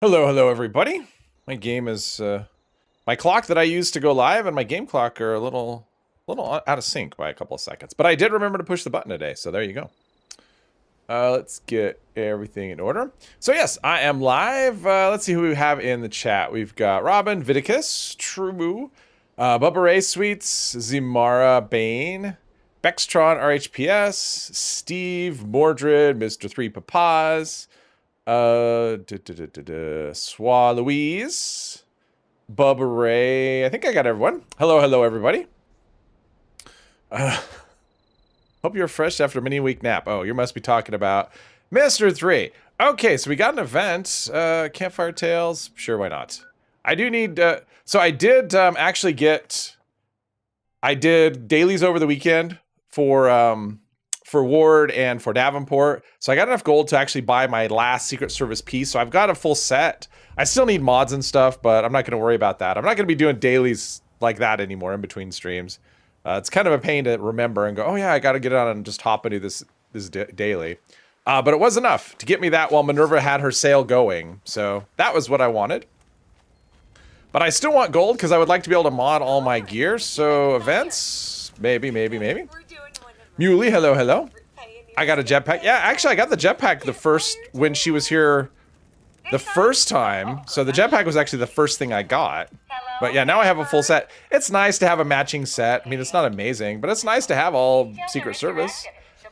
Hello, everybody. My game is my clock that I use to go live and my game clock are a little out of sync by a couple of seconds. But I did remember to push the button today, so there you go. Let's get everything in order. So yes, I am live. Let's see who we have in the chat. We've got Robin, Viticus, True, Bubba Ray Sweets, Zimara, Bane, Bextron, RHPS, Steve, Mordred, Mr. Three Papas, Swa Louise, Bubba Ray. I think I got everyone. Hello, everybody. Hope you're fresh after a mini-week nap. Oh, you must be talking about Mr. 3. Okay, so we got an event. Campfire Tales. Sure, why not? I do need... so I did actually get... I did dailies over the weekend for Ward and for Davenport. So I got enough gold to actually buy my last Secret Service piece. So I've got a full set. I still need mods and stuff, but I'm not going to worry about that. I'm not going to be doing dailies like that anymore in between streams. It's kind of a pain to remember and go, oh yeah, I got to get on and just hop into this daily. But it was enough to get me that while Minerva had her sale going. So that was what I wanted. But I still want gold because I would like to be able to mod all my gear. So events, maybe. Muley, hello. I got a jetpack. Yeah, actually I got the jetpack when she was here the first time. So the jetpack was actually the first thing I got. But yeah, now I have a full set. It's nice to have a matching set. I mean, it's not amazing, but it's nice to have all Secret Service.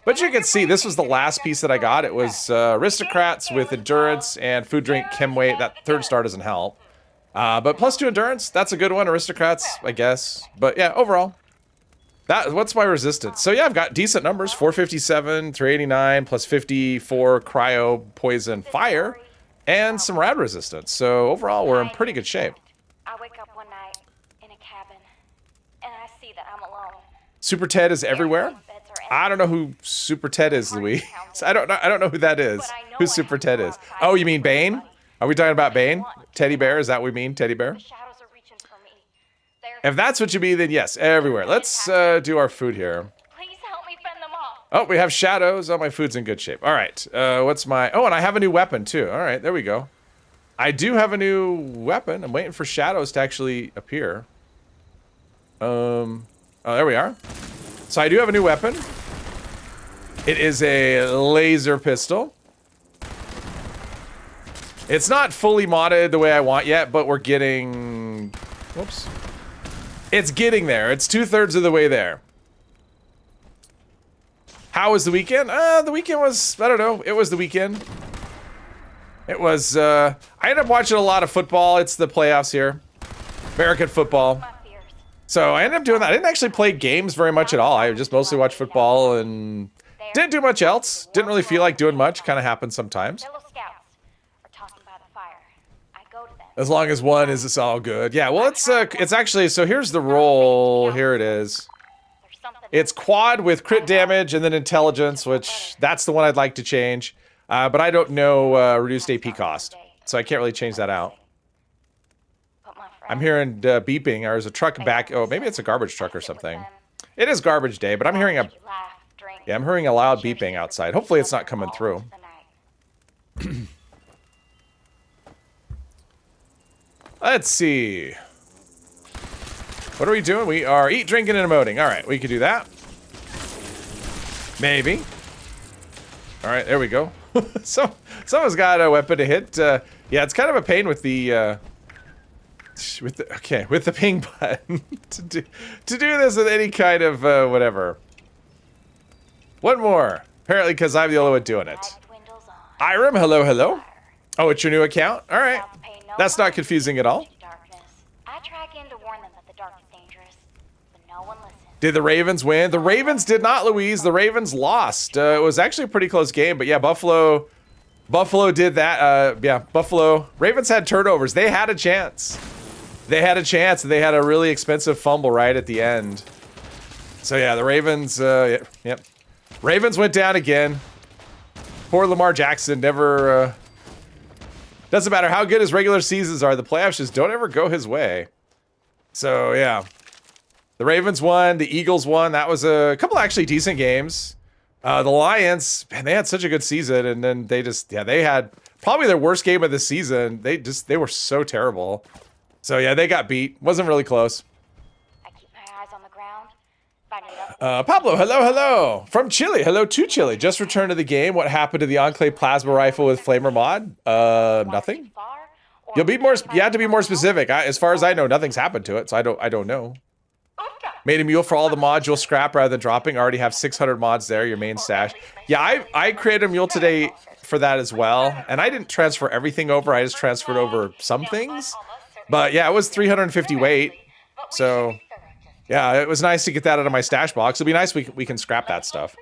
But you can see, this was the last piece that I got. It was Aristocrats with Endurance and Food, Drink, Chem Weight. That third star doesn't help. But +2 Endurance, that's a good one. Aristocrats, I guess. But yeah, overall, what's my resistance? So yeah, I've got decent numbers. 457, 389, +54 Cryo, Poison, Fire, and some Rad resistance. So overall, we're in pretty good shape. I wake up one night in a cabin, and I see that I'm alone. Super Ted is everywhere. I don't know who Super Ted is, Louise. I don't know who that is. Who Super Ted is? Oh, you mean Bane? Are we talking about Bane? Teddy Bear? Is that what we mean? Teddy Bear? If that's what you mean, then yes, everywhere. Let's do our food here. Please help me fend them off. Oh, we have shadows. Oh, my food's in good shape. All right. What's my... Oh, and I have a new weapon, too. All right, there we go. I do have a new weapon. I'm waiting for shadows to actually appear. Oh, there we are. So I do have a new weapon. It is a laser pistol. It's not fully modded the way I want yet, but we're getting... Whoops. It's getting there. It's 2/3 of the way there. How was the weekend? The weekend was... I don't know. It was the weekend. It was, I ended up watching a lot of football. It's the playoffs here. American football. So I ended up doing that. I didn't actually play games very much at all. I just mostly watched football and didn't do much else. Didn't really feel like doing much. Kind of happens sometimes. As long as one is, it's all good. Yeah, well, it's actually, so here's the roll. Here it is. It's quad with crit damage and then intelligence, which that's the one I'd like to change. But I don't know reduced AP cost, so I can't really change that out. I'm hearing beeping. There's a truck back. Oh, maybe it's a garbage truck or something. It is garbage day, but I'm hearing a loud beeping outside. Hopefully it's not coming through. Let's see. What are we doing? We are eat, drinking, and emoting. All right, we could do that. Maybe. All right, there we go. So someone's got a weapon to hit. Yeah, it's kind of a pain with the ping button to do this with any kind of whatever. One more. Apparently, because I'm the only one doing it. Irem, hello. Oh, it's your new account. All right, that's not confusing at all. I try again to warn them that the dark is dangerous, but no one listens. Did the Ravens win? The Ravens did not, Louise. The Ravens lost. It was actually a pretty close game, but yeah, Buffalo did that. Yeah, Buffalo. Ravens had turnovers. They had a chance. They had a really expensive fumble right at the end. So yeah, the Ravens, yep. Ravens went down again. Poor Lamar Jackson never, doesn't matter how good his regular seasons are, the playoffs just don't ever go his way. So yeah. The Ravens won, the Eagles won. That was a couple actually decent games. The Lions, man, they had such a good season, and then they just, yeah, they had probably their worst game of the season. They were so terrible. So yeah, they got beat. Wasn't really close. I keep my eyes on the ground. If I need Pablo, hello. From Chile, hello to Chile. Just returned to the game. What happened to the Enclave plasma rifle with flamer mod? Nothing. You have to be more specific. As far as I know, nothing's happened to it, so I don't know. Made a mule for all the modules scrap rather than dropping. Already have 600 mods there, your main stash. Yeah, I created a mule today for that as well, and I didn't transfer everything over. I just transferred over some things. But yeah, it was 350 weight, so yeah, it was nice to get that out of my stash box. It'll be nice we can scrap that stuff.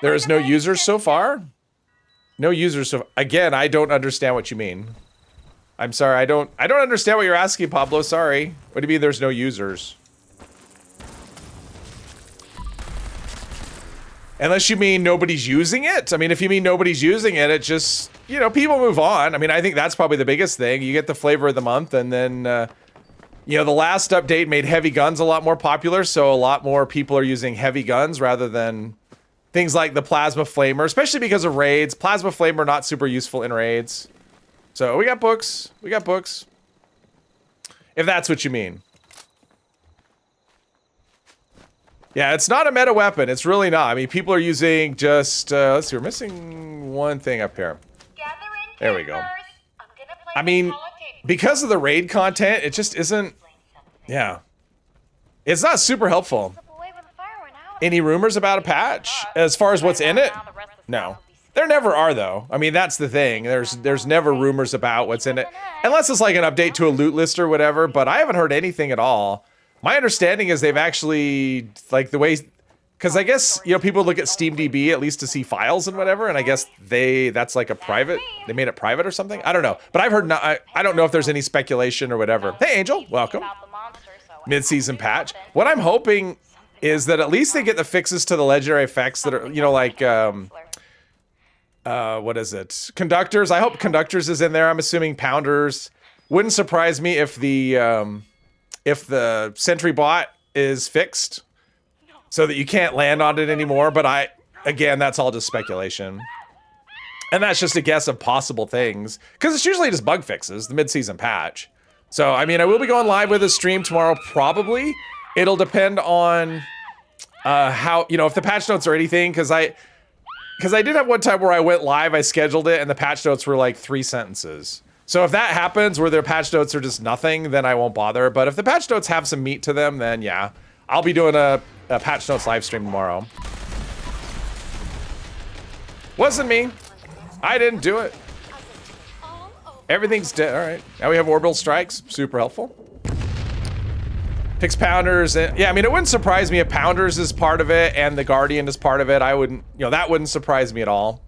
There is no users so far? No users so again, I don't understand what you mean. I'm sorry, I don't understand what you're asking, Pablo, sorry. What do you mean there's no users? Unless you mean nobody's using it? I mean, if you mean nobody's using it, it just, you know, people move on. I mean, I think that's probably the biggest thing. You get the flavor of the month, and then, you know, the last update made heavy guns a lot more popular, so a lot more people are using heavy guns rather than things like the plasma flamer, especially because of raids. Plasma flamer not super useful in raids. So we got books. We got books. If that's what you mean. Yeah, it's not a meta weapon. It's really not. I mean, people are using just, let's see, we're missing one thing up here. There we go. I mean, because of the raid content, it just isn't, yeah. It's not super helpful. Any rumors about a patch? As far as what's in it? No. There never are, though. I mean, that's the thing. There's never rumors about what's in it. Unless it's like an update to a loot list or whatever, but I haven't heard anything at all. My understanding is they've actually, like the way, because I guess, you know, people look at SteamDB at least to see files and whatever, and I guess that's like a private, they made it private or something? I don't know. But I've heard, I don't know if there's any speculation or whatever. Hey, Angel, welcome. Mid-season patch. What I'm hoping is that at least they get the fixes to the legendary effects that are, you know, like, what is it? Conductors. I hope Conductors is in there. I'm assuming Pounders. Wouldn't surprise me if the Sentry bot is fixed so that you can't land on it anymore. But again, that's all just speculation. And that's just a guess of possible things. Because it's usually just bug fixes, the mid-season patch. So, I mean, I will be going live with a stream tomorrow, probably. It'll depend on how, you know, if the patch notes or anything, because I did have one time where I went live, I scheduled it, and the patch notes were like 3 sentences. So if that happens, where their patch notes are just nothing, then I won't bother. But if the patch notes have some meat to them, then yeah, I'll be doing a patch notes live stream tomorrow. Wasn't me. I didn't do it. Everything's dead. All right. Now we have orbital strikes. Super helpful. Fix Pounders. And, yeah, I mean, it wouldn't surprise me if Pounders is part of it and the Guardian is part of it. I wouldn't, you know, that wouldn't surprise me at all.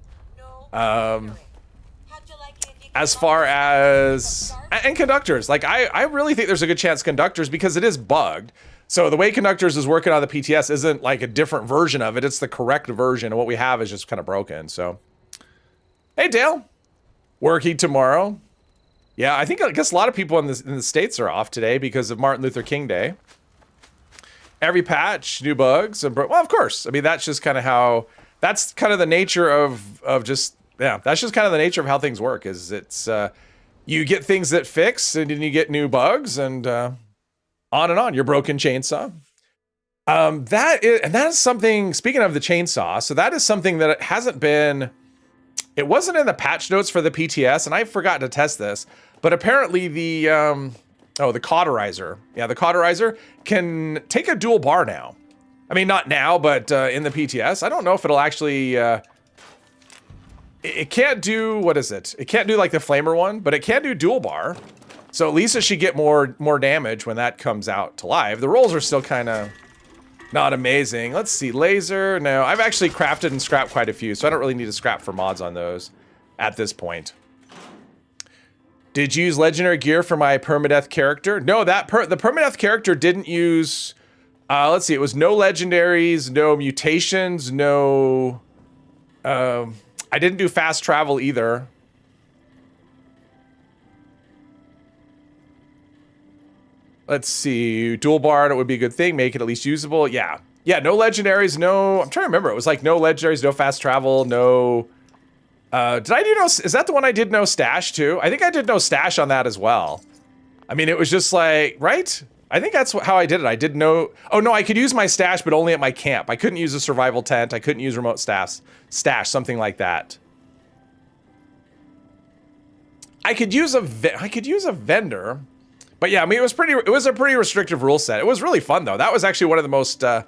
As far as, and Conductors, like I really think there's a good chance Conductors, because it is bugged. So the way Conductors is working on the PTS isn't like a different version of it. It's the correct version. And what we have is just kind of broken. So, hey, Dale, working tomorrow. Yeah, I guess a lot of people in the States are off today because of Martin Luther King Day. Every patch, new bugs, and well, of course. I mean, that's just kind of how, that's kind of the nature of just, yeah, that's just kind of the nature of how things work, is it's, you get things that fix, and then you get new bugs, and on and on, your broken chainsaw. That is something, speaking of the chainsaw, so that is something that hasn't been, it wasn't in the patch notes for the PTS, and I forgot to test this, but apparently the cauterizer. Yeah, the cauterizer can take a dual bar now. I mean, not now, but in the PTS. I don't know if it'll actually, it can't do, what is it? It can't do like the flamer one, but it can do dual bar. So at least it should get more damage when that comes out to live. The rolls are still kind of not amazing. Let's see, laser. No, I've actually crafted and scrapped quite a few, so I don't really need to scrap for mods on those at this point. Did you use legendary gear for my permadeath character? No, the permadeath character didn't use, let's see, it was no legendaries, no mutations, no, I didn't do fast travel either. Let's see, dual bar, it would be a good thing, make it at least usable. Yeah, no legendaries, no, I'm trying to remember, it was like no legendaries, no fast travel, no Did I do no, is that the one I did no stash too? I think I did no stash on that as well. I mean, it was just like, right? I think that's how I did it. I did no, oh no, I could use my stash, but only at my camp. I couldn't use a survival tent. I couldn't use remote stash, something like that. I could use a vendor, but yeah, I mean, it was a pretty restrictive rule set. It was really fun though. That was actually one of the most fun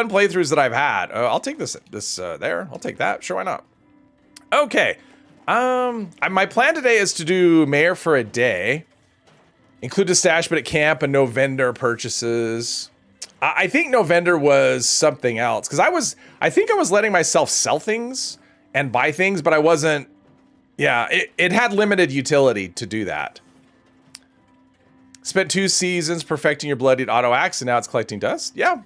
playthroughs that I've had. I'll take this there. I'll take that. Sure, why not? Okay. My plan today is to do mayor for a day. Include a stash, but at camp and no vendor purchases. I think no vendor was something else because I think I was letting myself sell things and buy things, but I wasn't. Yeah, it had limited utility to do that. Spent 2 seasons perfecting your bloodied auto axe, and now it's collecting dust. Yeah,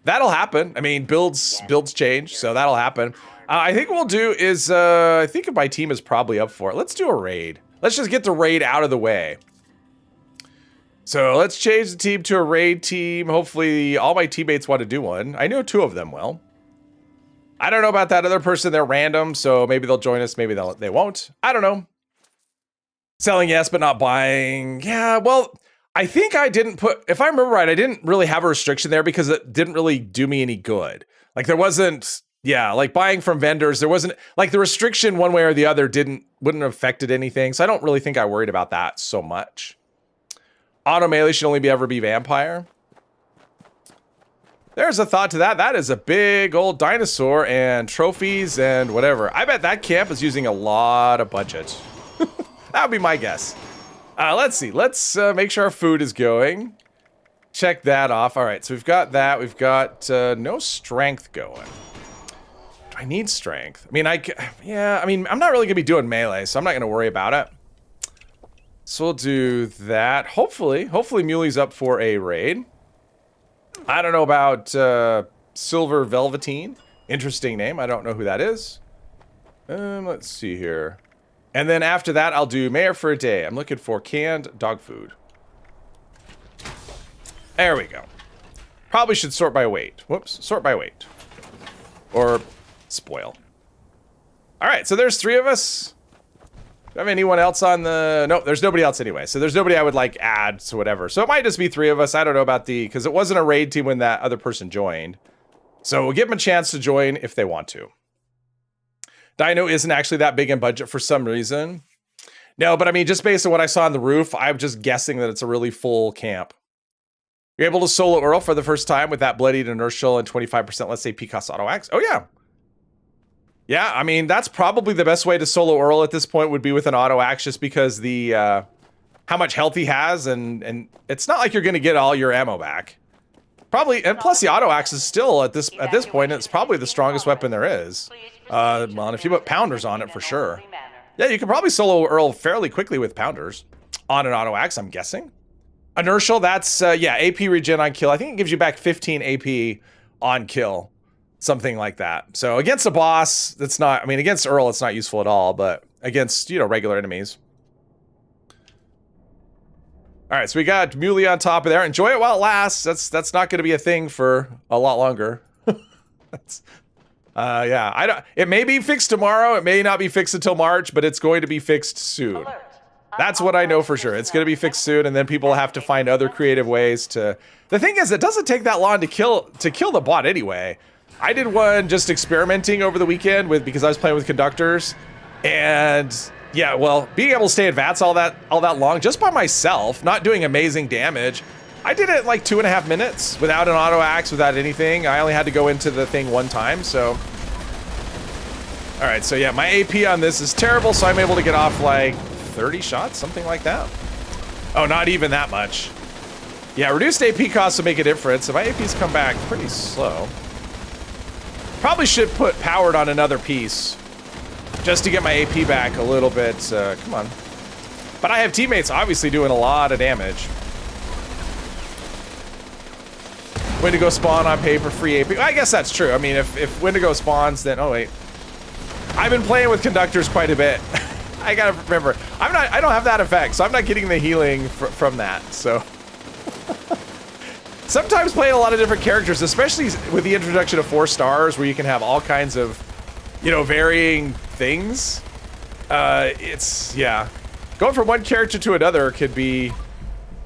that'll happen. I mean, builds change, so that'll happen. I think what we'll do is I think my team is probably up for it. Let's do a raid. Let's just get the raid out of the way. So let's change the team to a raid team. Hopefully all my teammates want to do one. I know 2 of them will. I don't know about that other person. They're random, so maybe they'll join us. Maybe they won't. I don't know. Selling, yes, but not buying. Yeah, well, I think I didn't put, if I remember right, I didn't really have a restriction there because it didn't really do me any good. Like there wasn't, yeah, like buying from vendors, there wasn't, like the restriction one way or the other wouldn't have affected anything. So I don't really think I worried about that so much. Auto melee should only ever be vampire. There's a thought to that. That is a big old dinosaur and trophies and whatever. I bet that camp is using a lot of budget. That would be my guess. Let's see. Let's make sure our food is going. Check that off. All right, so we've got that. We've got no strength going. Do I need strength? I mean, I'm not really gonna be doing melee, so I'm not gonna worry about it. So we'll do that. Hopefully Muley's up for a raid. I don't know about Silver Velveteen. Interesting name. I don't know who that is. Let's see here. And then after that, I'll do mayor for a day. I'm looking for canned dog food. There we go. Probably should sort by weight. Whoops. Sort by weight. Or spoil. All right, so there's 3 of us. Do I have anyone else on the... Nope, there's nobody else anyway. So there's nobody I would like add to whatever. So it might just be 3 of us. I don't know about because it wasn't a raid team when that other person joined. So we'll give them a chance to join if they want to. Dino isn't actually that big in budget for some reason. No, but I mean, just based on what I saw on the roof, I'm just guessing that it's a really full camp. You're able to solo Earl for the first time with that bloodied inertial and 25%, let's say, PCOS auto axe. Oh, yeah. Yeah, I mean, that's probably the best way to solo Earl at this point would be with an auto axe just because the how much health he has, and it's not like you're going to get all your ammo back. Probably, and plus the auto axe is still at this point, it's probably the strongest weapon there is. Well, and if you put pounders on it, for sure. Yeah, you can probably solo Earl fairly quickly with pounders on an auto axe, I'm guessing. Inertial, that's, yeah, AP regen on kill. I think it gives you back 15 AP on kill. Something like that. So against a boss, that's not, I mean, against Earl, it's not useful at all, but against, you know, regular enemies. All right, so we got Muley on top of there. Enjoy it while it lasts. That's not going to be a thing for a lot longer. That's, yeah, it may be fixed tomorrow. It may not be fixed until March, but it's going to be fixed soon. That's what I know for sure. It's going to be fixed soon, and then people have to find other creative ways to... The thing is, it doesn't take that long to kill the bot anyway. I did one just experimenting over the weekend because I was playing with conductors, and yeah, well, being able to stay at VATS all that long just by myself, not doing amazing damage, I did it in like 2.5 minutes without an auto axe, without anything. I only had to go into the thing one time, so. All right, so yeah, my AP on this is terrible, so I'm able to get off like 30 shots, something like that. Oh, not even that much. Yeah, reduced AP costs will make a difference, so my AP's come back pretty slow. Probably should put powered on another piece just to get my AP back a little bit. Come on. But I have teammates obviously doing a lot of damage. Wendigo spawn on paper, free AP. I guess that's true. I mean, if Wendigo spawns, then, oh wait. I've been playing with conductors quite a bit. I gotta remember, I don't have that effect, so I'm not getting the healing from that, so. Sometimes playing a lot of different characters, especially with the introduction of 4 stars, where you can have all kinds of you know, varying things. It's, yeah. Going from one character to another could be,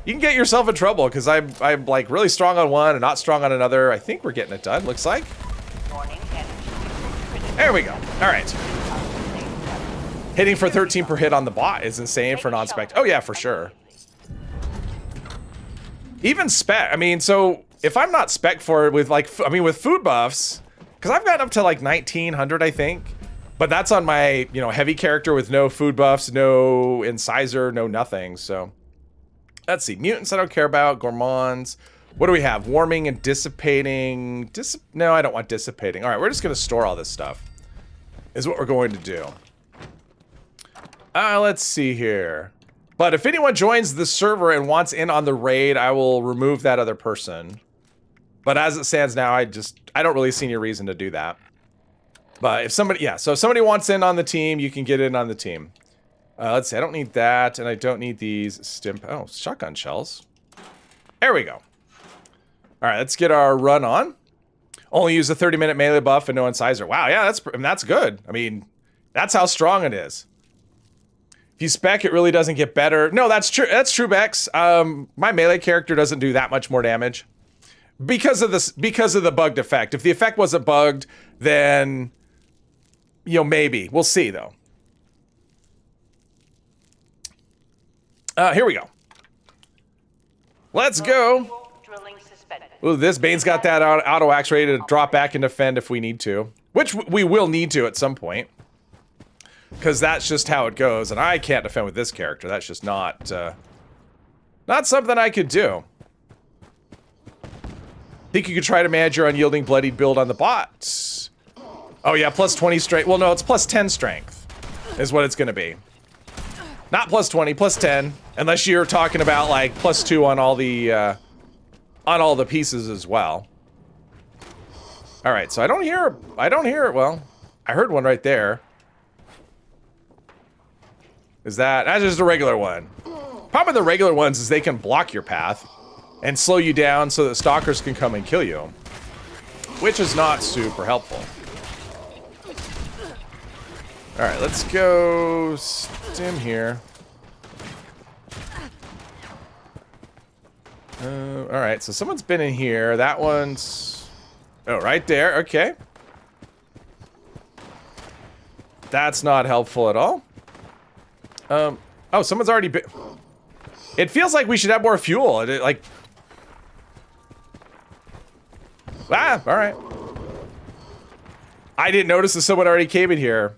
you can get yourself in trouble because I'm like really strong on one and not strong on another. I think we're getting it done, looks like. There we go. All right. Hitting for 13 per hit on the bot is insane for non-spec. Oh yeah, for sure. Even spec, I mean, so if I'm not spec for it with like, I mean, with food buffs, because I've gotten up to like 1900, I think. But that's on my, you know, heavy character with no food buffs, no incisor, no nothing. So let's see. Mutants I don't care about. Gourmands. What do we have? Warming and dissipating. No, I don't want dissipating. All right, we're just going to store all this stuff. Is what we're going to do. Let's see here. But if anyone joins the server and wants in on the raid, I will remove that other person. But as it stands now, I don't really see any reason to do that. But if somebody, yeah, so if somebody wants in on the team, you can get in on the team. Let's see, I don't need that, and I don't need these shotgun shells. There we go. All right, let's get our run on. Only use a 30-minute melee buff and no incisor. Wow, yeah, that's good. I mean, that's how strong it is. If you spec, it really doesn't get better. No, that's true. That's true, Bex. My melee character doesn't do that much more damage because of this, because of the bugged effect. If the effect wasn't bugged, then, you know, maybe. We'll see, though. Here we go. Let's go. Ooh, this Bane's got that auto axe ready to drop back and defend if we need to. Which we will need to at some point. Because that's just how it goes. And I can't defend with this character. That's just not something I could do. Think you could try to manage your unyielding bloodied build on the bot. Oh yeah, plus 20 strength. Well, no, it's plus 10 strength is what it's going to be. Not plus 20, plus 10. Unless you're talking about like plus 2 on all the pieces as well. All right, so I don't hear it. Well, I heard one right there. That's just a regular one. Problem with the regular ones is they can block your path and slow you down so that stalkers can come and kill you, which is not super helpful. All right, let's go stim here. All right, so someone's been in here. That one's, oh, right there. Okay. That's not helpful at all. Oh, someone's already been. It feels like we should have more fuel. Like, all right. I didn't notice that someone already came in here.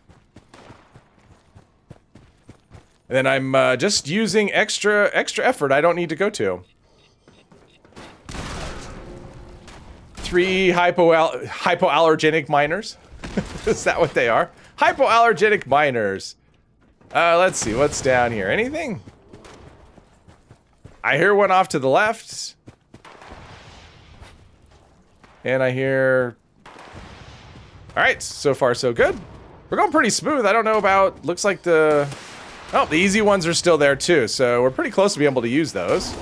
And then I'm just using extra effort I don't need to go to. 3 hypoallergenic miners. Is that what they are? Hypoallergenic miners. Let's see, what's down here? Anything? I hear one off to the left. And I hear... Alright, so far so good. We're going pretty smooth. I don't know about... Looks like the... Oh, the easy ones are still there too, so we're pretty close to being able to use those.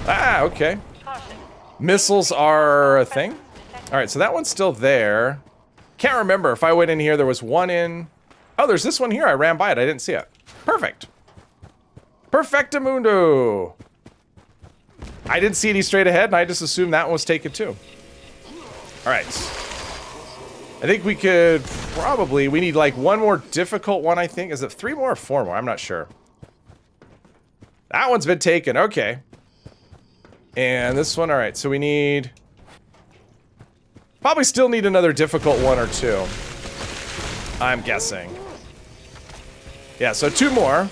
Ah, okay. Missiles are a thing. Alright, so that one's still there. Can't remember if I went in here, there was one in... Oh, there's this one here. I ran by it. I didn't see it. Perfect. Perfectamundo. I didn't see any straight ahead, and I just assumed that one was taken too. All right. I think we could probably... We need like one more difficult one, I think. Is it 3 more or 4 more? I'm not sure. That one's been taken. Okay. And this one, all right. So we need... Probably still need another difficult 1 or 2. I'm guessing. Yeah, so 2 more.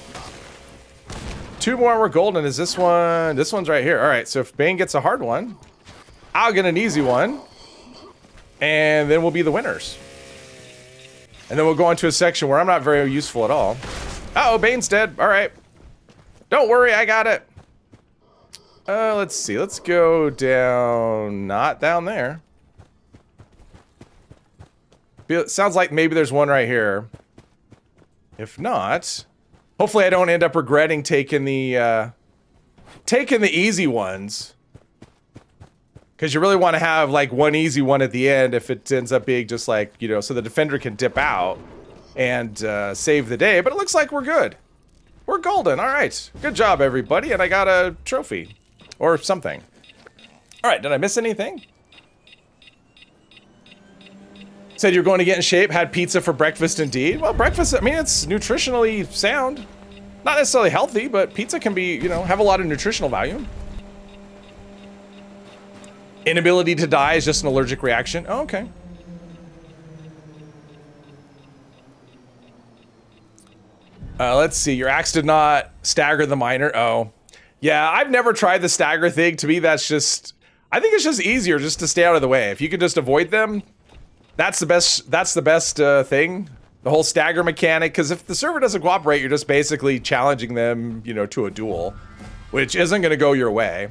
2 more, we're golden. Is this one? This one's right here. All right, so if Bane gets a hard one, I'll get an easy one. And then we'll be the winners. And then we'll go on to a section where I'm not very useful at all. Uh-oh, Bane's dead. All right. Don't worry, I got it. Let's see. Let's go down... Not down there. It sounds like maybe there's one right here. If not, hopefully I don't end up regretting taking the easy ones. Because you really want to have like one easy one at the end if it ends up being just like, you know, so the defender can dip out and save the day. But it looks like we're good. We're golden. All right. Good job, everybody. And I got a trophy or something. All right. Did I miss anything? Said you're going to get in shape. Had pizza for breakfast indeed. Well, breakfast, I mean, it's nutritionally sound. Not necessarily healthy, but pizza can be, you know, have a lot of nutritional value. Inability to die is just an allergic reaction. Oh, okay. Let's see. Your axe did not stagger the miner. Oh. Yeah, I've never tried the stagger thing. To me, that's just... I think it's just easier just to stay out of the way. If you could just avoid them, that's the best thing. The whole stagger mechanic. Because if the server doesn't cooperate, you're just basically challenging them, you know, to a duel. Which isn't going to go your way.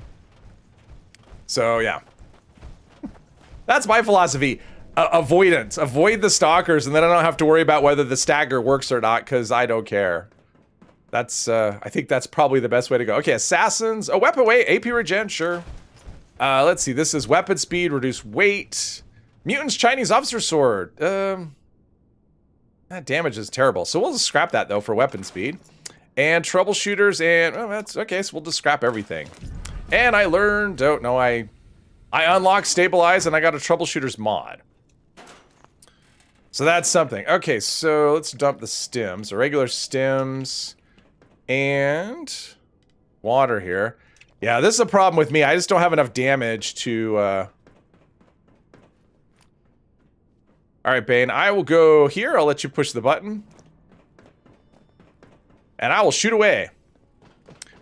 So, yeah. That's my philosophy. Avoidance. Avoid the stalkers, and then I don't have to worry about whether the stagger works or not, because I don't care. That's, I think that's probably the best way to go. Okay, assassins. Oh, weapon weight. AP regen, sure. Let's see. This is weapon speed, reduce weight. Mutants Chinese officer sword. That damage is terrible. So we'll just scrap that, though, for weapon speed. And troubleshooters, and, oh, that's, okay, so we'll just scrap everything. And I learned, oh, no, I unlocked stabilize, and I got a troubleshooter's mod. So that's something. Okay, so let's dump the stems. The regular stems and water here. Yeah, this is a problem with me. I just don't have enough damage to... All right, Bane, I will go here. I'll let you push the button. And I will shoot away.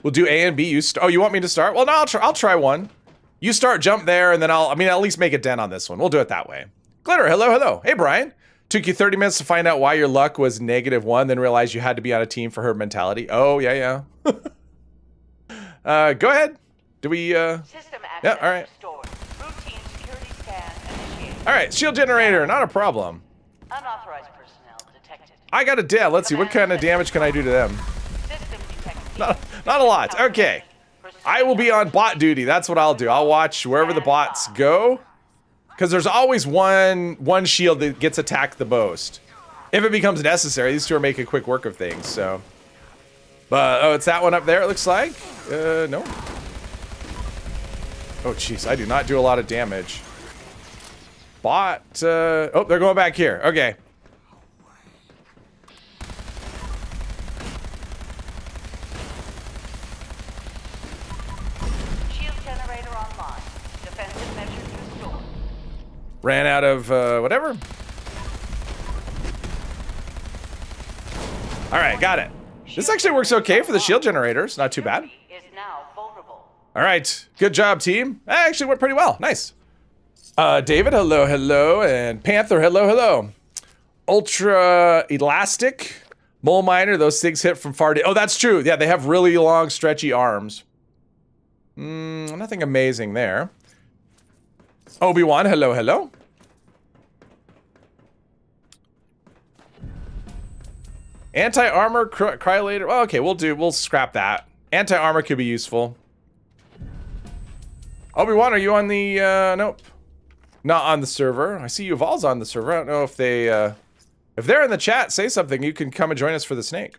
We'll do A and B. Oh, you want me to start? Well, no, I'll try one. You start, jump there, and then I mean, at least make a dent on this one. We'll do it that way. Glitter, hello, hello. Hey, Brian. Took you 30 minutes to find out why your luck was -1, then realized you had to be on a team for herd mentality. Oh, yeah, yeah. Go ahead. Do we, System yeah, all right. restored. Routine security scan initiated. All right, shield generator, not a problem. Unauthorized personnel detected. I got a dev. Let's see, what kind of damage can I do to them? System detected. Not a lot. Okay. I will be on bot duty. That's what I'll do. I'll watch wherever the bots go. Because there's always one shield that gets attacked the most. If it becomes necessary. These two are making quick work of things, so. But, oh, it's that one up there, it looks like. No. Oh, jeez, I do not do a lot of damage. Bot, oh, they're going back here. Okay. Ran out of, whatever. All right, got it. This actually works okay for the shield generators. Not too bad. Is now vulnerable. All right, good job, team. That actually went pretty well. Nice. David, hello, hello. And Panther, hello, hello. Ultra Elastic. Mole Miner, those things hit from far. Oh, that's true. Yeah, they have really long, stretchy arms. Nothing amazing there. Obi-Wan, hello, hello. Anti-armor, cryolator. Oh, okay, we'll scrap that. Anti-armor could be useful. Obi-Wan, are you on the, nope. Not on the server. I see Yuval's on the server. I don't know if they, if they're in the chat, say something. You can come and join us for the snake.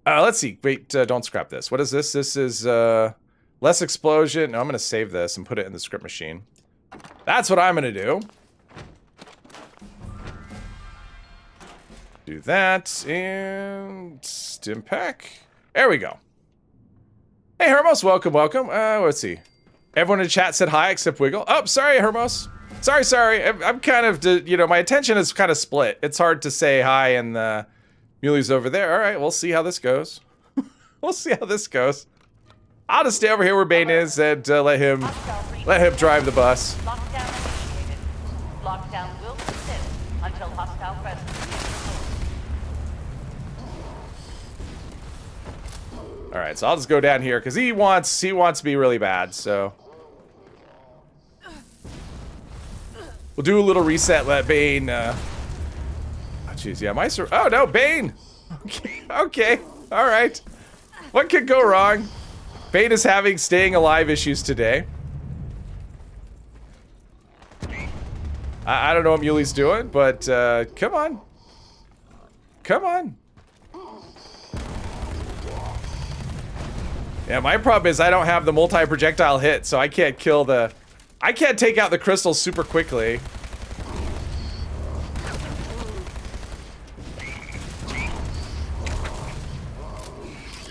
Let's see. Wait, don't scrap this. What is this? This is, less explosion. No, I'm gonna save this and put it in the script machine. That's what I'm gonna do. Do that, and stim pack. There we go. Hey, Hermos, welcome, welcome. Let's see. Everyone in the chat said hi except Wiggle. Oh, sorry, Hermos. Sorry. I'm kind of, you know, my attention is kind of split. It's hard to say hi and the Muley's over there. All right, we'll see how this goes. We'll see how this goes. I'll just stay over here where Bane is and let him drive the bus. Lockdown initiated. Lockdown will persist until hostile presence is All right, so I'll just go down here because he wants me really bad. So we'll do a little reset. Let Bane. Oh, jeez, yeah, oh no, Bane. Okay, all right. What could go wrong? Bane is having staying alive issues today. I don't know what Mule's doing, but come on. Come on. Yeah, my problem is I don't have the multi-projectile hit, so I can't kill the... I can't take out the crystals super quickly.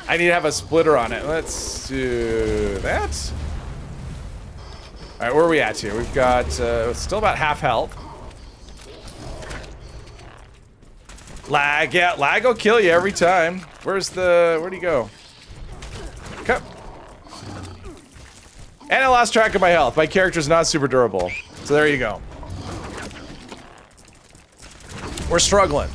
I need to have a splitter on it. Let's do that. All right, where are we at here? We've got still about half health. Lag, yeah, lag will kill you every time. Where'd he go? Come. And I lost track of my health. My character's not super durable. So there you go. We're struggling.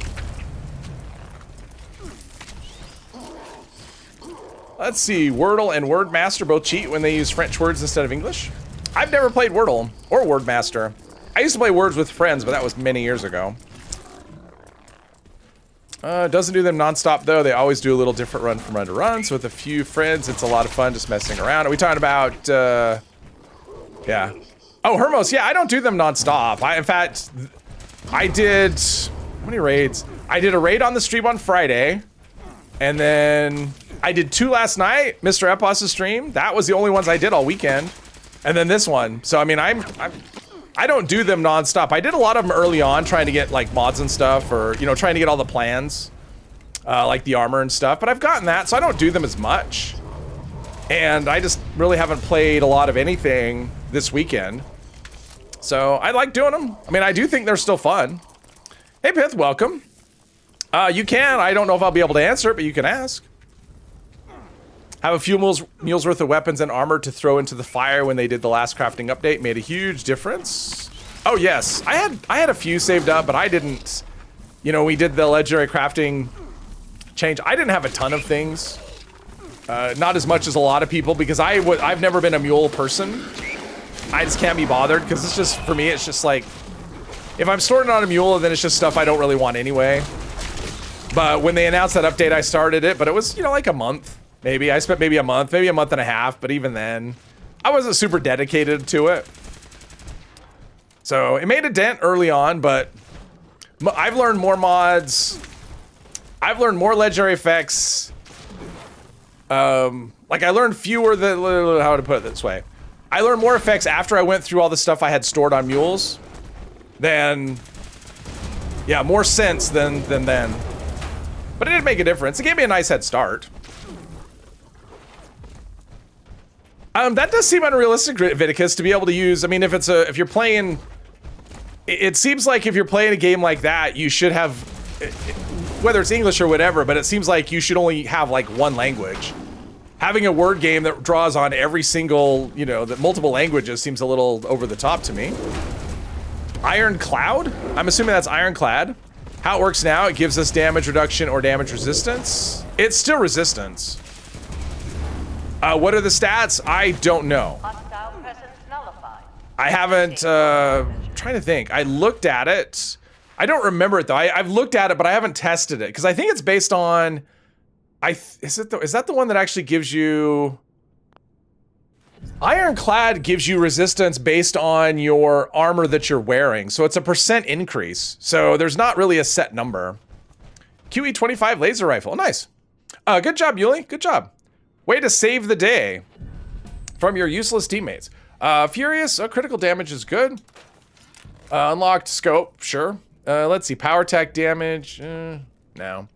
Let's see, Wordle and Wordmaster both cheat when they use French words instead of English. I've never played Wordle or Wordmaster. I used to play Words with friends, but that was many years ago. Doesn't do them non-stop though. They always do a little different run from run to run. So with a few friends, it's a lot of fun just messing around. Are we talking about, yeah. Oh, Hermos, yeah, I don't do them non-stop. In fact, I did, how many raids? I did a raid on the stream on Friday, and then I did 2 last night, Mr. Epos' stream. That was the only ones I did all weekend. And then this one. So, I mean, I don't do them non-stop. I did a lot of them early on, trying to get, like, mods and stuff, or, you know, trying to get all the plans, like the armor and stuff. But I've gotten that, so I don't do them as much. And I just really haven't played a lot of anything this weekend. So, I like doing them. I mean, I do think they're still fun. Hey, Pith, welcome. You can. I don't know if I'll be able to answer it, but you can ask. Have a few mules worth of weapons and armor to throw into the fire when they did the last crafting update. Made a huge difference. Oh yes, I had a few saved up, but I didn't. You know, we did the legendary crafting change. I didn't have a ton of things. Not as much as a lot of people, because I've never been a mule person. I just can't be bothered, because it's just, for me, it's just like, if I'm storing on a mule, then it's just stuff I don't really want anyway. But when they announced that update, I started it, but it was, you know, like a month. Maybe. I spent maybe a month and a half, but even then, I wasn't super dedicated to it. So, it made a dent early on, but I've learned more mods. I've learned more legendary effects. Like, I learned fewer than, how to put it this way. I learned more effects after I went through all the stuff I had stored on mules than, yeah, more sense than then. But it did make a difference. It gave me a nice head start. That does seem unrealistic, Viticus, to be able to use. I mean, if you're playing, it seems like if you're playing a game like that, you should have, whether it's English or whatever, but it seems like you should only have like one language. Having a word game that draws on every single, you know, the multiple languages seems a little over the top to me. Ironclad? I'm assuming that's ironclad. How it works now, it gives us damage reduction or damage resistance. It's still resistance. What are the stats? I don't know. I haven't, trying to think. I looked at it. I don't remember it though. I've looked at it, but I haven't tested it. Because I think it's based on, is that the one that actually gives you, Ironclad gives you resistance based on your armor that you're wearing. So it's a % increase. So there's not really a set number. QE25 laser rifle, nice. Good job, Yuli, good job. Way to save the day from your useless teammates. Furious, critical damage is good. Unlocked scope, sure. Let's see, power attack damage, no.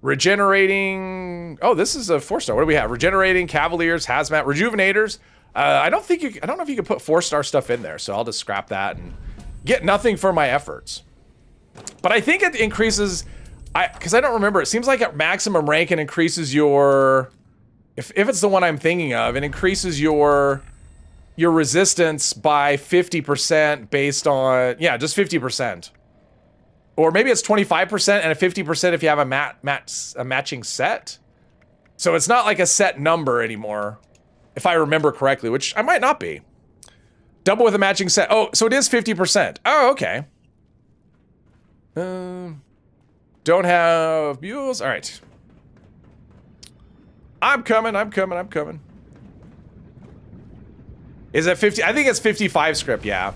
Regenerating, oh, this is a 4-star. What do we have? Regenerating, Cavaliers, Hazmat, Rejuvenators. I don't know if you can put 4-star stuff in there, so I'll just scrap that and get nothing for my efforts. But I think it increases, because I don't remember, it seems like at maximum rank it increases your, if it's the one I'm thinking of, it increases your resistance by 50% based on, yeah, just 50%. Or maybe it's 25% and a 50% if you have a matching set. So it's not like a set number anymore, if I remember correctly, which I might not be. Double with a matching set. Oh, so it is 50%. Oh, okay. Don't have mules. All right. I'm coming. Is it 50? I think it's 55 script, yeah.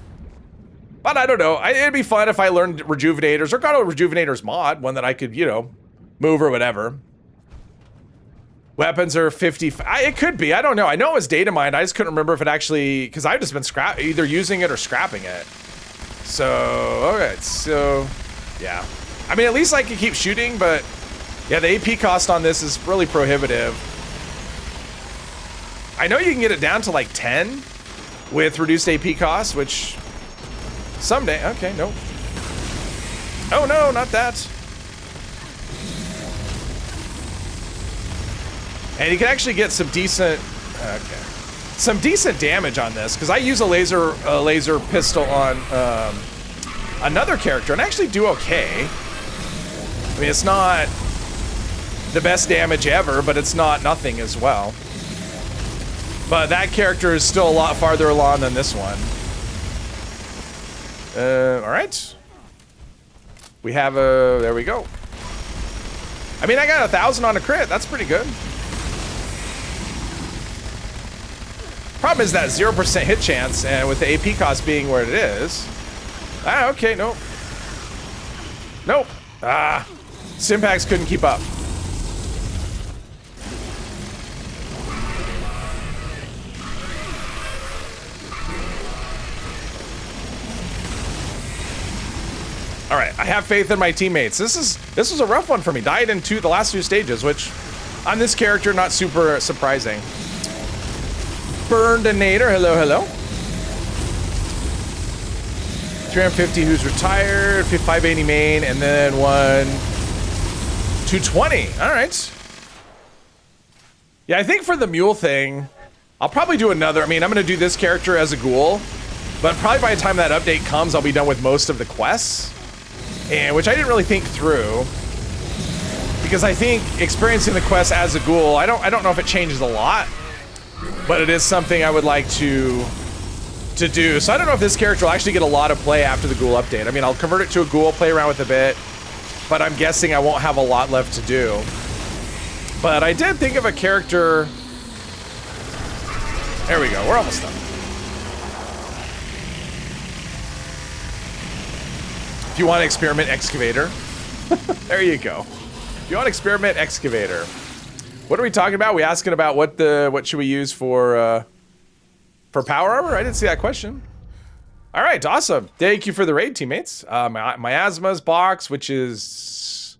But I don't know. It'd be fun if I learned rejuvenators or got a rejuvenators mod, one that I could, you know, move or whatever. Weapons are 50. It could be. I don't know. I know it was data mined. I just couldn't remember if it actually, because I've just been either using it or scrapping it. So, okay. So, yeah. I mean, at least I can keep shooting, but yeah, the AP cost on this is really prohibitive. I know you can get it down to like 10 with reduced AP cost, which someday, okay, nope. Oh no, not that. And you can actually get some decent, some decent damage on this, because I use a laser pistol on another character and actually do okay. I mean, it's not the best damage ever, but it's not nothing as well. But that character is still a lot farther along than this one. All right. We have a, there we go. I mean, I got 1,000 on a crit. That's pretty good. Problem is that 0% hit chance, and with the AP cost being where it is. Ah, okay, nope. Nope. Ah, Stimpaks couldn't keep up. All right, I have faith in my teammates. This was a rough one for me. Died in the last two stages, which on this character, not super surprising. Burndenator, hello, hello. 350 who's retired, 580 main, and then 220. All right. Yeah, I think for the mule thing, I'll probably do another. I mean, I'm going to do this character as a ghoul, but probably by the time that update comes, I'll be done with most of the quests. And which I didn't really think through, because I think experiencing the quest as a ghoul, I don't know if it changes a lot, but it is something I would like to do. So I don't know if this character will actually get a lot of play after the ghoul update. I mean, I'll convert it to a ghoul, play around with a bit, but I'm guessing I won't have a lot left to do. But I did think of a character. There we go. We're almost done. If you want to experiment excavator, there you go. If you want to experiment excavator, what are we talking about? We asking about what should we use for power armor? I didn't see that question. All right, awesome. Thank you for the raid, teammates. Miasma's box, which is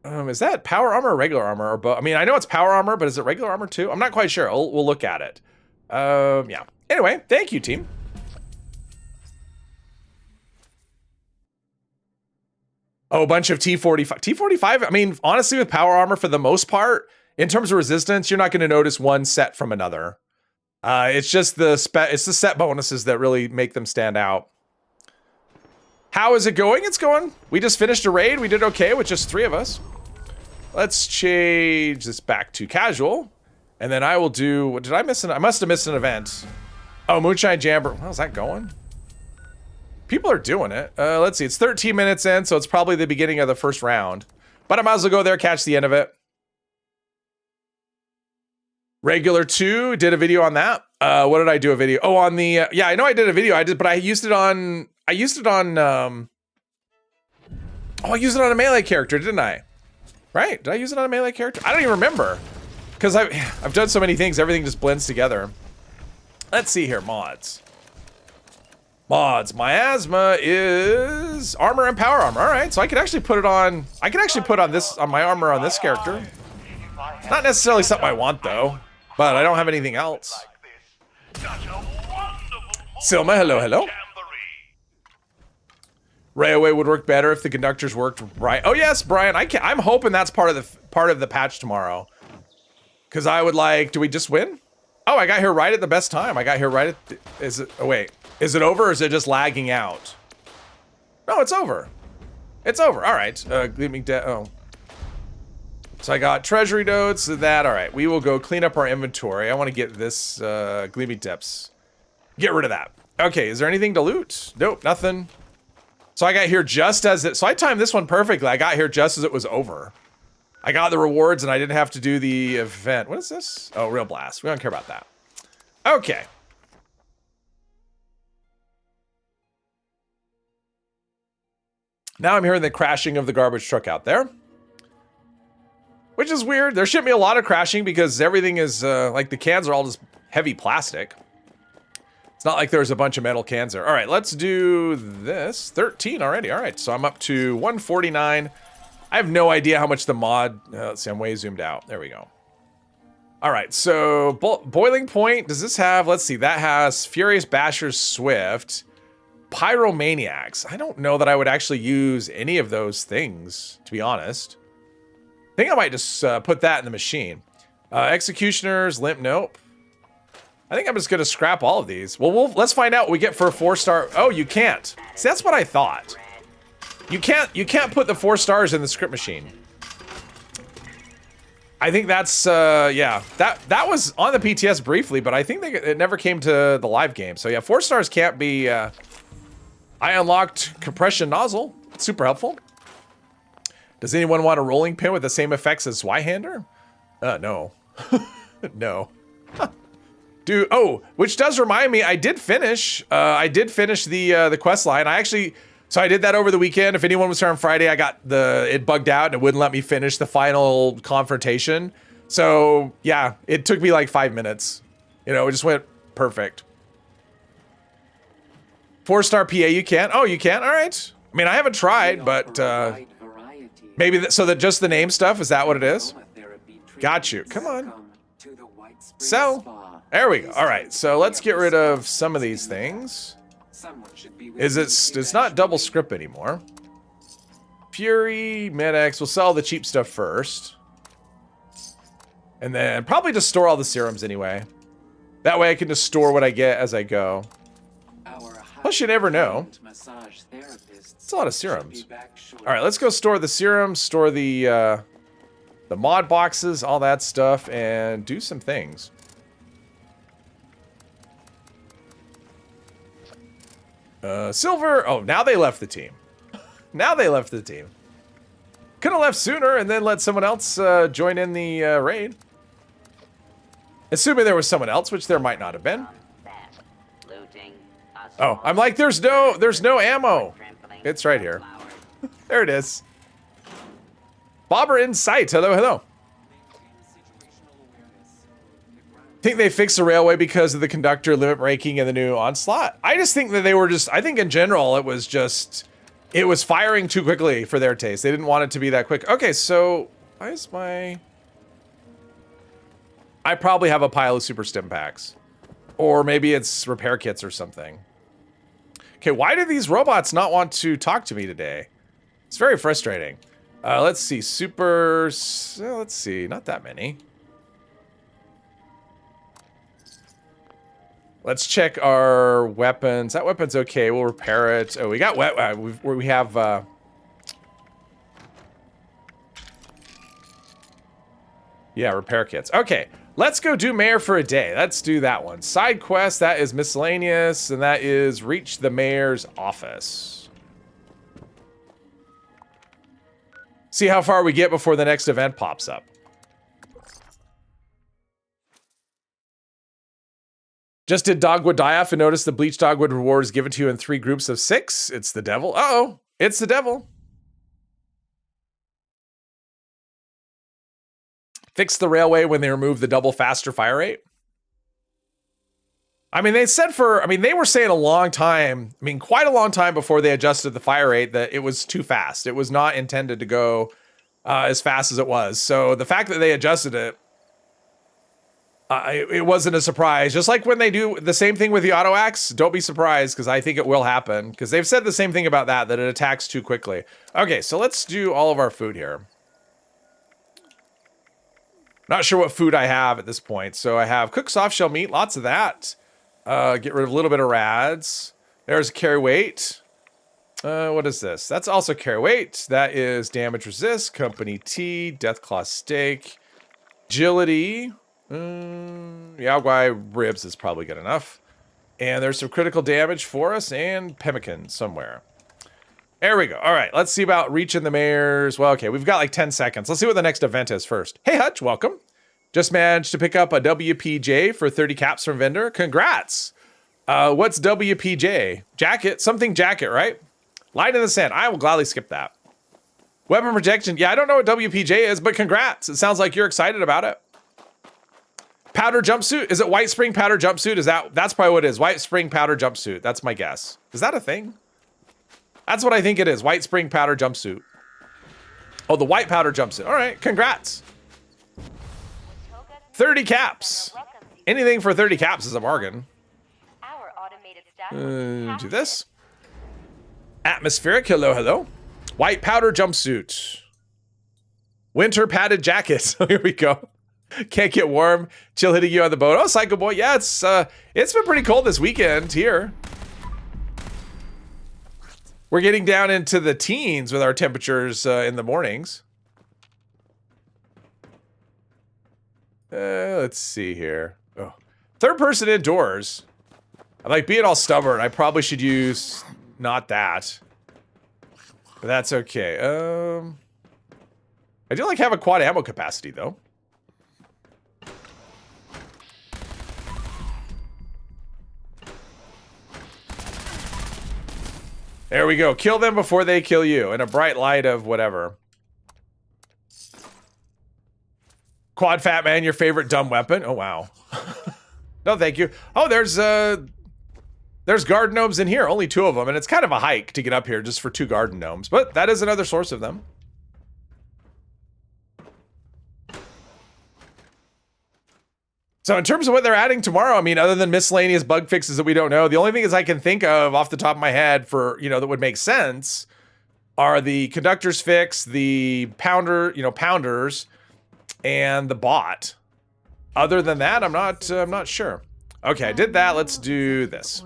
that power armor or regular armor or both? I mean, I know it's power armor, but is it regular armor too? I'm not quite sure. We'll look at it. Yeah. Anyway, thank you, team. Oh, a bunch of T45. T45, I mean, honestly, with power armor, for the most part, in terms of resistance, you're not going to notice one set from another. It's just the set bonuses that really make them stand out. How is it going? It's going. We just finished a raid. We did okay with just 3 of us. Let's change this back to casual. And then I will do, what did I miss? I must have missed an event. Oh, Moonshine Jamboree. How's that going? People are doing it. Let's see. It's 13 minutes in, so it's probably the beginning of the first round. But I might as well go there, catch the end of it. Regular 2, did a video on that. What did I do a video? Oh, on the, yeah, I know I did a video. But I used it on, oh, I used it on a melee character, didn't I? Right? Did I use it on a melee character? I don't even remember. Because I've done so many things, everything just blends together. Let's see here, mods. Mods, miasma is armor and power armor. All right, so I could actually put it on. I could actually put on my armor on this character. Not necessarily something I want though, but I don't have anything else. Silma, hello, hello. Railway would work better if the conductors worked right. Oh yes, Brian. I'm hoping that's part of the patch tomorrow. Because I would like. Do we just win? Oh, I got here right at the best time. I got here right at. Is it? Oh wait. Is it over or is it just lagging out? No, it's over. It's over. All right. Gleaming oh. So I got treasury notes and that. All right. We will go clean up our inventory. I want to get this Gleaming Depths. Get rid of that. Okay. Is there anything to loot? Nope. Nothing. So I got here just as it. So I timed this one perfectly. I got here just as it was over. I got the rewards and I didn't have to do the event. What is this? Oh, Real Blast. We don't care about that. Okay. Now I'm hearing the crashing of the garbage truck out there. Which is weird. There shouldn't be a lot of crashing because everything is, like the cans are all just heavy plastic. It's not like there's a bunch of metal cans there. All right, let's do this. 13 already. All right, so I'm up to 149. I have no idea how much the mod... let's see, I'm way zoomed out. There we go. All right, so boiling point. Does this have... Let's see, that has Furious Bashers Swift. Pyromaniacs. I don't know that I would actually use any of those things, to be honest. I think I might just put that in the machine. Executioners, Limp, nope. I think I'm just gonna scrap all of these. Well, let's find out what we get for a 4-star. Oh, you can't. See, that's what I thought. You can't put the 4 stars in the script machine. I think that's yeah. That was on the PTS briefly, but I think it never came to the live game. So yeah, 4 stars can't be. I unlocked compression nozzle. Super helpful. Does anyone want a rolling pin with the same effects as Zweihander? No. No. Dude, oh, which does remind me, I did finish the quest line. So I did that over the weekend. If anyone was here on Friday, it bugged out and it wouldn't let me finish the final confrontation. So yeah, it took me like 5 minutes. You know, it just went perfect. 4-star PA, you can? Oh, you can? All right. I mean, I haven't tried, but maybe so that just the name stuff, is that what it is? Got you. Come on. So, there we go. All right, so let's get rid of some of these things. It's not double script anymore. Fury, Med-X, we'll sell the cheap stuff first. And then probably just store all the serums anyway. That way I can just store what I get as I go. Plus you never know. It's a lot of serums. All right, let's go store the serums, store the mod boxes, all that stuff, and do some things. Silver. Oh, now they left the team. Now they left the team. Could have left sooner and then let someone else join in the raid. Assuming there was someone else, which there might not have been. Oh, I'm like, there's no ammo. It's right here. There it is. Bobber in sight. Hello, hello. Think they fixed the railway because of the conductor limit breaking and the new onslaught? I just think that they were I think in general it was firing too quickly for their taste. They didn't want it to be that quick. Okay, so why is I probably have a pile of super stim packs. Or maybe it's repair kits or something. Okay, why do these robots not want to talk to me today? It's very frustrating. Let's see, supers, let's see, not that many. Let's check our weapons. That weapon's okay. We'll repair it. Oh, we got we have. Yeah, repair kits. Okay, let's go do mayor for a day. Let's do that one. Side quest. That is miscellaneous, and that is reach the mayor's office. See how far we get before the next event pops up. Just did Dogwood die off and notice the Bleach Dogwood reward is given to you in 3 groups of 6. It's the devil. Uh-oh, it's the devil. Fix the railway when they remove the double faster fire rate. I mean, they were saying a long time, quite a long time before they adjusted the fire rate that it was too fast. It was not intended to go as fast as it was. So the fact that they adjusted it, it wasn't a surprise. Just like when they do the same thing with the auto axe, don't be surprised because I think it will happen because they've said the same thing about that it attacks too quickly. Okay, so let's do all of our food here. Not sure what food I have at this point. So I have cooked soft shell meat, lots of that. Get rid of a little bit of rads. There's carry weight. What is this? That's also carry weight. That is damage resist, company T, death claw steak, agility. Yaogwai ribs is probably good enough. And there's some critical damage for us and pemmican somewhere. There we go. All right, let's see about reaching the mayor's. Well, okay, we've got like 10 seconds. Let's see what the next event is first. Hey, Hutch, welcome. Just managed to pick up a WPJ for 30 caps from vendor. Congrats. What's WPJ? Jacket, something jacket, right? Line in the sand. I will gladly skip that. Weapon projection. Yeah, I don't know what WPJ is, but congrats. It sounds like you're excited about it. Powder jumpsuit. Is it White Spring powder jumpsuit? That's probably what it is. White Spring powder jumpsuit. That's my guess. Is that a thing? That's what I think it is. White Spring powder jumpsuit. Oh, the white powder jumpsuit. All right, congrats. 30 caps. Anything for 30 caps is a bargain. Do this. Atmospheric. Hello, hello. White powder jumpsuit. Winter padded jacket. Here we go. Can't get warm. Chill hitting you on the boat. Oh, Psycho Boy. Yeah, it's been pretty cold this weekend here. We're getting down into the teens with our temperatures in the mornings. Let's see here. Oh, third person indoors. I'm like being all stubborn. I probably should use not that, but that's okay. I do like have a quad ammo capacity though. There we go. Kill them before they kill you in a bright light of whatever. Quad Fat Man, your favorite dumb weapon? Oh, wow. No, thank you. Oh, there's garden gnomes in here. Only 2 of them. And it's kind of a hike to get up here just for 2 garden gnomes. But that is another source of them. So in terms of what they're adding tomorrow, I mean, other than miscellaneous bug fixes that we don't know, the only thing is I can think of off the top of my head for, that would make sense are the conductors fix, the pounders, and the bot. Other than that, I'm not sure. Okay, I did that. Let's do this.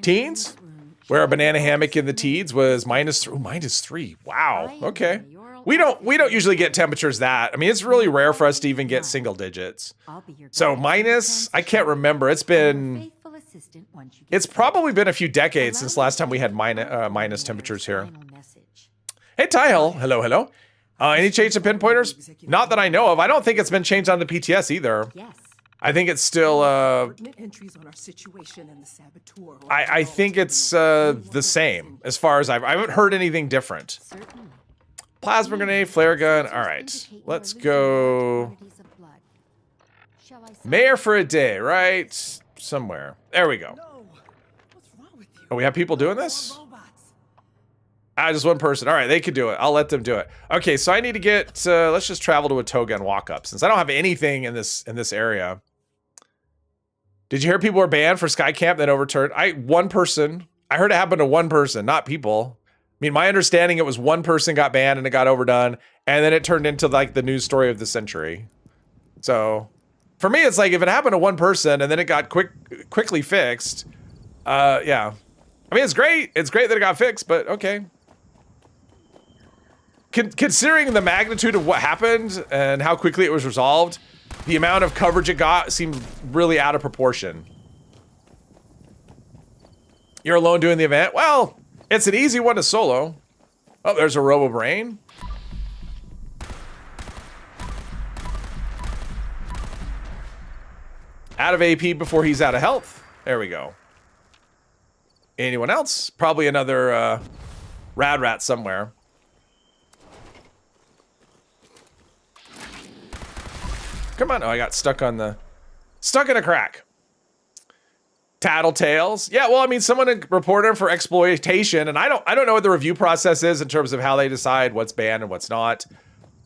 Teens? Where a banana hammock in the teens was -3. Wow. Okay. We don't usually get temperatures that. I mean, it's really rare for us to even get single digits. So minus, I can't remember. It's probably been a few decades since last time we had minus temperatures here. Hey, Tyhill. Hello, hello. Any change to pinpointers? Not that I know of. I don't think it's been changed on the PTS either. I think it's still, I think it's the same as far as I haven't heard anything different. Plasma grenade, flare gun. All right, let's go. Mayor for a day, right? Somewhere. There we go. Oh, we have people doing this? Just one person. All right, they could do it. I'll let them do it. Okay, so I need to get, let's just travel to a tow gun walk up since I don't have anything in this area. Did you hear people were banned for Sky Camp then overturned? One person. I heard it happened to one person, not people. I mean, my understanding, it was one person got banned and it got overdone, and then it turned into like the news story of the century. So, for me, it's like if it happened to one person and then it got quickly fixed, yeah. I mean, it's great. It's great that it got fixed, but okay. Considering the magnitude of what happened and how quickly it was resolved, the amount of coverage it got seemed really out of proportion. You're alone doing the event? Well, it's an easy one to solo. Oh, there's a Robo Brain. Out of AP before he's out of health. There we go. Anyone else? Probably another rad rat somewhere. Come on. Oh, I got stuck in a crack. Tattletales. Yeah, well, I mean, someone reported him for exploitation, and I don't know what the review process is in terms of how they decide what's banned and what's not.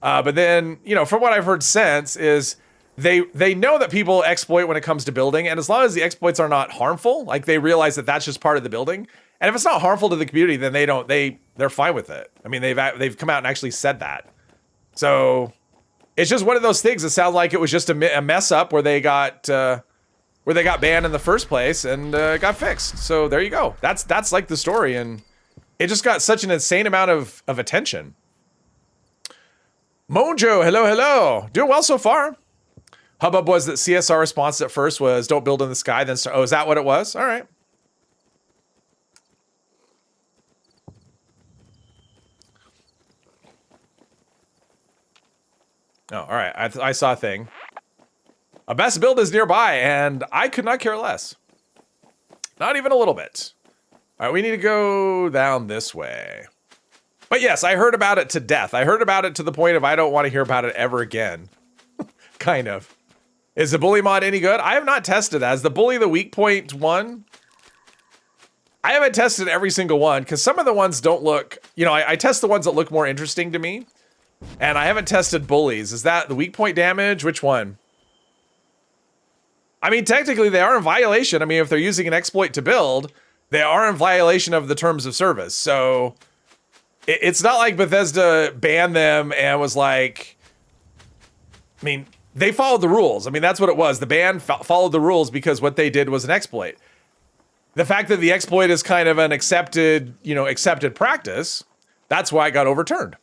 But then, from what I've heard since is they know that people exploit when it comes to building, and as long as the exploits are not harmful, like they realize that that's just part of the building, and if it's not harmful to the community, then they're fine with it. I mean, they've come out and actually said that. So it's just one of those things that sound like it was just a mess up where they got banned in the first place and got fixed. So there you go. That's like the story, and it just got such an insane amount of attention. Mojo, hello, hello. Doing well so far. Hubbub was that CSR response at first was don't build in the sky, then start. Oh, is that what it was? All right. Oh, all right. I saw a thing. A best build is nearby, and I could not care less. Not even a little bit. All right, we need to go down this way. But yes, I heard about it to death. I heard about it to the point of I don't want to hear about it ever again. Kind of. Is the bully mod any good? I have not tested that. Is the bully the weak point one? I haven't tested every single one because some of the ones don't look, you know, I test the ones that look more interesting to me. And I haven't tested bullies. Is that the weak point damage? Which one? I mean, technically they are in violation. I mean, if they're using an exploit to build, they are in violation of the terms of service. So it's not like Bethesda banned them and was like, I mean, they followed the rules. I mean, that's what it was. The ban followed the rules because what they did was an exploit. The fact that the exploit is kind of an accepted, you know, accepted practice, that's why it got overturned.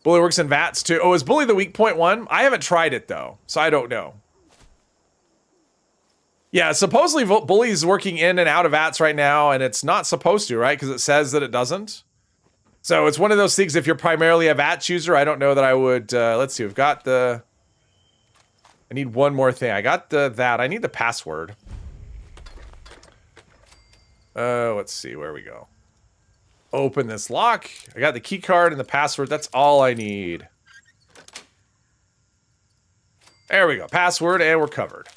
Bully works in VATS too. Oh, is Bully the weak point one? I haven't tried it though, so I don't know. Yeah, supposedly Bully's working in and out of VATS right now, and it's not supposed to, right? Because it says that it doesn't. So it's one of those things, if you're primarily a VATS user, I don't know that I would, let's see, we've got the, I need one more thing. I got that, I need the password. Let's see, where we go. Open this lock. I got the key card and the password. That's all I need. There we go. Password, and we're covered.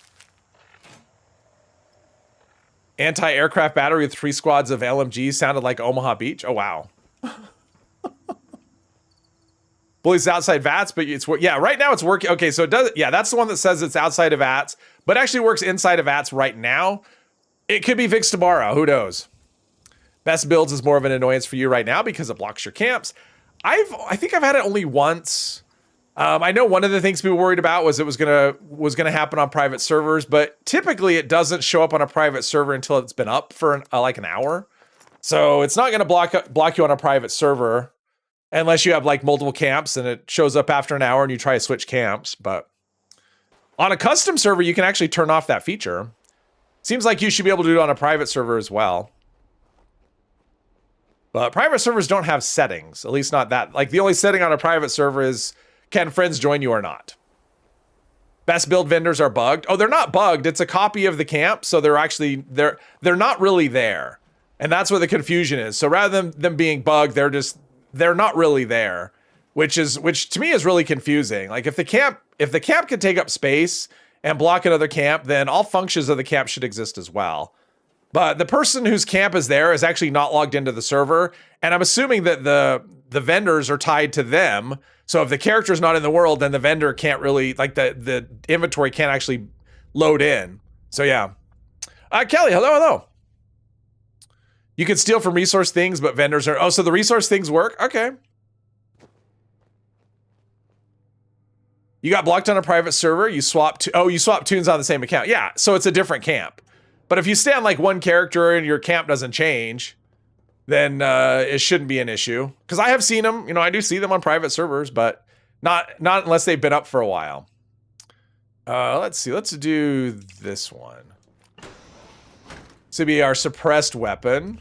Anti-aircraft battery with 3 squads of LMGs sounded like Omaha Beach. Oh, wow. Bully's outside VATS, but it's, yeah, right now it's working. Okay, so it does, yeah, that's the one that says it's outside of VATS, but actually works inside of VATS right now. It could be fixed tomorrow. Who knows? Best builds is more of an annoyance for you right now because it blocks your camps. I think I've had it only once. I know one of the things people were worried about was it was gonna happen on private servers, but typically it doesn't show up on a private server until it's been up for like an hour. So it's not gonna block you on a private server unless you have like multiple camps and it shows up after an hour and you try to switch camps. But on a custom server, you can actually turn off that feature. Seems like you should be able to do it on a private server as well. But private servers don't have settings, at least not that. Like the only setting on a private server is can friends join you or not. Best build vendors are bugged. Oh, they're not bugged. It's a copy of the camp, so they're actually they're not really there. And that's where the confusion is. So rather than them being bugged, they're not really there, which to me is really confusing. Like if the camp can take up space and block another camp, then all functions of the camp should exist as well. But the person whose camp is there is actually not logged into the server, and I'm assuming that the vendors are tied to them. So if the character's not in the world, then the vendor can't really, like the inventory can't actually load in. So yeah. Kelly, hello. You can steal from resource things, but vendors are, oh, so the resource things work? Okay. You got blocked on a private server, you swap tunes on the same account. Yeah, so it's a different camp. But if you stay on like one character and your camp doesn't change, then it shouldn't be an issue. Because I have seen them, you know, I do see them on private servers, but not unless they've been up for a while. Let's see, let's do this one. This would be our suppressed weapon.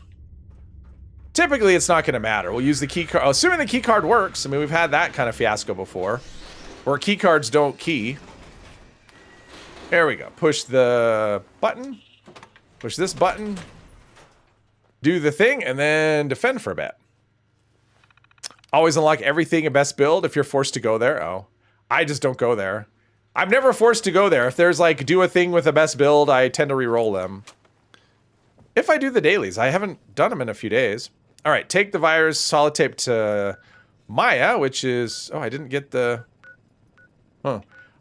Typically, it's not going to matter. We'll use the key card, assuming the key card works. I mean, we've had that kind of fiasco before, where key cards don't key. There we go. Push the button. Push this button. Do the thing, and then defend for a bit. Always unlock everything in best build if you're forced to go there. Oh, I just don't go there. I'm never forced to go there. If there's like do a thing with a best build, I tend to re-roll them. If I do the dailies, I haven't done them in a few days. All right, take the virus solid tape to Maya, which is, oh, I didn't get the,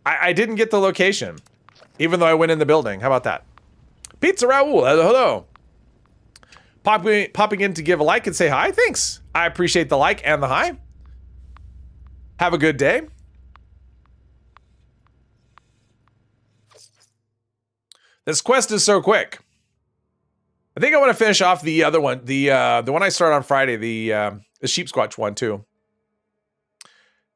I didn't get the location, even though I went in the building. How about that? Pizza Raul, hello. Popping in to give a like and say hi. Thanks. I appreciate the like and the hi. Have a good day. This quest is so quick. I think I want to finish off the other one, the one I started on Friday, the Sheep Squatch one too.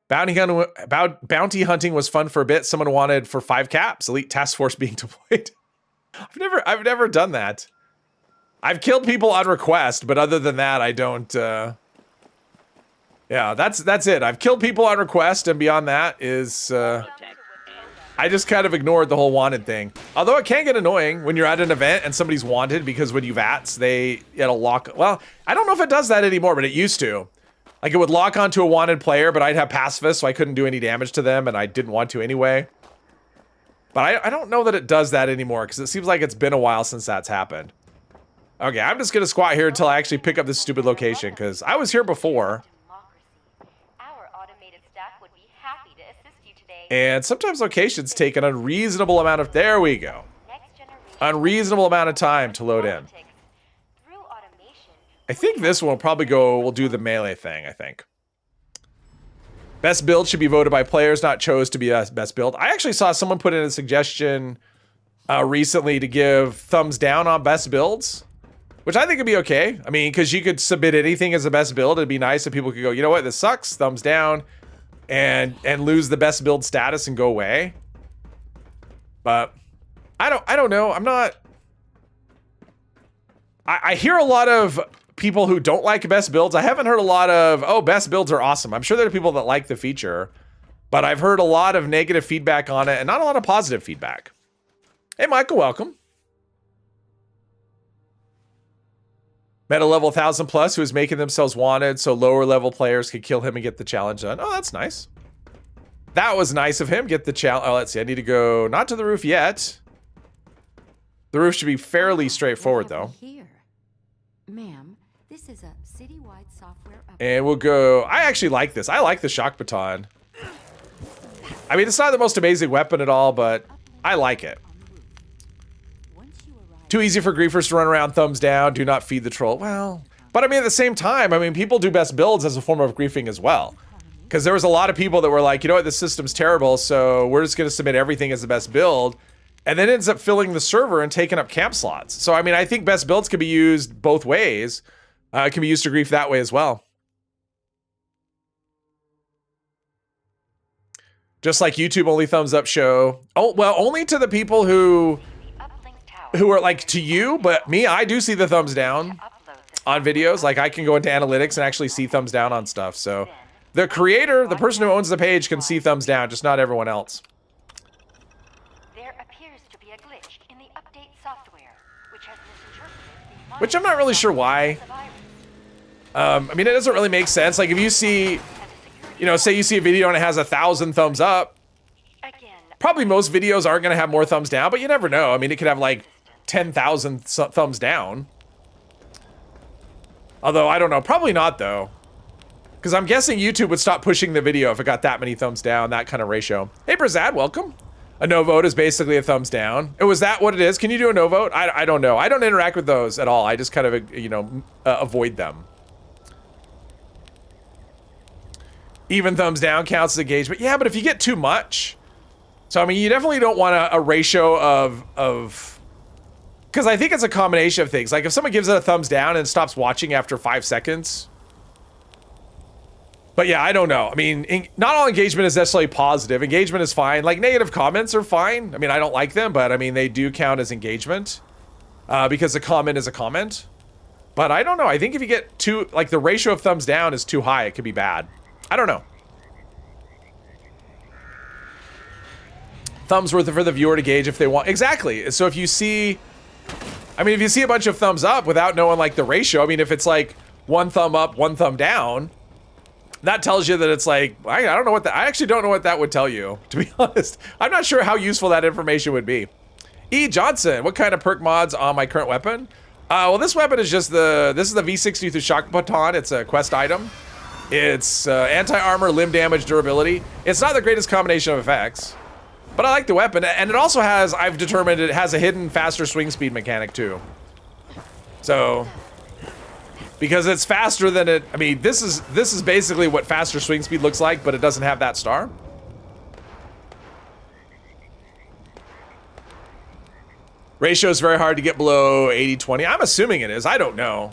Bounty hunting was fun for a bit. Someone wanted for 5 caps. Elite task force being deployed. I've never done that. I've killed people on request, but other than that, I don't. Yeah, that's it. I've killed people on request, and beyond that is I just kind of ignored the whole wanted thing. Although it can get annoying when you're at an event and somebody's wanted, because when you VATS, it'll lock. Well, I don't know if it does that anymore, but it used to. Like, it would lock onto a wanted player, but I'd have pacifist, so I couldn't do any damage to them, and I didn't want to anyway. But I don't know that it does that anymore, because it seems like it's been a while since that's happened. Okay, I'm just going to squat here until I actually pick up this stupid location, because I was here before. And sometimes locations take an unreasonable amount of... There we go. Unreasonable amount of time to load in. I think this one will probably go... We'll do the melee thing, I think. Best build should be voted by players, not chose to be a best build. I actually saw someone put in a suggestion recently to give thumbs down on best builds, which I think would be okay. I mean, because you could submit anything as a best build. It'd be nice if people could go, you know what, this sucks, thumbs down. And lose the best build status and go away. But I don't know. I'm not. I hear a lot of people who don't like best builds. I haven't heard a lot of, oh, best builds are awesome. I'm sure there are people that like the feature, but I've heard a lot of negative feedback on it and not a lot of positive feedback. Hey, Michael, welcome. Meta level 1000 plus who is making themselves wanted so lower level players could kill him and get the challenge done. Oh, that's nice. That was nice of him. Get the challenge. Oh, let's see. I need to go not to the roof yet. The roof should be fairly straightforward though. Here, ma'am, this is a citywide software update. And we'll go. I actually like this. I like the shock baton. I mean, it's not the most amazing weapon at all, but I like it. Too easy for griefers to run around thumbs down. Do not feed the troll. Well, but I mean, at the same time, I mean, people do best builds as a form of griefing as well. Because there was a lot of people that were like, you know what, this system's terrible, so we're just going to submit everything as the best build. And then it ends up filling the server and taking up camp slots. So, I mean, I think best builds can be used both ways. It can be used to grief that way as well. Just like YouTube only thumbs up show. Oh, well, only to the people who are like to you, but me, I do see the thumbs down on videos. Like I can go into analytics and actually see thumbs down on stuff. So the creator, the person who owns the page can see thumbs down, just not everyone else. There appears to be a glitch in the update software, which has misinterpreted the Which I'm not really sure why. I mean, it doesn't really make sense. Like if you see, you know, say you see a video and it has 1,000 thumbs up, probably most videos aren't going to have more thumbs down, but you never know. I mean, it could have like 10,000 thumbs down. Although, I don't know. Probably not, though. Because I'm guessing YouTube would stop pushing the video if it got that many thumbs down, that kind of ratio. Hey, Brazad, welcome. A no vote is basically a thumbs down. Was that what it is? Can you do a no vote? I don't know. I don't interact with those at all. I just kind of, you know, avoid them. Even thumbs down counts as engagement. Yeah, but if you get too much... So, I mean, you definitely don't want a ratio of... Because I think it's a combination of things. Like, if someone gives it a thumbs down and stops watching after 5 seconds... But yeah, I don't know. I mean, not all engagement is necessarily positive. Engagement is fine. Like, negative comments are fine. I mean, I don't like them, but I mean, they do count as engagement. Because a comment is a comment. But I don't know. I think if you get too... Like, the ratio of thumbs down is too high, it could be bad. I don't know. Thumbs worth it for the viewer to gauge if they want. Exactly. So if you see, I mean, if you see a bunch of thumbs up without knowing like the ratio, I mean, if it's like 1 thumb up, 1 thumb down, that tells you that it's like, I don't know what that, I actually don't know what that would tell you, to be honest. I'm not sure how useful that information would be. E. Johnson, what kind of perk mods on my current weapon? Well, this weapon is just this is the V60 through shock baton. It's a quest item. It's anti-armor, limb damage, durability. It's not the greatest combination of effects. But I like the weapon, and it also has, I've determined it has a hidden faster swing speed mechanic too. So, because it's faster than it, I mean, this is basically what faster swing speed looks like, but it doesn't have that star. Ratio is very hard to get below 80-20. I'm assuming it is, I don't know.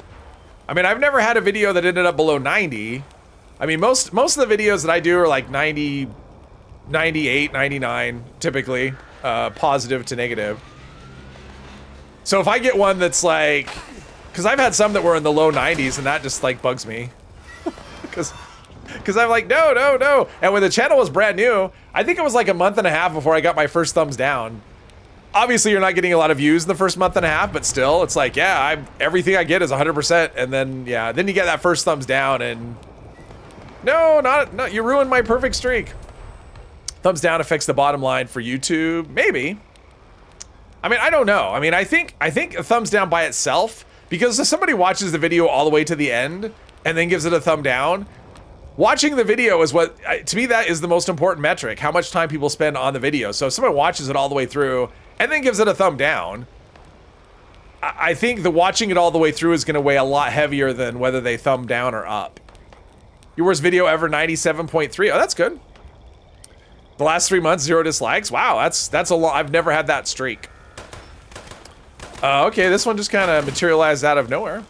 I mean, I've never had a video that ended up below 90. I mean, most of the videos that I do are like 90, 98, 99, typically, positive to negative. So if I get one that's like, because I've had some that were in the low 90s and that just like bugs me. Because Because I'm like, no, no, no. And when the channel was brand new, I think it was like a month and a half before I got my first thumbs down. Obviously, you're not getting a lot of views in the first month and a half, but still, it's like, yeah, everything I get is 100%. And then, yeah, then you get that first thumbs down and no, not you ruined my perfect streak. Thumbs down affects the bottom line for YouTube. Maybe. I mean, I don't know. I mean, I think a thumbs down by itself, because if somebody watches the video all the way to the end and then gives it a thumb down, watching the video is what, to me, that is the most important metric, how much time people spend on the video. So if someone watches it all the way through and then gives it a thumb down, I think the watching it all the way through is going to weigh a lot heavier than whether they thumb down or up. Your worst video ever, 97.3. Oh, that's good. The last 3 months, 0 dislikes. Wow, that's a lot. I've never had that streak. Okay, this one just kind of materialized out of nowhere.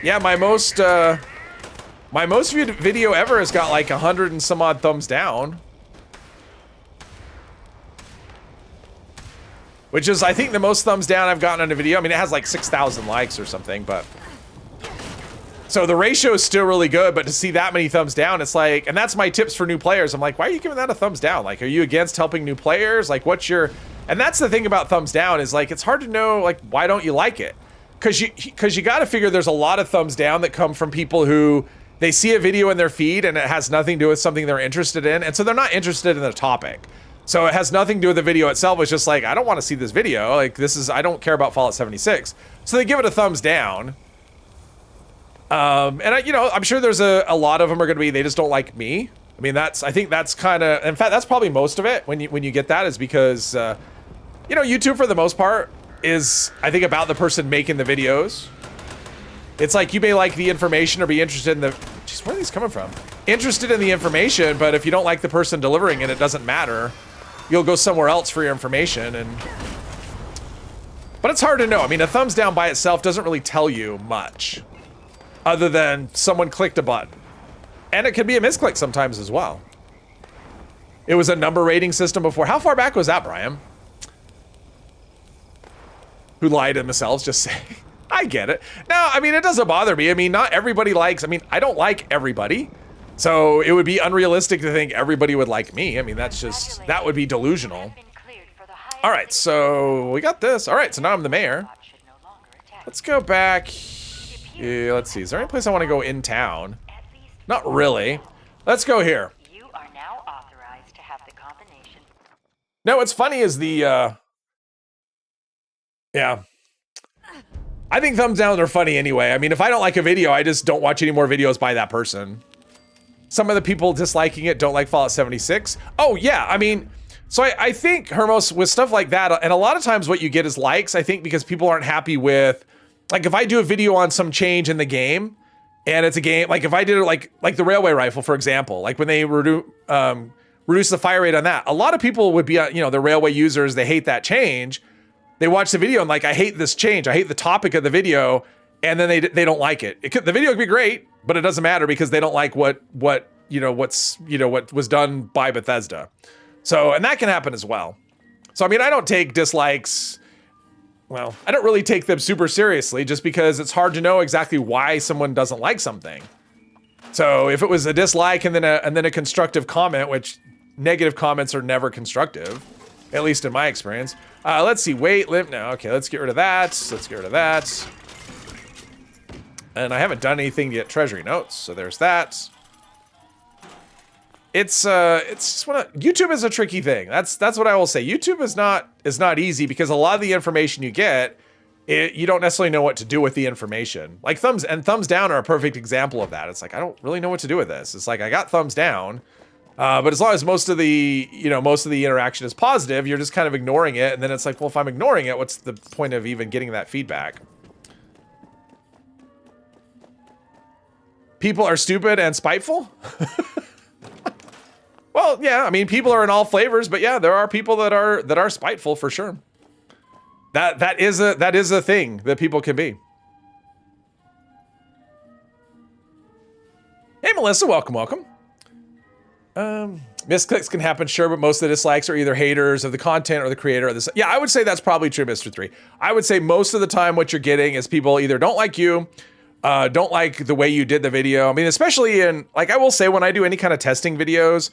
Yeah, my most viewed video ever has got like 100 and some odd thumbs down. Which is, I think, the most thumbs down I've gotten on a video. I mean, it has like 6,000 likes or something, but... So the ratio is still really good, but to see that many thumbs down, it's like... And that's my tips for new players. I'm like, why are you giving that a thumbs down? Like, are you against helping new players? Like, what's your... And that's the thing about thumbs down is, like, it's hard to know, like, why don't you like it? Because you got to figure there's a lot of thumbs down that come from people who... They see a video in their feed and it has nothing to do with something they're interested in, and so they're not interested in the topic. So it has nothing to do with the video itself. It's just like, I don't want to see this video. Like, this is, I don't care about Fallout 76. So they give it a thumbs down. And I'm sure there's a lot of them are going to be, they just don't like me. I mean, I think that's kind of, in fact, that's probably most of it when you get that, is because, YouTube for the most part is, I think, about the person making the videos. It's like, you may like the information or be interested in the, jeez, where are these coming from? Interested in the information, but if you don't like the person delivering it, it doesn't matter. You'll go somewhere else for your information, but it's hard to know. I mean, a thumbs down by itself doesn't really tell you much, other than someone clicked a button. And it could be a misclick sometimes as well. It was a number rating system before. How far back was that, Brian? Who lied to themselves, just say. I get it. No, I mean, it doesn't bother me. I mean, not everybody likes, I mean, I don't like everybody. So it would be unrealistic to think everybody would like me. I mean, that's just, that would be delusional. All right, so we got this. All right, so now I'm the mayor. Let's go back. Yeah, let's see. Is there any place I want to go in town? Not really. Let's go here. You are now authorized to have the combination. No, what's funny is the, yeah. I think thumbs down are funny anyway. I mean, if I don't like a video, I just don't watch any more videos by that person. Some of the people disliking it don't like Fallout 76. Oh, yeah, I mean, so I think, Hermos, with stuff like that, and a lot of times what you get is likes, I think, because people aren't happy with, like, if I do a video on some change in the game, and it's a game, like, if I did it, like the railway rifle, for example, like, when they reduce the fire rate on that, a lot of people would be, the railway users, they hate that change. They watch the video and like, I hate this change. I hate the topic of the video. And then they don't like it. The video could be great, but it doesn't matter because they don't like what was done by Bethesda. So, and that can happen as well. So, I mean, I don't take dislikes. Well, I don't really take them super seriously just because it's hard to know exactly why someone doesn't like something. So if it was a dislike and then a constructive comment, which negative comments are never constructive, at least in my experience. Let's see, weight, limp, no, okay, let's get rid of that. Let's get rid of that. And I haven't done anything to get treasury notes, so there's that. It's just YouTube is a tricky thing. That's what I will say. YouTube is not easy because a lot of the information you get, you don't necessarily know what to do with the information. Like thumbs down are a perfect example of that. It's like, I don't really know what to do with this. It's like, I got thumbs down, but as long as most of the interaction is positive, you're just kind of ignoring it. And then it's like, well, if I'm ignoring it, what's the point of even getting that feedback? People are stupid and spiteful? Well, yeah, I mean, people are in all flavors, but yeah, there are people that are spiteful for sure. That is a thing that people can be. Hey, Melissa, welcome. Misclicks can happen, sure, but most of the dislikes are either haters of the content or the creator of this. Yeah, I would say that's probably true, Mr. 3. I would say most of the time what you're getting is people either don't like you, Don't like the way you did the video. I mean, especially in, like, I will say when I do any kind of testing videos,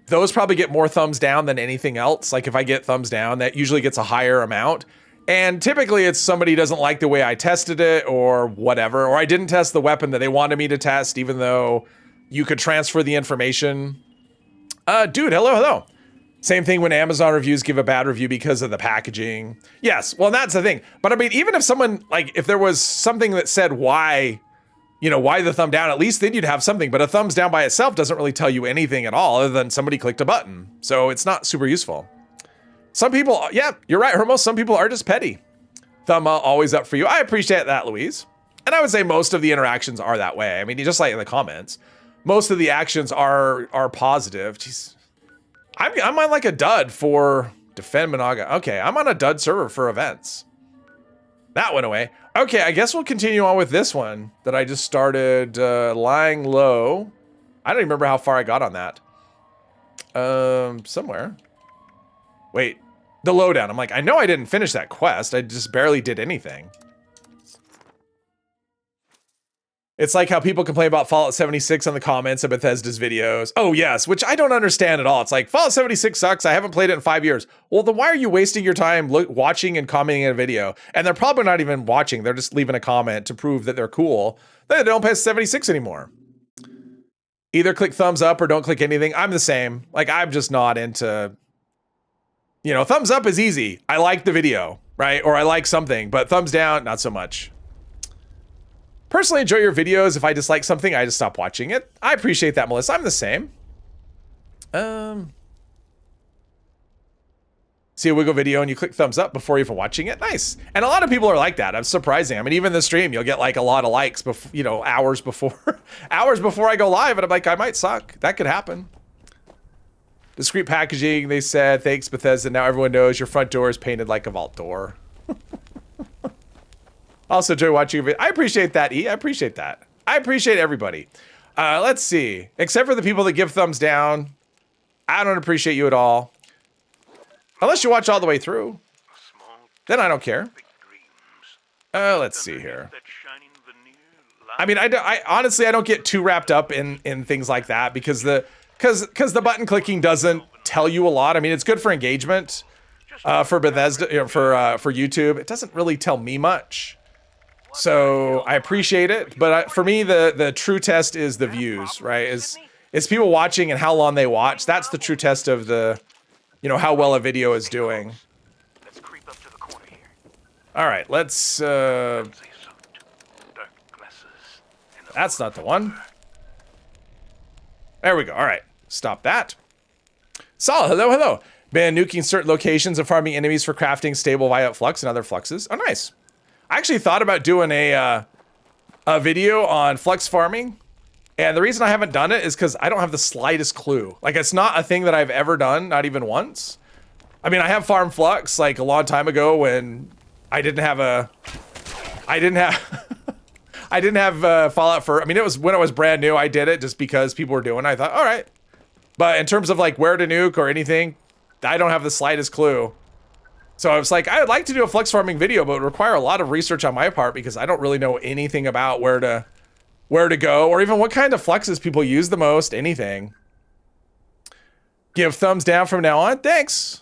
those probably get more thumbs down than anything else. Like if I get thumbs down, that usually gets a higher amount. And typically it's somebody doesn't like the way I tested it or whatever, or I didn't test the weapon that they wanted me to test, even though you could transfer the information. Dude, hello. Same thing when Amazon reviews give a bad review because of the packaging. Yes, well, that's the thing. But I mean, even if someone, like, if there was something that said why, why the thumb down, at least then you'd have something. But a thumbs down by itself doesn't really tell you anything at all other than somebody clicked a button. So it's not super useful. Some people, yeah, you're right, Hermos. Some people are just petty. Thumb always up for you. I appreciate that, Louise. And I would say most of the interactions are that way. I mean, just like in the comments, most of the actions are positive. Jeez. I'm on like a dud for defend Monaga. Okay, I'm on a dud server for events. That went away. Okay, I guess we'll continue on with this one that I just started lying low. I don't even remember how far I got on that. Somewhere. Wait, the lowdown. I'm like, I know I didn't finish that quest. I just barely did anything. It's like how people complain about Fallout 76 on the comments of Bethesda's videos. Oh, yes, which I don't understand at all. It's like, Fallout 76 sucks. I haven't played it in 5 years. Well, then why are you wasting your time watching and commenting in a video? And they're probably not even watching. They're just leaving a comment to prove that they're cool. They don't play 76 anymore. Either click thumbs up or don't click anything. I'm the same. Like, I'm just not into... thumbs up is easy. I like the video, right? Or I like something. But thumbs down, not so much. Personally enjoy your videos. If I dislike something, I just stop watching it. I appreciate that, Melissa. I'm the same. See a Wiggle video and you click thumbs up before even watching it. Nice. And a lot of people are like that. I'm surprising. I mean, even the stream, you'll get like a lot of likes before, hours before I go live. And I'm like, I might suck. That could happen. Discreet packaging, they said. Thanks, Bethesda. Now everyone knows your front door is painted like a vault door. Also enjoy watching your video. I appreciate that, E. I appreciate that. I appreciate everybody. Let's see. Except for the people that give thumbs down. I don't appreciate you at all. Unless you watch all the way through. Then I don't care. Let's see here. I mean, I honestly, I don't get too wrapped up in things like that because the button clicking doesn't tell you a lot. I mean, it's good for engagement for Bethesda, for YouTube. It doesn't really tell me much. So I appreciate it, but for me, the true test is the views, right? Is people watching and how long they watch. That's the true test of the, how well a video is doing. All right, let's. That's not the one. There we go. All right, stop that. Sol, hello. Been nuking certain locations and farming enemies for crafting stable violet flux and other fluxes. Oh, nice. I actually thought about doing a video on flux farming, and the reason I haven't done it is because I don't have the slightest clue. Like, it's not a thing that I've ever done, not even once. I mean, I have farmed flux like a long time ago when I didn't have Fallout for. I mean, it was when it was brand new. I did it just because people were doing it. I thought, all right. But in terms of like where to nuke or anything, I don't have the slightest clue. So I was like, I would like to do a flux farming video, but it would require a lot of research on my part because I don't really know anything about where to go or even what kind of fluxes people use the most, anything. Give thumbs down from now on. Thanks.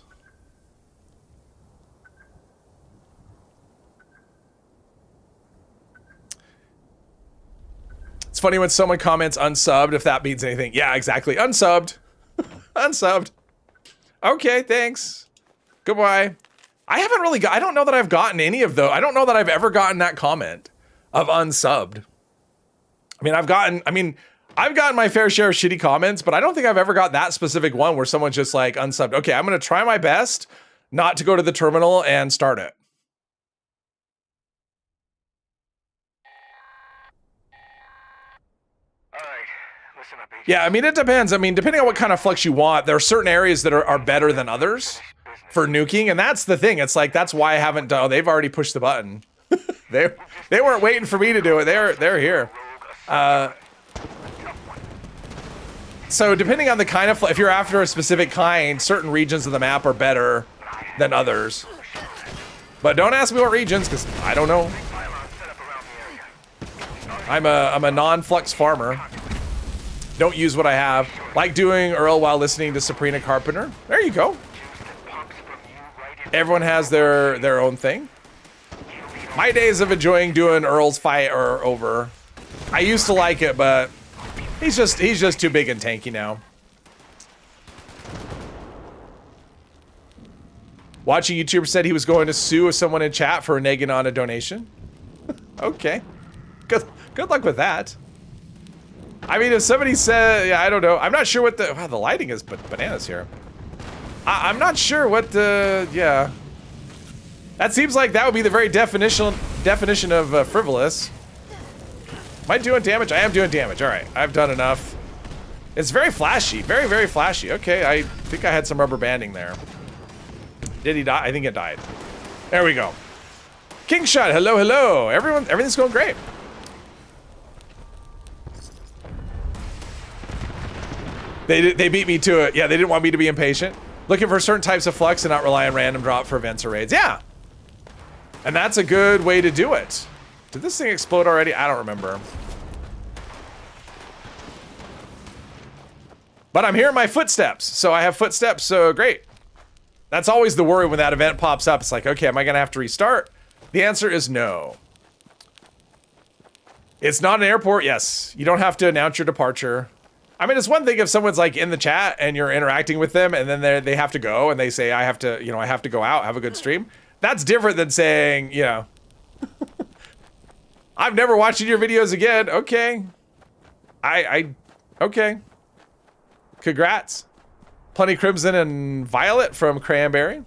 It's funny when someone comments unsubbed, if that means anything. Yeah, exactly. Unsubbed. Unsubbed. Okay, thanks. Goodbye. I haven't really I don't know that I've gotten any of those. I don't know that I've ever gotten that comment of unsubbed. I mean, I've gotten my fair share of shitty comments, but I don't think I've ever got that specific one where someone's just like unsubbed. Okay, I'm going to try my best not to go to the terminal and start it. Yeah, I mean, it depends. I mean, depending on what kind of flux you want, there are certain areas that are better than others for nuking, and that's the thing. It's like, that's why I haven't done. Oh, they've already pushed the button. they weren't waiting for me to do it. They're here. So depending on the kind of, if you're after a specific kind, certain regions of the map are better than others. But don't ask me what regions, because I don't know. I'm a non-flux farmer. Don't use what I have. Like doing Earl while listening to Sabrina Carpenter. There you go. Everyone has their own thing. My days of enjoying doing Earl's fight are over. I used to like it, but he's just too big and tanky now. Watching YouTuber said he was going to sue someone in chat for reneging on a donation. Okay. Good luck with that. I mean, if somebody said, yeah, I don't know. I'm not sure what the, wow, the lighting is bananas here. I'm not sure what the, yeah. That seems like that would be the very definition of frivolous. Am I doing damage? I am doing damage. All right, I've done enough. It's very flashy, very, very flashy. Okay, I think I had some rubber banding there. Did he die? I think it died. There we go. King shot, hello, hello. Everything's going great. They beat me to it. Yeah, they didn't want me to be impatient. Looking for certain types of flux and not rely on random drop for events or raids. Yeah. And that's a good way to do it. Did this thing explode already? I don't remember. But I'm hearing my footsteps. So I have footsteps, so great. That's always the worry when that event pops up. It's like, okay, am I gonna have to restart? The answer is no. It's not an airport, yes. You don't have to announce your departure. I mean, it's one thing if someone's like in the chat and you're interacting with them and then they have to go and they say, I have to, I have to go out, have a good stream. That's different than saying, I've never watched your videos again. Okay. Okay. Congrats. Plenty Crimson and Violet from Cranberry.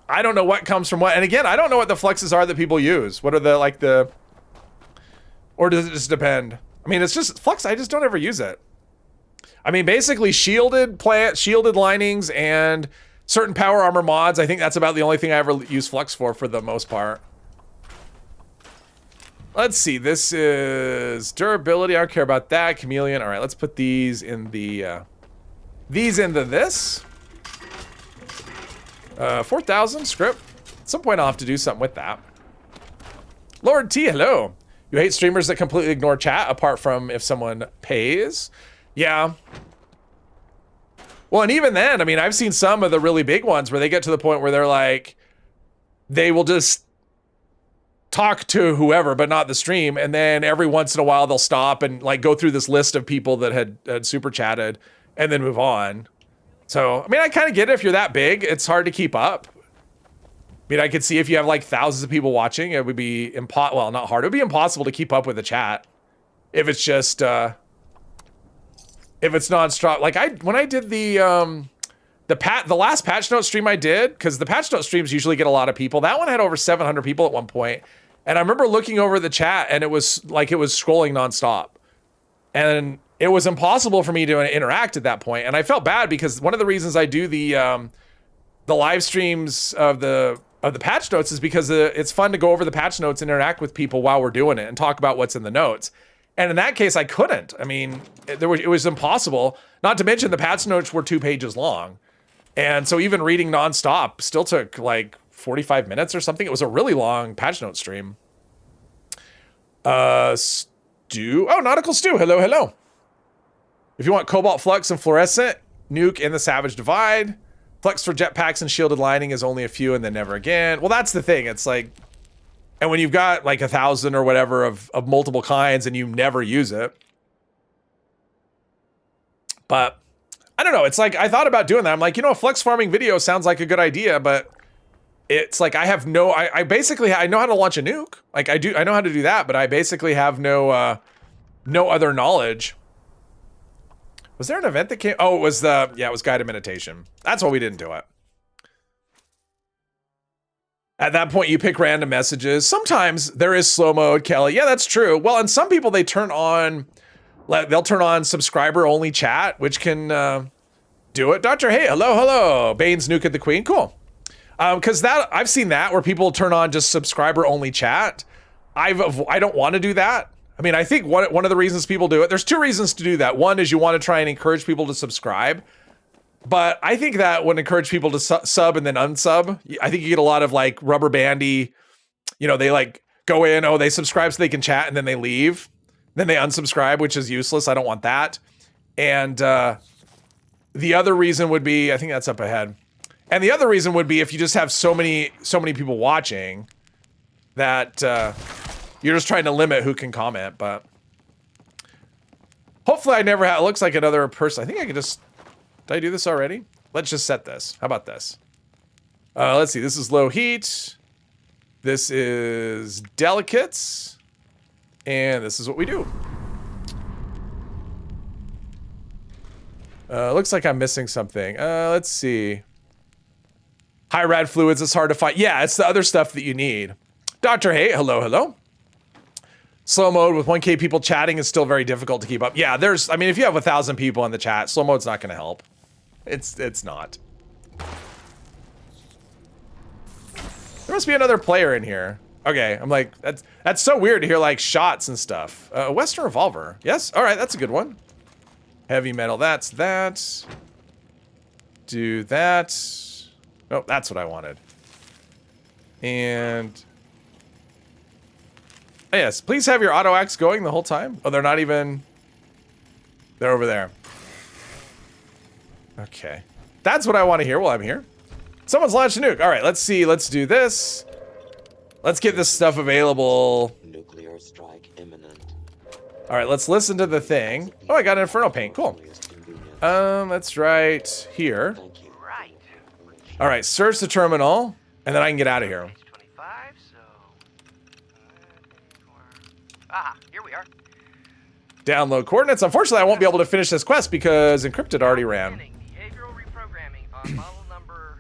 I don't know what comes from what. And again, I don't know what the fluxes are that people use. What are the or does it just depend? I mean, it's just flux. I just don't ever use it. I mean, basically shielded linings and certain power armor mods. I think that's about the only thing I ever use flux for the most part. Let's see. This is durability. I don't care about that. Chameleon. All right, let's put these in the into this. 4,000 script. At some point I'll have to do something with that. Lord T, hello. You hate streamers that completely ignore chat apart from if someone pays? Yeah. Well, and even then, I mean, I've seen some of the really big ones where they get to the point where they're like, they will just talk to whoever, but not the stream. And then every once in a while they'll stop and like go through this list of people that had super chatted and then move on. So, I mean, I kind of get it. If you're that big, it's hard to keep up. I mean, I could see if you have like thousands of people watching, it would be well, not hard. It would be impossible to keep up with the chat if it's just, if it's non-stop. Like when I did the last patch note stream I did, because the patch note streams usually get a lot of people. That one had over 700 people at one point. And I remember looking over the chat and it was scrolling nonstop. And it was impossible for me to interact at that point. And I felt bad because one of the reasons I do the live streams of the patch notes is because it's fun to go over the patch notes and interact with people while we're doing it and talk about what's in the notes. And in that case, I couldn't. I mean, it was impossible. Not to mention the patch notes were 2 pages long. And so even reading nonstop still took like 45 minutes or something. It was a really long patch note stream. Stu. Oh, Nautical Stu. Hello, hello. If you want Cobalt Flux and Fluorescent, Nuke in the Savage Divide. Flux for jetpacks and shielded lining is only a few and then never again. Well, that's the thing. It's like, and when you've got like 1,000 or whatever of multiple kinds and you never use it. But I don't know. It's like, I thought about doing that. I'm like, a flux farming video sounds like a good idea, but it's like, I basically, I know how to launch a nuke. Like I know how to do that, but I basically have no other knowledge. Was there an event that came? Oh, it was it was guided meditation. That's why we didn't do it. At that point, you pick random messages. Sometimes there is slow mode, Kelly. Yeah, that's true. Well, and some people, they'll turn on subscriber only chat, which can do it. Dr. Hey, hello. Bane's Nuke at the Queen. Cool. Because I've seen that where people turn on just subscriber only chat. I don't want to do that. I mean, I think one of the reasons people do it, there's 2 reasons to do that. One is you want to try and encourage people to subscribe. But I think that would encourage people to sub and then unsub. I think you get a lot of like rubber bandy, they like go in, they subscribe so they can chat and then they leave. then they unsubscribe, which is useless. I don't want that. And the other reason would be, I think that's up ahead. And the other reason would be if you just have so many people watching that you're just trying to limit who can comment. But hopefully I never have, it looks like another person. I think I could just, did I do this already? Let's just set this. How about this? Let's see, this is low heat. This is delicates. And this is what we do. Looks like I'm missing something. Let's see. High rad fluids, it's hard to find. Yeah, it's the other stuff that you need. Dr. Hay, hello, hello. Slow mode with 1K people chatting is still very difficult to keep up. Yeah, there's, I mean, if you have 1,000 people in the chat, slow mode's not gonna help. It's not. There must be another player in here. Okay, I'm like, that's so weird to hear like shots and stuff. Western Revolver, yes, all right, that's a good one. Heavy metal, that's that. Do that. Oh, that's what I wanted. And oh, yes, please have your auto axe going the whole time. Oh, they're not even, they're over there. Okay, that's what I want to hear while I'm here. Someone's launched a nuke. All right, let's see, let's do this. Let's get this stuff available. Nuclear strike imminent. All right, let's listen to the thing. Oh, I got an Inferno paint, cool. That's right here. Thank you. Right. All right, search the terminal, and then I can get out of here. Page 25, so... Ah, here we are. Download coordinates. Unfortunately, I won't be able to finish this quest because Encrypted already ran. Behavioral reprogramming on model number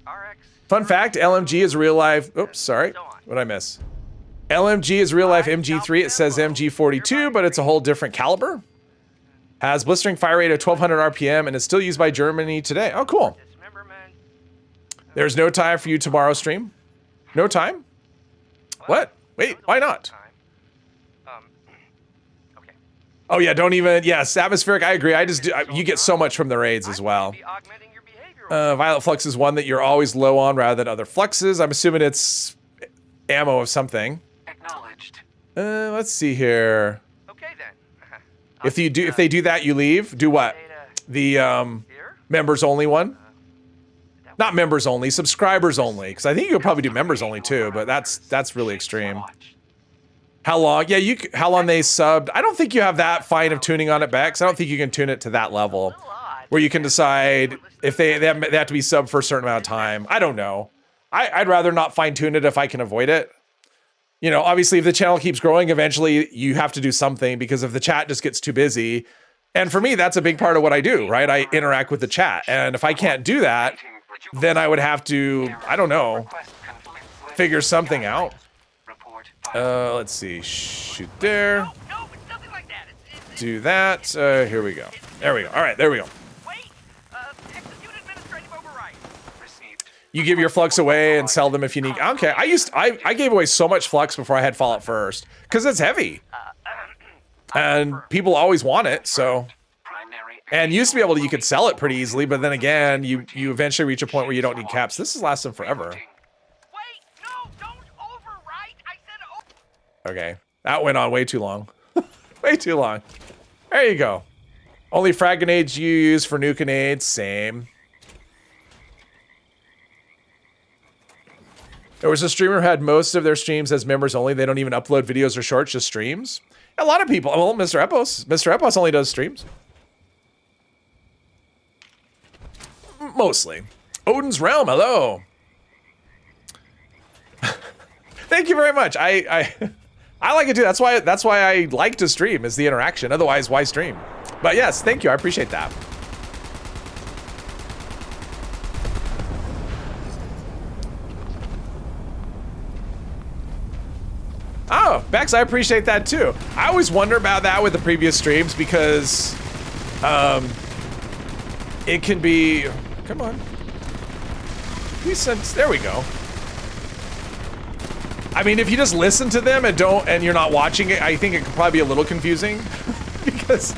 RX. Fun fact, LMG is real life. Oops, sorry. What did I miss? LMG is real life MG3. It says MG42, but it's a whole different caliber. Has blistering fire rate of 1200 RPM and is still used by Germany today. Oh, cool. There's no time for you tomorrow stream? No time? What? Wait, why not? Okay. Oh yeah, don't even, yes, atmospheric, I agree. I just do, you get so much from the raids as well. Violet Flux is one that you're always low on rather than other fluxes. I'm assuming it's ammo of something. Acknowledged. Let's see here. Okay then. If they do that, you leave. Do what? The members only one? Not members only, subscribers only. Because I think you'll probably do members only too, but that's really extreme. How long? Yeah, how long they subbed? I don't think you have that fine of tuning on it, Bex. I don't think you can tune it to that level where you can decide if they have to be subbed for a certain amount of time. I don't know. I'd rather not fine tune it if I can avoid it. You know, obviously if the channel keeps growing, eventually you have to do something because if the chat just gets too busy, and for me, that's a big part of what I do, right? I interact with the chat. And if I can't do that, then I would have to, I don't know, figure something out. Let's see, shoot there. No, it's nothing like that. Do that, here we go. There we go, all right, there we go. Wait, execute administrative override. Received. You give your flux away and sell them if you need. Okay, I gave away so much flux before I had Fallout First because it's heavy, and people always want it. So, and used to be able to, you could sell it pretty easily, but then again, you eventually reach a point where you don't need caps. This is lasting forever. Wait, no, don't overwrite. I said Okay, that went on way too long. Way too long. There you go. Only frag grenades you use for nuke grenades, same. There was a streamer who had most of their streams as members only. They don't even upload videos or shorts, just streams. A lot of people, well, Mr. Epos. Mr. Epos only does streams. Mostly. Odin's Realm, hello. Thank you very much. I like it too. That's why I like to stream, is the interaction. Otherwise, why stream? But yes, thank you. I appreciate that. Oh, Bex, I appreciate that too. I always wonder about that with the previous streams because it can be, come on. There we go. I mean, if you just listen to them and you're not watching it, I think it could probably be a little confusing because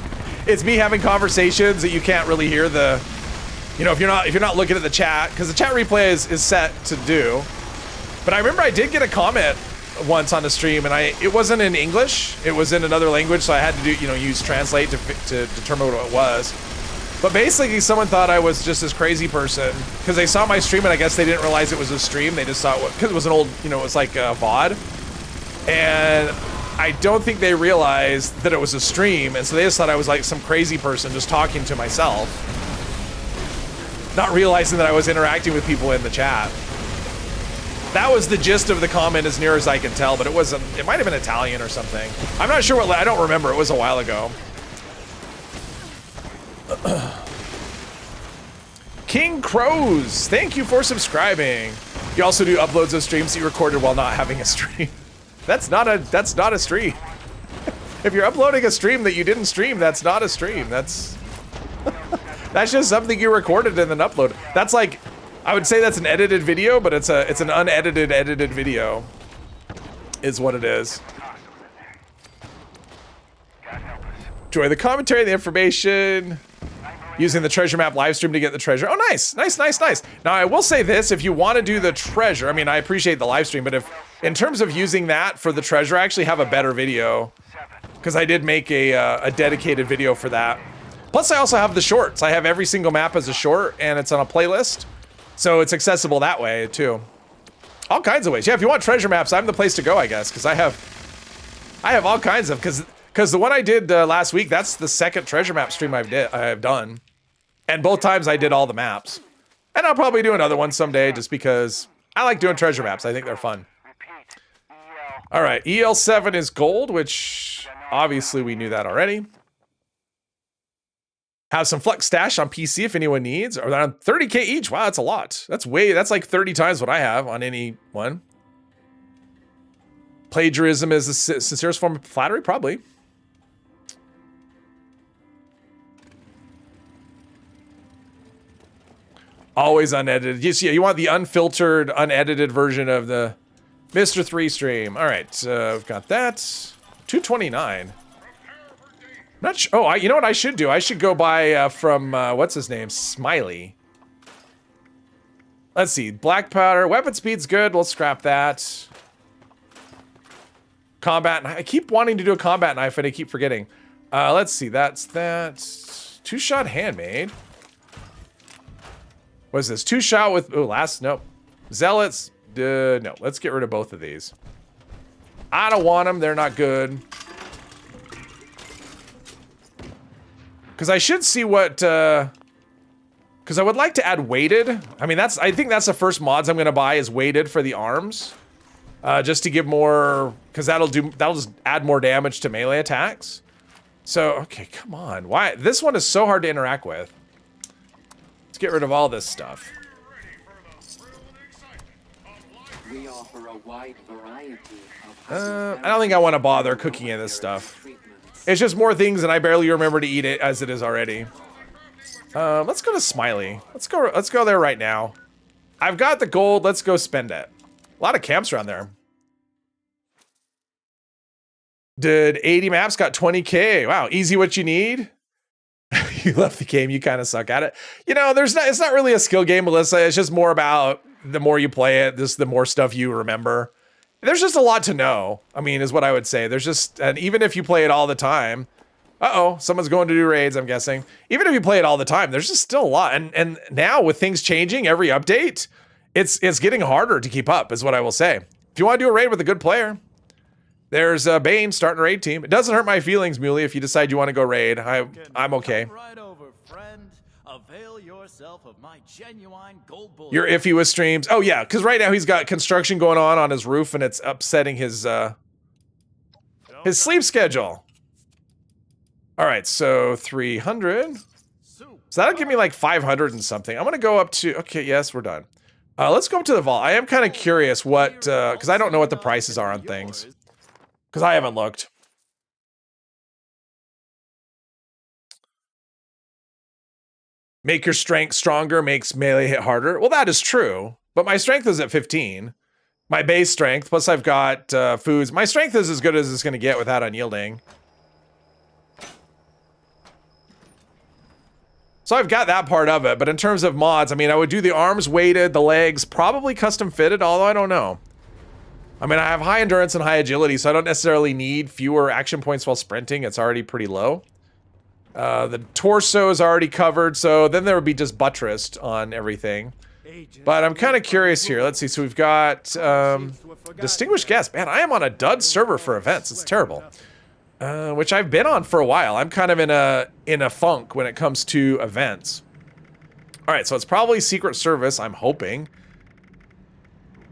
it's me having conversations that you can't really hear the, you know, if you're not looking at the chat, because the chat replay is set to do. But I remember I did get a comment once on a stream, and it wasn't in English. It was in another language, so I had to do, use translate to determine what it was. But basically, someone thought I was just this crazy person because they saw my stream, and I guess they didn't realize it was a stream. They just thought, because it was an old, it was like a VOD, and I don't think they realized that it was a stream, and so they just thought I was like some crazy person just talking to myself, not realizing that I was interacting with people in the chat. That was the gist of the comment, as near as I can tell, but it wasn't. It might have been Italian or something. I'm not sure what. I don't remember. It was a while ago. King Crows, thank you for subscribing. You also do uploads of streams that you recorded while not having a stream. That's not a stream. If you're uploading a stream that you didn't stream, that's not a stream. That's that's just something you recorded and then upload. That's like, I would say that's an edited video, but it's an unedited edited video is what it is. Enjoy the commentary, the information. Using the treasure map live stream to get the treasure. Oh, nice, nice, nice, nice. Now, I will say this, if you want to do the treasure, I mean, I appreciate the live stream, but if, in terms of using that for the treasure, I actually have a better video because I did make a dedicated video for that. Plus, I also have the shorts. I have every single map as a short, and it's on a playlist, so it's accessible that way, too. All kinds of ways. Yeah, if you want treasure maps, I'm the place to go, I guess, because I have all kinds of, because the one I did last week, that's the second treasure map stream I've done. And both times I did all the maps. And I'll probably do another one someday just because I like doing treasure maps. I think they're fun. All right, EL7 is gold, which obviously we knew that already. Have some Flux stash on PC if anyone needs. Or around 30K each. Wow, that's a lot. That's like 30 times what I have on any one. Plagiarism is the sincerest form of flattery? Probably. Always unedited. You want the unfiltered, unedited version of the Mr. 3 stream. All right, we've got that. 229. Not sure. Oh, you know what I should do? I should go buy from, what's his name? Smiley. Let's see. Black powder. Weapon speed's good. We'll scrap that. Combat. I keep wanting to do a combat knife and I keep forgetting. Let's see. That's that. Two-shot handmade. What is this? Two-shot with... Oh, nope. Zealots. No. Let's get rid of both of these. I don't want them. They're not good. Because I should see what... Because I would like to add weighted. I mean, I think that's the first mods I'm going to buy is weighted for the arms. Just to give more... Because that'll just add more damage to melee attacks. So, okay, come on. Why? This one is so hard to interact with. Let's get rid of all this stuff. We offer a wide variety I don't think I want to bother cooking in this stuff. It's just more things and I barely remember to eat it as it is already. Let's go to Smiley. Let's go there right now. I've got the gold. Let's go spend it. A lot of camps around there. Did 80 maps got 20K? Wow, easy what you need. You left the game, you kind of suck at it. You know, it's not really a skill game, Melissa. It's just more about the more you play it, the more stuff you remember. There's just a lot to know, I mean, is what I would say. There's just, and even if you play it all the time, someone's going to do raids, I'm guessing. Even if you play it all the time, there's just still a lot. And now with things changing every update, it's getting harder to keep up, is what I will say. If you want to do a raid with a good player, there's Bane starting a raid team. It doesn't hurt my feelings, Muley, if you decide you want to go raid. I'm okay. Right over, friend. Avail yourself of my genuine gold bullet. You're iffy with streams. Oh yeah, because right now he's got construction going on his roof, and it's upsetting his sleep schedule. All right, so 300. So that'll give me like 500 and something. I'm gonna go up to. Okay, yes, we're done. Let's go up to the vault. I am kind of curious what, because I don't know what the prices are on things. Because I haven't looked. Make your strength stronger makes melee hit harder. Well, that is true. But my strength is at 15. My base strength, plus I've got foods. My strength is as good as it's going to get without unyielding. So I've got that part of it. But in terms of mods, I mean, I would do the arms weighted, the legs, probably custom fitted, although I don't know. I mean, I have high endurance and high agility, so I don't necessarily need fewer action points while sprinting. It's already pretty low. The torso is already covered, so then there would be just buttressed on everything. But I'm kind of curious here. Let's see. So we've got distinguished guest. Man, I am on a dud server for events. It's terrible. Which I've been on for a while. I'm kind of in a funk when it comes to events. All right, so it's probably Secret Service, I'm hoping.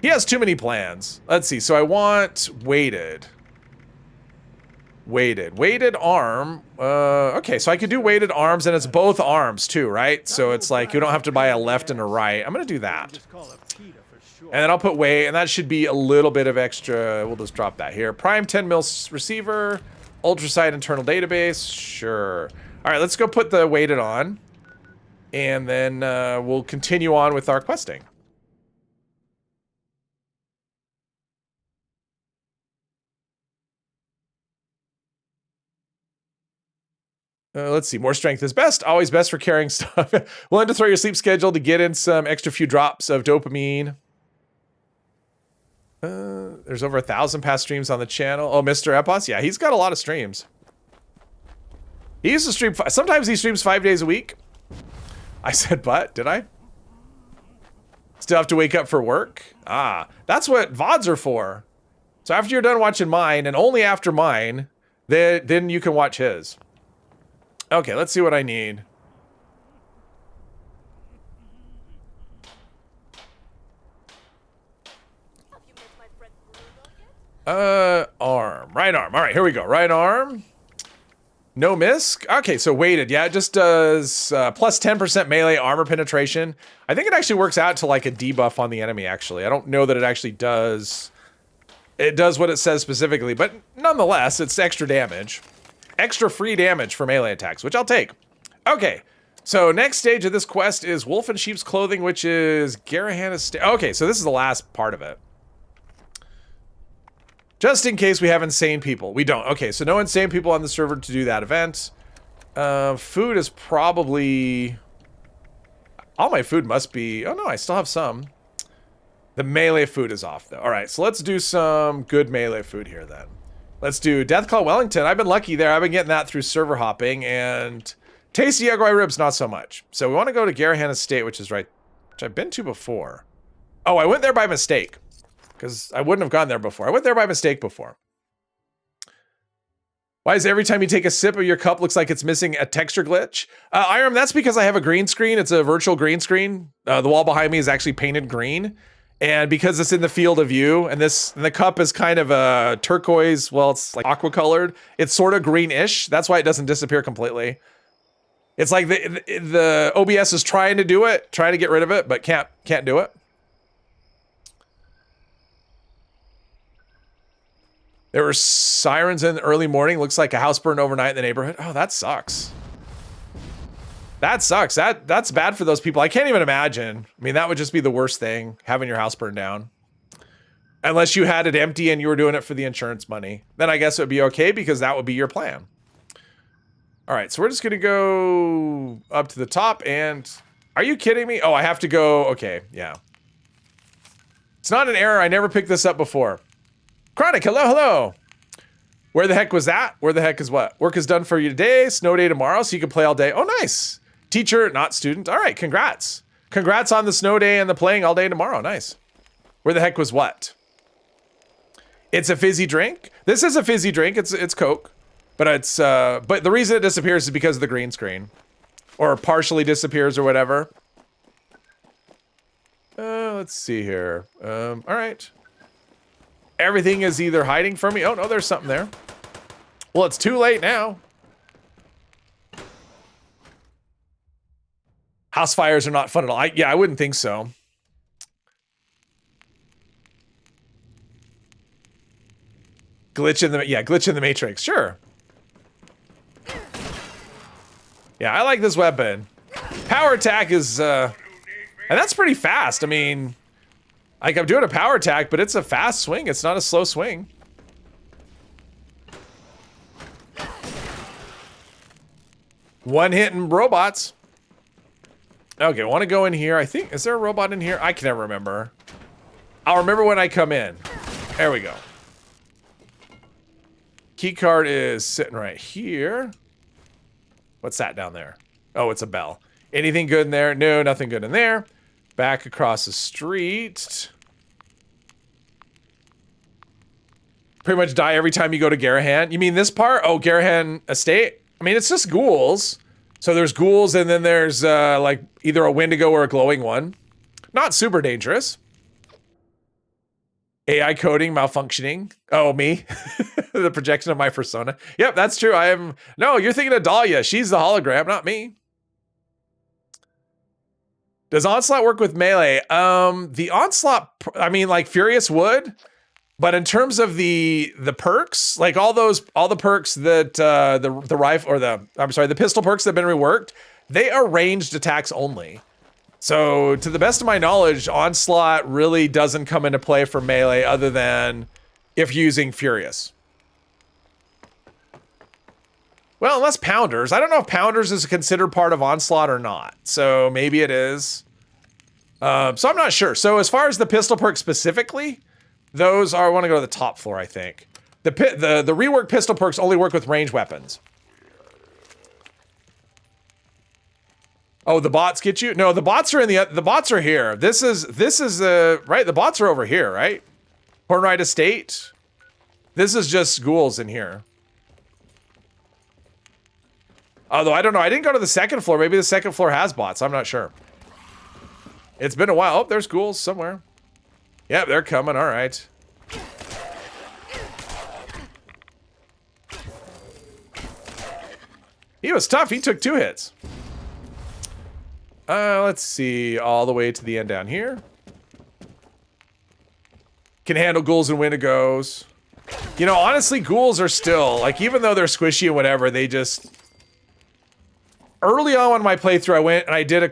He has too many plans. Let's see. So I want weighted. Weighted arm. Okay, so I could do weighted arms, and it's both arms too, right? So it's like you don't have to buy a left and a right. I'm gonna do that. And then I'll put weight, and that should be a little bit of extra. We'll just drop that here. Prime 10 mil receiver. Ultrasight internal database. Sure. All right, let's go put the weighted on. And then we'll continue on with our questing. Let's see. More strength is best. Always best for carrying stuff. Willing to throw your sleep schedule to get in some extra few drops of dopamine. There's over 1,000 past streams on the channel. Oh, Mr. Epos? Yeah, he's got a lot of streams. He used to stream. Sometimes he streams 5 days a week. I said, but did I? Still have to wake up for work? Ah, that's what VODs are for. So after you're done watching mine, and only after mine, then you can watch his. Okay, let's see what I need. Arm. Right arm. All right, here we go. Right arm. No misc. Okay, so weighted. Yeah, it just does plus 10% melee armor penetration. I think it actually works out to like a debuff on the enemy, actually. I don't know that it actually does. It does what it says specifically, but nonetheless, it's extra damage. Extra free damage for melee attacks, which I'll take. Okay, so next stage of this quest is Wolf in Sheep's Clothing, which is Garahana's... Okay, so this is the last part of it. Just in case we have insane people. We don't. Okay, so no insane people on the server to do that event. Food is probably... All my food must be... Oh no, I still have some. The melee food is off though. All right, so let's do some good melee food here then. Let's do Deathclaw Wellington. I've been lucky there. I've been getting that through server hopping, and Tasty Egg White Ribs, not so much. So we want to go to Garahan Estate, which is right... Which I've been to before. Oh, I went there by mistake. Because I wouldn't have gone there before. I went there by mistake before. Why is every time you take a sip of your cup looks like it's missing a texture glitch? Irem, that's because I have a green screen. It's a virtual green screen. The wall behind me is actually painted green. And because it's in the field of view, and the cup is kind of a turquoise, well, it's like aqua colored. It's sort of greenish. That's why it doesn't disappear completely. It's like the OBS is trying to do it, trying to get rid of it, but can't do it. There were sirens in the early morning. Looks like a house burned overnight in the neighborhood. Oh, that sucks. That sucks. That's bad for those people. I can't even imagine. I mean, that would just be the worst thing, having your house burned down. Unless you had it empty and you were doing it for the insurance money. Then I guess it would be okay because that would be your plan. All right, so we're just going to go up to the top and... Are you kidding me? Oh, I have to go... Okay, yeah. It's not an error. I never picked this up before. Chronic, hello. Where the heck was that? Where the heck is what? Work is done for you today, snow day tomorrow, so you can play all day. Oh, nice. Teacher, not student. All right, congrats. Congrats on the snow day and the playing all day tomorrow. Nice. Where the heck was what? It's a fizzy drink. This is a fizzy drink. It's Coke, but it's but the reason it disappears is because of the green screen, or partially disappears or whatever. Let's see here. All right. Everything is either hiding from me. Oh, no, there's something there. Well, it's too late now. House fires are not fun at all. Yeah, I wouldn't think so. Glitch in the Matrix. Sure. Yeah, I like this weapon. Power attack is, and that's pretty fast. I mean... Like, I'm doing a power attack, but it's a fast swing. It's not a slow swing. One-hitting robots. Okay, I want to go in here. I think, is there a robot in here? I can never remember. I'll remember when I come in. There we go. Key card is sitting right here. What's that down there? Oh, it's a bell. Anything good in there? No, nothing good in there. Back across the street. Pretty much die every time you go to Garahan. You mean this part? Oh, Garahan Estate? I mean, it's just ghouls. So there's ghouls and then there's like either a Wendigo or a glowing one. Not super dangerous. AI coding malfunctioning. Oh, me? The projection of my persona. Yep, that's true. I am. No, you're thinking of Dahlia. She's the hologram, not me. Does Onslaught work with melee? The Onslaught, I mean, like Furious would, but in terms of the perks, like all the perks that the rifle or the pistol perks that have been reworked, they are ranged attacks only. So to the best of my knowledge, Onslaught really doesn't come into play for melee other than if using Furious. Well, unless Pounders. I don't know if Pounders is considered part of Onslaught or not. So maybe it is. So I'm not sure. So as far as the pistol perk specifically, those are, I want to go to the top floor, I think. The reworked pistol perks only work with ranged weapons. Oh, the bots get you? No, the bots are the bots are here. This is right, the bots are over here, right? Hornride Estate. This is just ghouls in here. Although, I don't know. I didn't go to the second floor. Maybe the second floor has bots. I'm not sure. It's been a while. Oh, there's ghouls somewhere. Yeah, they're coming. All right. He was tough. He took 2 hits. Let's see. All the way to the end down here. Can handle ghouls and wendigos. You know, honestly, ghouls are still, like, even though they're squishy and whatever, they just... Early on in my playthrough, I went and I did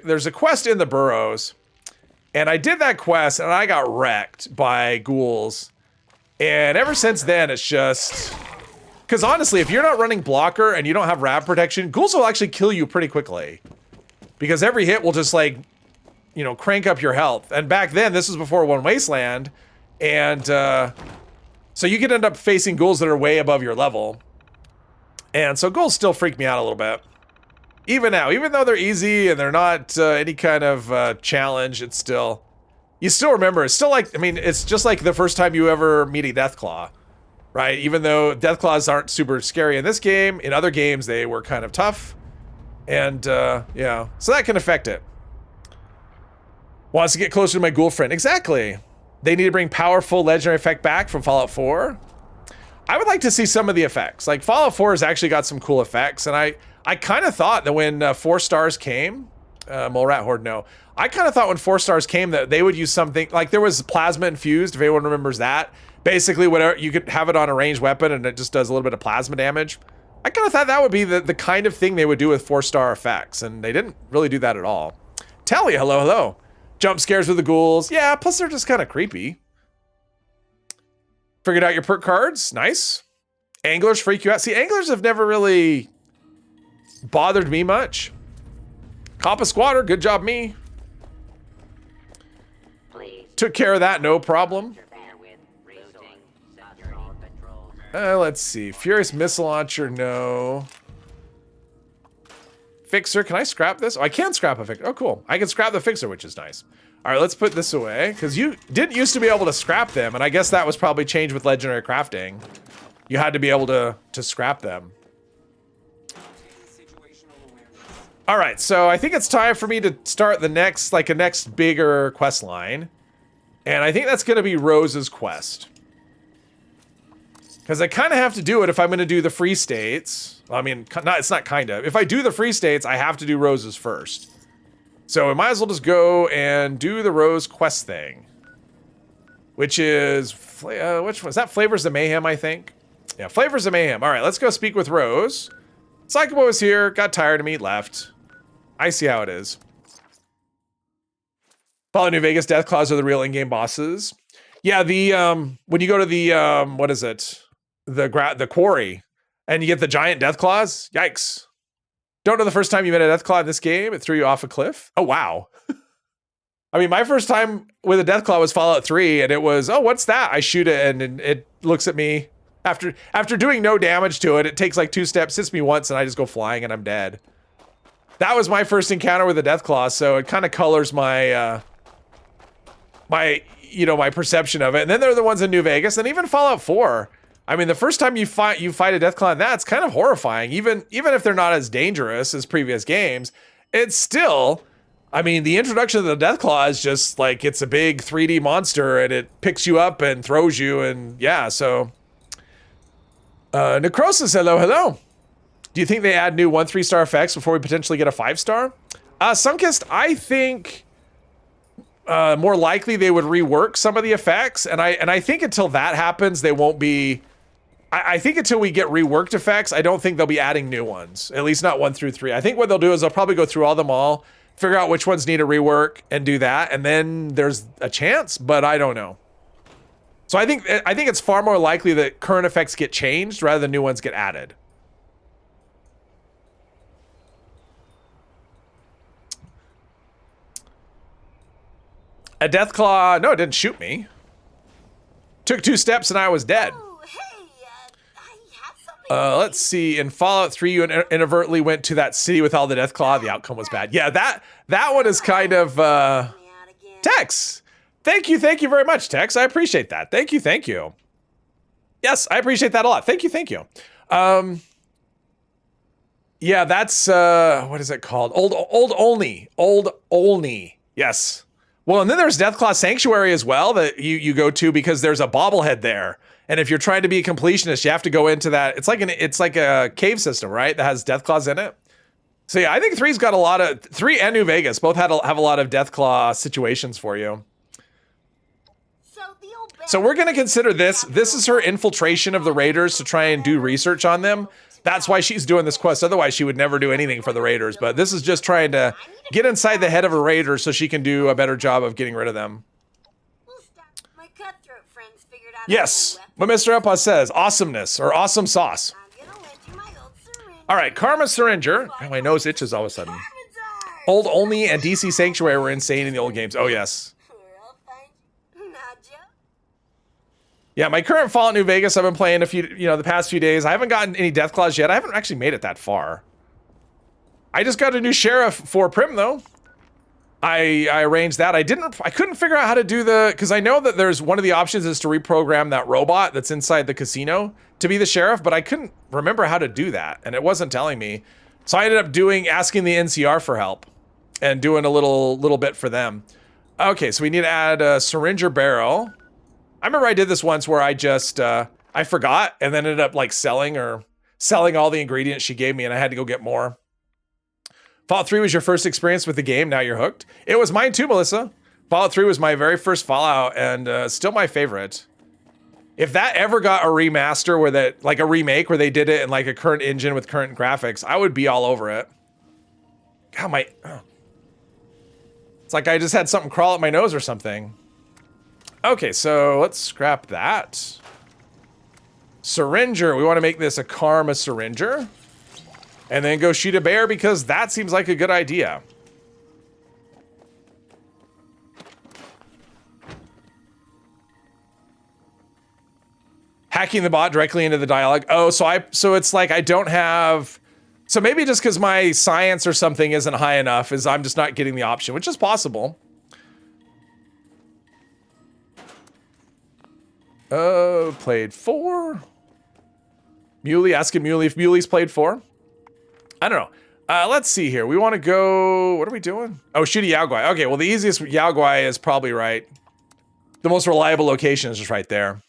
there's a quest in the burrows. And I did that quest and I got wrecked by ghouls. And ever since then, it's just... Because honestly, if you're not running blocker and you don't have rab protection, ghouls will actually kill you pretty quickly. Because every hit will just, like, you know, crank up your health. And back then, this was before One Wasteland. And so you could end up facing ghouls that are way above your level. And so ghouls still freak me out a little bit. Even now, even though they're easy and they're not any kind of challenge, it's still... You still remember, it's still like, I mean, it's just like the first time you ever meet a Deathclaw, right? Even though Deathclaws aren't super scary in this game, in other games they were kind of tough. And, yeah, so that can affect it. Wants to get closer to my ghoul friend. Exactly. They need to bring powerful legendary effect back from Fallout 4. I would like to see some of the effects. Like, Fallout 4 has actually got some cool effects, and I kind of thought that when 4 stars came, Mole Rat Horde, no. I kind of thought when 4 stars came that they would use something, like there was plasma infused, if anyone remembers that. Basically, whatever, you could have it on a ranged weapon and it just does a little bit of plasma damage. I kind of thought that would be the kind of thing they would do with 4-star effects, and they didn't really do that at all. Telly, hello, hello. Jump scares with the ghouls. Yeah, plus they're just kind of creepy. Figured out your perk cards. Nice. Anglers freak you out. See, anglers have never really bothered me much. Cop a squatter. Good job, me. Please. Took care of that, no problem. Interfere with routing security patrols. Let's see. Furious missile launcher, no. Fixer, can I scrap this? Oh, I can scrap a fixer. Oh, cool. I can scrap the fixer, which is nice. All right, let's put this away. Because you didn't used to be able to scrap them, and I guess that was probably changed with legendary crafting. You had to be able to scrap them. All right, so I think it's time for me to start the next, like a next bigger quest line. And I think that's going to be Rose's quest. Because I kind of have to do it if I'm going to do the free states. Well, I mean, it's not kind of. If I do the free states, I have to do Rose's first. So I might as well just go and do the Rose quest thing. Which is, which one? Is that Flavors of Mayhem, I think? Yeah, Flavors of Mayhem. All right, let's go speak with Rose. Psychobo was here, got tired of me, left. I see how it is. Fallout New Vegas Deathclaws are the real in-game bosses. Yeah, the when you go to the what is it? The quarry, and you get the giant Deathclaws. Yikes! Don't know the first time you met a Deathclaw in this game, it threw you off a cliff. Oh wow! I mean, my first time with a Deathclaw was Fallout 3, and it was, oh, what's that? I shoot it, and it looks at me. After doing no damage to it, it takes like 2 steps, hits me once, and I just go flying, and I'm dead. That was my first encounter with a Deathclaw, so it kind of colors my, my perception of it. And then there are the ones in New Vegas, and even Fallout 4. I mean, the first time you fight a Deathclaw in that, it's kind of horrifying. Even if they're not as dangerous as previous games, it's still... I mean, the introduction of the Deathclaw is just like, it's a big 3D monster and it picks you up and throws you, and yeah, so. Necrosis, hello. Do you think they add new 1-3-star effects before we potentially get a 5-star? Sunkist, I think more likely they would rework some of the effects, and I think until that happens, they won't be. I think until we get reworked effects, I don't think they'll be adding new ones, at least not 1 through 3. I think what they'll do is they'll probably go through all them all, figure out which ones need a rework and do that, and then there's a chance, but I don't know. So I think it's far more likely that current effects get changed rather than new ones get added. A Deathclaw, no, it didn't shoot me. Took 2 steps and I was dead. Let's see. In Fallout 3, you inadvertently went to that city with all the Deathclaw. The outcome was bad. Yeah, that one is kind of Tex. Thank you very much, Tex. I appreciate that. Thank you. Yes, I appreciate that a lot. Thank you. Yeah, that's what is it called? Old Olney. Yes. Well, and then there's Deathclaw Sanctuary as well that you go to because there's a bobblehead there. And if you're trying to be a completionist, you have to go into that. It's like a cave system, right? That has Deathclaws in it. So yeah, I think 3's got a lot of 3 and New Vegas both have a lot of Deathclaw situations for you. So we're gonna consider this. This is her infiltration of the Raiders to try and do research on them. That's why she's doing this quest. Otherwise, she would never do anything for the Raiders. But this is just trying to get inside the head of a Raider so she can do a better job of getting rid of them. Yes, what Mr. Uppa says, awesomeness or awesome sauce. All right, Karma Syringer. Oh, my nose itches all of a sudden. Old Olney and DC Sanctuary were insane in the old games. Oh, yes. Yeah, my current Fallout New Vegas, I've been playing the past few days. I haven't gotten any Deathclaws yet. I haven't actually made it that far. I just got a new sheriff for Prim, though. I arranged that. I couldn't figure out how to do because I know that there's one of the options is to reprogram that robot that's inside the casino to be the sheriff, but I couldn't remember how to do that, and it wasn't telling me. So I ended up asking the NCR for help and doing a little bit for them. Okay, so we need to add a syringer barrel. I remember I did this once where I just I forgot and then ended up like selling all the ingredients she gave me, and I had to go get more. Fallout 3 was your first experience with the game, now you're hooked. It was mine too, Melissa. Fallout 3 was my very first Fallout and still my favorite. If that ever got a remaster like a remake where they did it in like a current engine with current graphics, I would be all over it. God, it's like I just had something crawl up my nose or something. Okay, so let's scrap that. Syringer, we want to make this a Karma Syringer. And then go shoot a bear because that seems like a good idea. Hacking the bot directly into the dialogue. Oh, so it's like I don't have... So maybe just because my science or something isn't high enough is I'm just not getting the option, which is possible. Played 4. Muley, asking Muley if Muley's played 4. I don't know. Let's see here. We want to go... What are we doing? Oh, shoot a Yaogwai. Okay, well, the easiest Yaogwai is probably right. The most reliable location is just right there.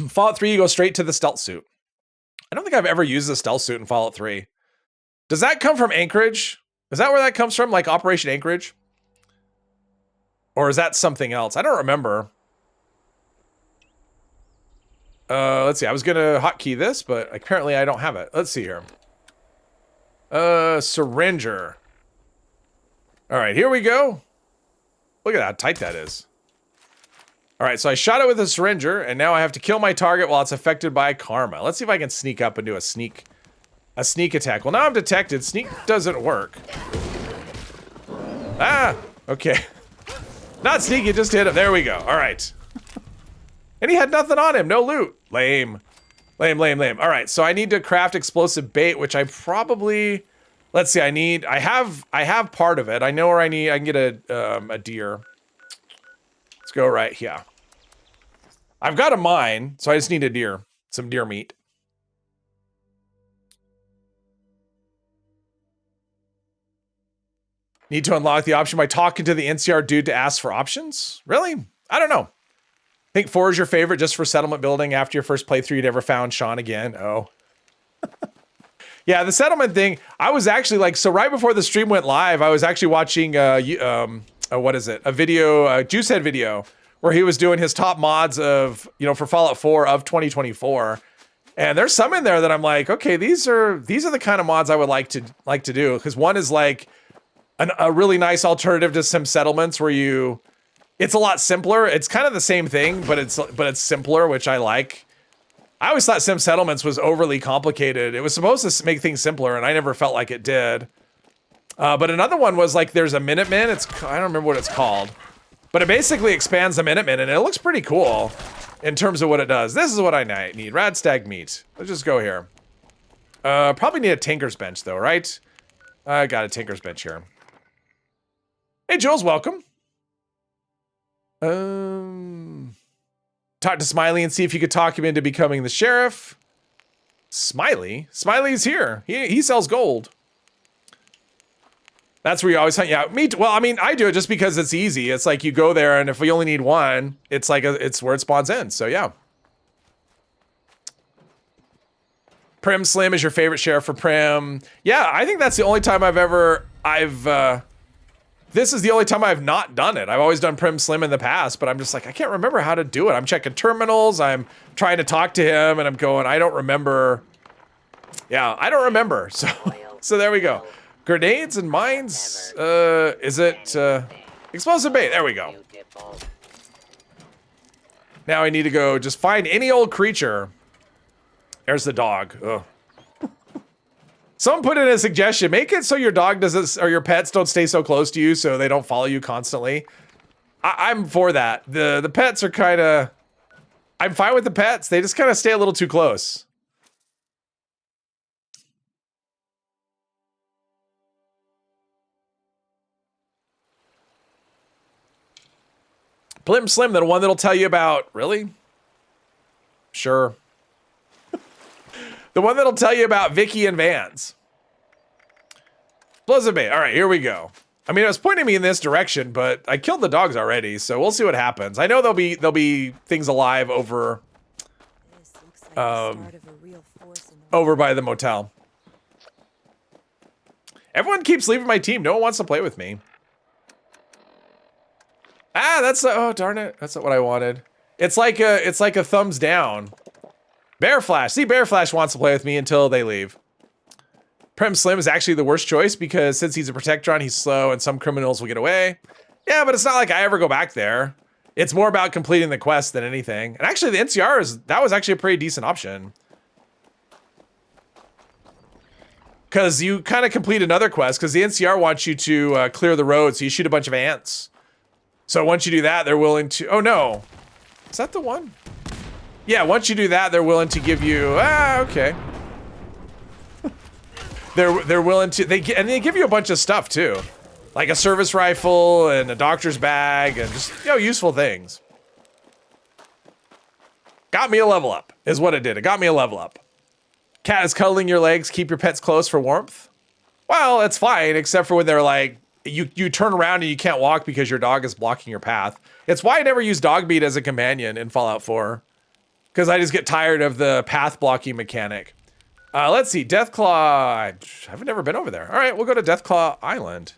Fallout 3, you go straight to the stealth suit. I don't think I've ever used the stealth suit in Fallout 3. Does that come from Anchorage? Is that where that comes from? Like Operation Anchorage? Or is that something else? I don't remember. Let's see. I was gonna hotkey this, but apparently I don't have it. Let's see here. Syringer. All right, here we go. Look at how tight that is. All right, so I shot it with a syringer, and now I have to kill my target while it's affected by karma. Let's see if I can sneak up and do a sneak attack. Well, now I'm detected. Sneak doesn't work. Ah, okay. Not sneaky, just hit him. There we go. All right. And he had nothing on him. No loot. Lame. Lame, lame, lame. All right, so I need to craft explosive bait, which I probably... Let's see, I have part of it. I know where I can get a deer. Let's go right here. I've got a mine, so I just need a deer. Some deer meat. Need to unlock the option by talking to the NCR dude to ask for options? Really? I don't know. Think 4 is your favorite just for settlement building after your first playthrough you'd ever found Sean again? Oh. Yeah, the settlement thing, I was actually like, so right before the stream went live, I was actually watching, what is it? A video, a Juicehead video, where he was doing his top mods of, for Fallout 4 of 2024. And there's some in there that I'm like, okay, these are the kind of mods I would like to do. Because one is like a really nice alternative to some settlements where it's a lot simpler. It's kind of the same thing, but it's simpler, which I like. I always thought Sim Settlements was overly complicated. It was supposed to make things simpler, and I never felt like it did. But another one was like, there's a Minuteman. I don't remember what it's called. But it basically expands the Minuteman, and it looks pretty cool in terms of what it does. This is what I need. Radstag meat. Let's just go here. Probably need a Tinker's Bench, though, right? I got a Tinker's Bench here. Hey, Jules, welcome. Talk to Smiley and see if you could talk him into becoming the sheriff. Smiley? Smiley's here. He sells gold. That's where you always hunt. Yeah, well, I mean, I do it just because it's easy. It's like you go there, and if we only need one, it's like it's where it spawns in. So yeah. Prim Slim is your favorite sheriff for Prim. Yeah, I think that's the only time this is the only time I've not done it. I've always done Prim Slim in the past, but I'm just like, I can't remember how to do it. I'm checking terminals. I'm trying to talk to him, and I'm going, I don't remember. Yeah, I don't remember. So there we go. Grenades and mines. Is it explosive bait? There we go. Now I need to go just find any old creature. There's the dog. Ugh. Someone put in a suggestion, make it so your dog doesn't, or your pets don't stay so close to you so they don't follow you constantly. I'm for that. The pets are kind of, I'm fine with the pets. They just kind of stay a little too close. Plim Slim, the one that'll tell you about, really? Sure. The one that'll tell you about Vicky and Vans. Blizzard Bay. All right, here we go. I mean, it was pointing me in this direction, but I killed the dogs already, so we'll see what happens. I know there'll be things alive over over by the motel. Everyone keeps leaving my team. No one wants to play with me. Ah, oh darn it. That's not what I wanted. It's like a thumbs down. Bear Flash. See, Bear Flash wants to play with me until they leave. Prim Slim is actually the worst choice because since he's a Protectron, he's slow and some criminals will get away. Yeah, but it's not like I ever go back there. It's more about completing the quest than anything. And actually the NCR that was actually a pretty decent option. Because you kind of complete another quest because the NCR wants you to clear the road, so you shoot a bunch of ants. So once you do that, they're willing to, oh no. Is that the one? Yeah, once you do that, they're willing to give you, okay. they're willing to, they give you a bunch of stuff too. Like a service rifle and a doctor's bag and just, useful things. Got me a level up, is what it did. It got me a level up. Cat is cuddling your legs, keep your pets close for warmth. Well, that's fine, except for when they're like, you turn around and you can't walk because your dog is blocking your path. It's why I never use dog meat as a companion in Fallout 4. Because I just get tired of the path blocking mechanic. Let's see, Deathclaw. I've never been over there. All right, we'll go to Deathclaw Island.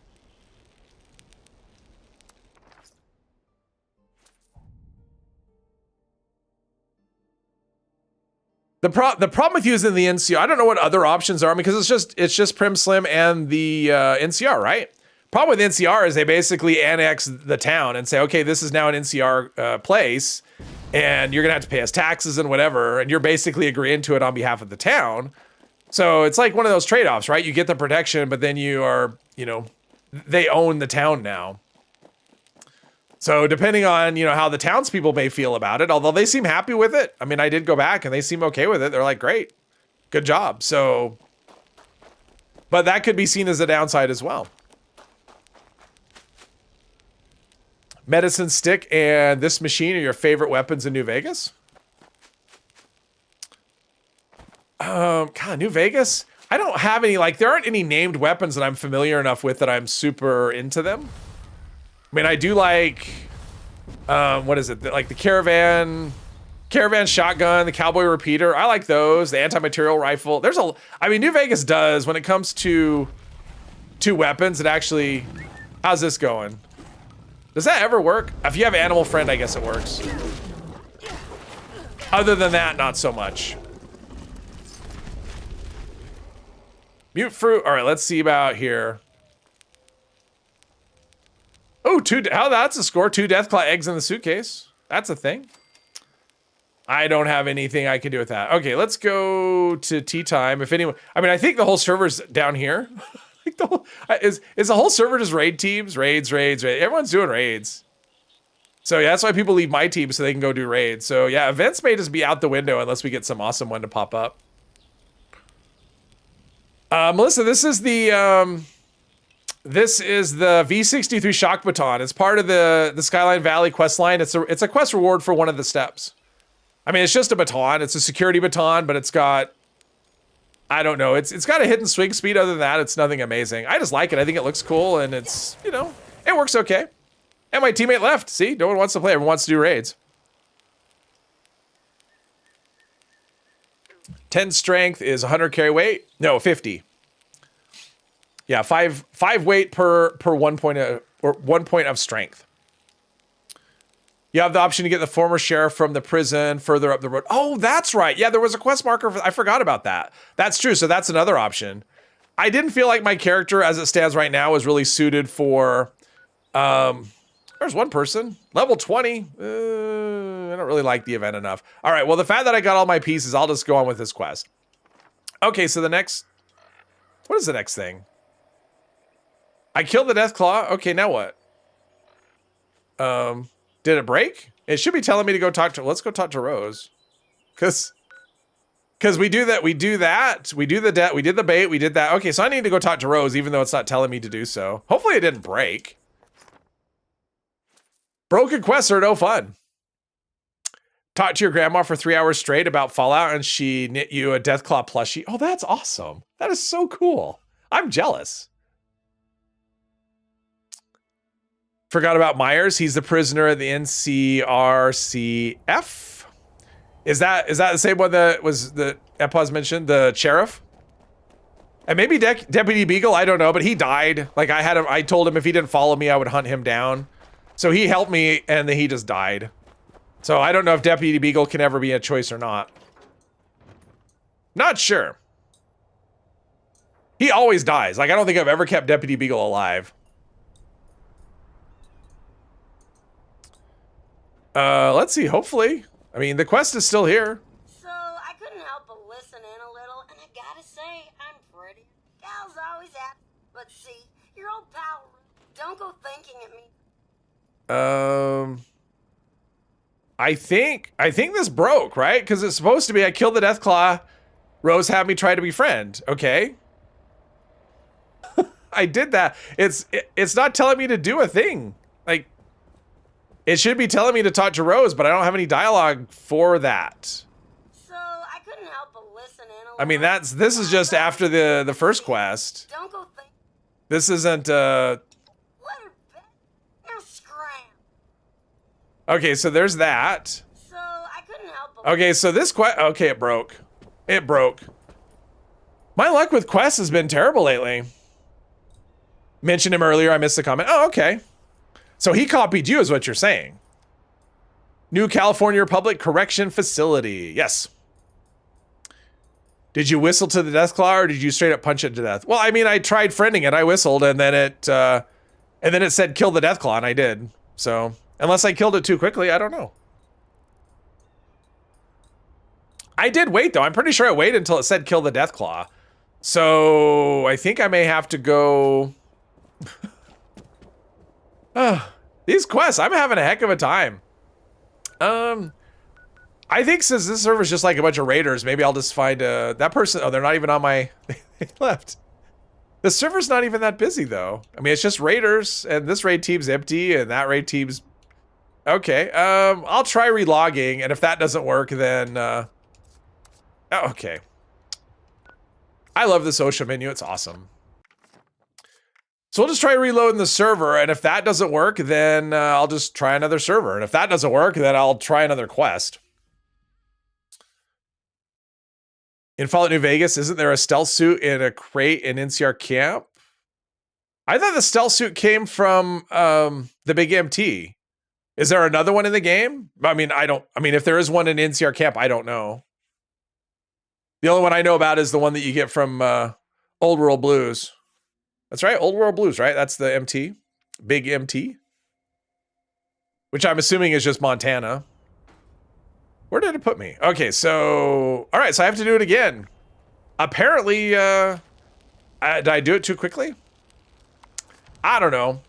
The problem with using the NCR, I don't know what other options are because it's just Prim Slim and the NCR, right? Problem with NCR is they basically annex the town and say, okay, this is now an NCR place, and you're gonna have to pay us taxes and whatever, and you're basically agreeing to it on behalf of the town. So it's like one of those trade-offs, right? You get the protection, but then you are, they own the town now. So depending on, you know, how the townspeople may feel about it, although they seem happy with it. I mean, I did go back and they seem okay with it. They're like, great, good job. So, but that could be seen as a downside as well. Medicine stick and this machine are your favorite weapons in New Vegas? God, New Vegas? I don't have any, like, there aren't any named weapons that I'm familiar enough with that I'm super into them. I mean, I do like, what is it? Like the caravan shotgun, the cowboy repeater. I like those. The anti-material rifle. There's I mean, New Vegas does, when it comes to weapons, it actually, how's this going? Does that ever work? If you have Animal Friend, I guess it works. Other than that, not so much. Mute fruit. All right, let's see about here. Oh, that's a score. 2 Deathclaw eggs in the suitcase. That's a thing. I don't have anything I can do with that. Okay, let's go to tea time. If anyone, I mean, I think the whole server's down here. Like the whole, is the whole server just raid teams? Raids. Everyone's doing raids. So yeah, that's why people leave my team so they can go do raids. So yeah, events may just be out the window unless we get some awesome one to pop up. Melissa, this is the V63 shock baton. It's part of the Skyline Valley quest line. It's a quest reward for one of the steps. I mean, it's just a baton. It's a security baton, but it's got, I don't know. It's got a hidden swing speed. Other than that, it's nothing amazing. I just like it. I think it looks cool, and it's, you know, it works okay. And my teammate left. See, no one wants to play. Everyone wants to do raids. 10 strength is 100 carry weight. No, 50. Yeah, five weight per 1 point of strength. You have the option to get the former sheriff from the prison further up the road. Oh, that's right. Yeah, there was a quest marker. I forgot about that. That's true. So that's another option. I didn't feel like my character, as it stands right now, is really suited for. There's one person, level 20. I don't really like the event enough. All right. Well, the fact that I got all my pieces, I'll just go on with this quest. Okay. So the next. What is the next thing? I killed the Deathclaw. Okay, now what? Did it break? It should be telling me to go talk to, let's go talk to Rose. Cause we do that, we do the bait, we did that. Okay, so I need to go talk to Rose even though it's not telling me to do so. Hopefully it didn't break. Broken quests are no fun. Talk to your grandma for 3 hours straight about Fallout and she knit you a Deathclaw plushie. Oh, that's awesome. That is so cool. I'm jealous. Forgot about Myers. He's the prisoner of the NCRCF. Is that the same one that was the Epos mentioned? The sheriff? And maybe Deputy Beagle, I don't know, but he died. Like I told him if he didn't follow me, I would hunt him down. So he helped me and then he just died. So I don't know if Deputy Beagle can ever be a choice or not. Not sure. He always dies. Like I don't think I've ever kept Deputy Beagle alive. Let's see, hopefully. I mean, the quest is still here. So, I couldn't help but listen in a little, and I gotta say, I'm pretty. Gals always ask, but see, your old pal, don't go thinking at me. I think this broke, right? Because it's supposed to be, I killed the Deathclaw, Rose had me try to befriend, okay? I did that. It's not telling me to do a thing. Like, it should be telling me to talk to Rose, but I don't have any dialogue for that. So, I couldn't help but listen in a little. I mean, this is just after the first quest. Don't go think. This isn't, Let her bet. Now scram. Okay, so there's that. So, I couldn't help but. Okay, so this quest, okay, it broke. It broke. My luck with quests has been terrible lately. Mentioned him earlier, I missed the comment. Oh, okay. So he copied you is what you're saying. New California Public Correction Facility. Yes. Did you whistle to the Deathclaw or did you straight up punch it to death? Well, I mean, I tried friending it. I whistled and then it said kill the Deathclaw and I did. So unless I killed it too quickly, I don't know. I did wait though. I'm pretty sure I waited until it said kill the Deathclaw. So I think I may have to go... These quests, I'm having a heck of a time. I think since this server's just like a bunch of raiders, maybe I'll just find that person. Oh, they're not even on my. They left. The server's not even that busy though. I mean, it's just raiders, and this raid team's empty, and that raid team's. Okay. I'll try relogging, and if that doesn't work, then. Oh, okay. I love the social menu. It's awesome. So we'll just try reloading the server, and if that doesn't work, then I'll just try another server. And if that doesn't work, then I'll try another quest. In Fallout New Vegas, isn't there a stealth suit in a crate in NCR camp? I thought the stealth suit came from the Big MT. Is there another one in the game? I mean, if there is one in NCR camp, I don't know. The only one I know about is the one that you get from Old World Blues. That's right, Old World Blues, right? That's the MT. Big MT. Which I'm assuming is just Montana. Where did it put me? Okay, so... Alright, so I have to do it again. Apparently, did I do it too quickly? I don't know.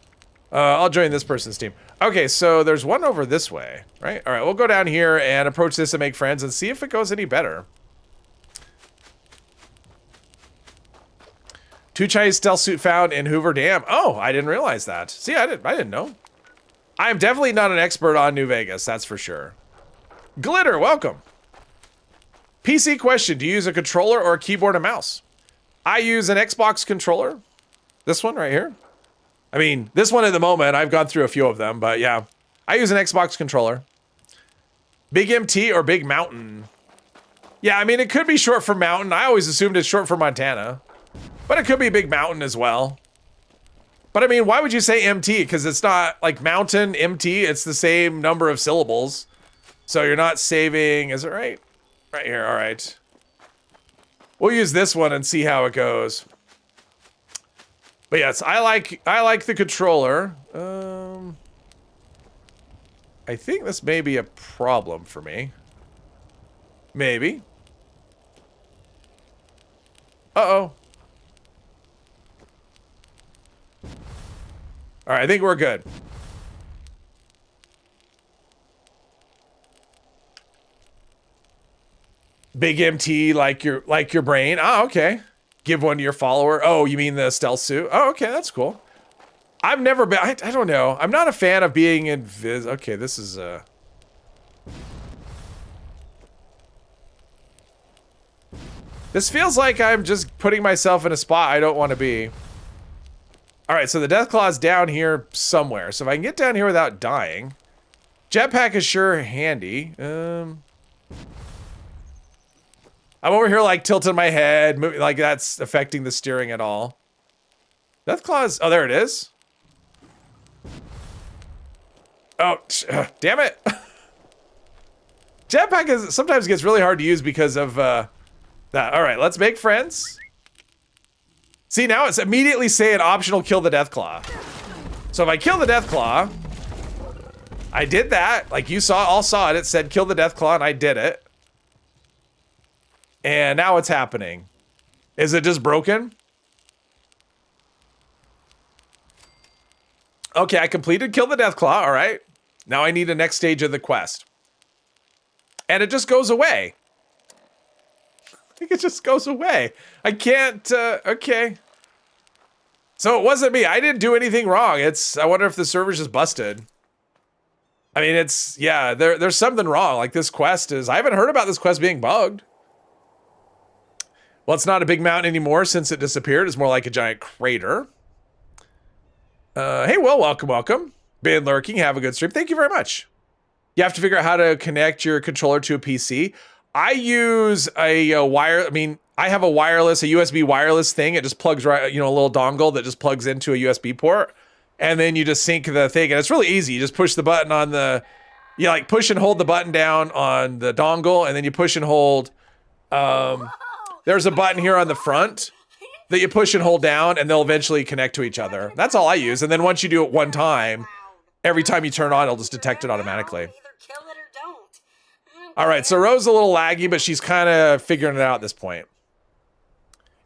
I'll join this person's team. Okay, so there's one over this way, right? Alright, we'll go down here and approach this and make friends and see if it goes any better. 2 Chinese stealth suit found in Hoover Dam. Oh, I didn't realize that. See, I didn't know. I'm definitely not an expert on New Vegas, that's for sure. Glitter, welcome. PC question, do you use a controller or a keyboard and mouse? I use an Xbox controller. This one right here. I mean, this one at the moment, I've gone through a few of them, but yeah. I use an Xbox controller. Big MT or Big Mountain? Yeah, I mean, it could be short for Mountain. I always assumed it's short for Montana. But it could be Big Mountain as well. But I mean, why would you say MT? Because it's not like Mountain, MT, it's the same number of syllables. So you're not saving, is it right? Right here, all right. We'll use this one and see how it goes. But yes, I like the controller. I think this may be a problem for me. Maybe. Uh-oh. All right, I think we're good. Big MT like your brain. Oh, okay. Give one to your follower. Oh, you mean the stealth suit? Oh, okay, that's cool. I've never been. I don't know. I'm not a fan of being invis. Okay, this is This feels like I'm just putting myself in a spot I don't want to be. All right, so the Deathclaw's down here somewhere. So if I can get down here without dying, jetpack is sure handy. I'm over here like tilting my head, moving, like that's affecting the steering at all. Deathclaw's, oh, there it is. Oh, damn it. Jetpack sometimes gets really hard to use because of that. All right, let's make friends. See, now it's immediately saying optional kill the Deathclaw. So if I kill the Deathclaw, I did that. Like you all saw it. It said kill the Deathclaw and I did it. And now what's happening? Is it just broken? Okay, I completed kill the Deathclaw. All right. Now I need the next stage of the quest. And it just goes away. I think it just goes away. I can't, okay. So it wasn't me. I didn't do anything wrong. I wonder if the server's just busted. I mean, yeah, there's something wrong. Like this quest I haven't heard about this quest being bugged. Well, it's not a big mountain anymore since it disappeared. It's more like a giant crater. Hey, Will, welcome. Been lurking. Have a good stream. Thank you very much. You have to figure out how to connect your controller to a PC. I use a wire. I mean, I have a USB wireless thing. It just plugs right, a little dongle that just plugs into a USB port. And then you just sync the thing. And it's really easy. You just push the button on you like push and hold the button down on the dongle. And then you push and hold. There's a button here on the front that you push and hold down and they'll eventually connect to each other. That's all I use. And then once you do it one time, every time you turn on, it'll just detect it automatically. All right, so Ro's a little laggy, but she's kind of figuring it out at this point.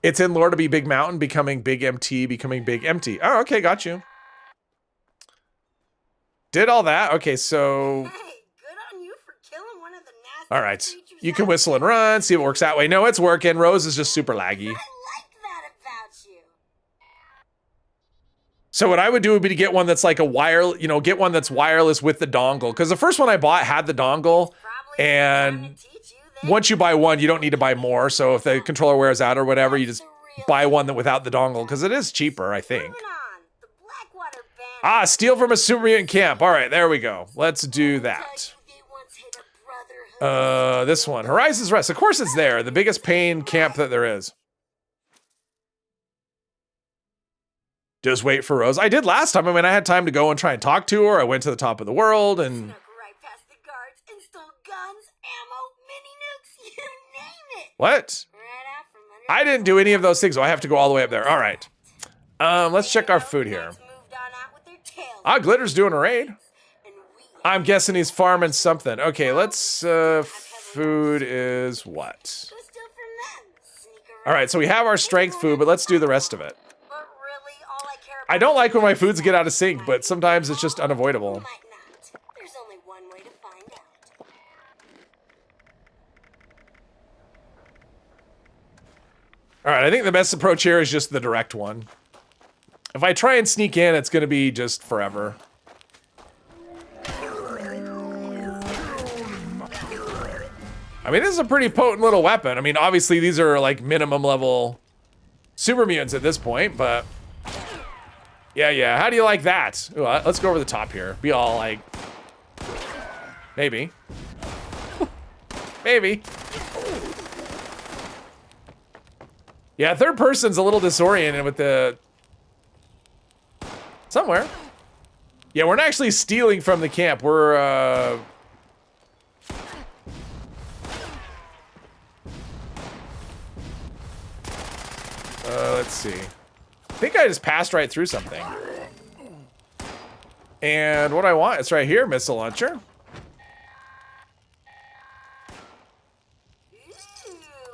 It's in lore to be Big Mountain, becoming Big MT, becoming Big Empty. Oh, okay, got you. Did all that? Okay, so... Hey, good on you for killing one of the nasty All right. creatures You can out whistle and there. run, see if it works that way. No, it's working. Rose is just super laggy. I like that about you. So what I would do would be to get one that's like a wire, you know, get one that's wireless with the dongle. Because the first one I bought had the dongle. Probably And time to teach you that once you buy one, you don't need to buy more. So if the controller wears out or whatever, you just buy one that without the dongle. Because it is cheaper, I think. Moving on, the Blackwater Bandit. Ah, steal from a super mutant camp. All right, there we go. Let's do that. They once hid a brotherhood. This one, Horizon's Rest. Of course it's there. The biggest pain camp that there is. Just wait for Rose. I did last time. I mean, I had time to go and try and talk to her. I went to the top of the world and... Snuck right past the guards and stole guns, ammo, mini nukes, you name it. What? Right out from under I didn't do any of those things, so I have to go all the way up there. All right. Let's check our food here. Moved on out with their tails. Ah, Glitter's doing a raid. And we I'm guessing he's farming something. Okay, let's... food is what? go steal from them. Sneak around. All right, so we have our strength food, but let's do the rest of it. But really, all I care about I don't like when my foods get out of sync, but sometimes it's just unavoidable. might not. There's only one way to find out. All right, I think the best approach here is just the direct one. If I try and sneak in, it's going to be just forever. I mean, this is a pretty potent little weapon. I mean, obviously these are like minimum level super mutants at this point, but yeah. How do you like that? Ooh, let's go over the top here. Be all like, maybe. Maybe. Yeah, third person's a little disoriented with the... Somewhere. Yeah, we're not actually stealing from the camp. We're, let's see. I think I just passed right through something. And what I want, it's right here, missile launcher. Ooh,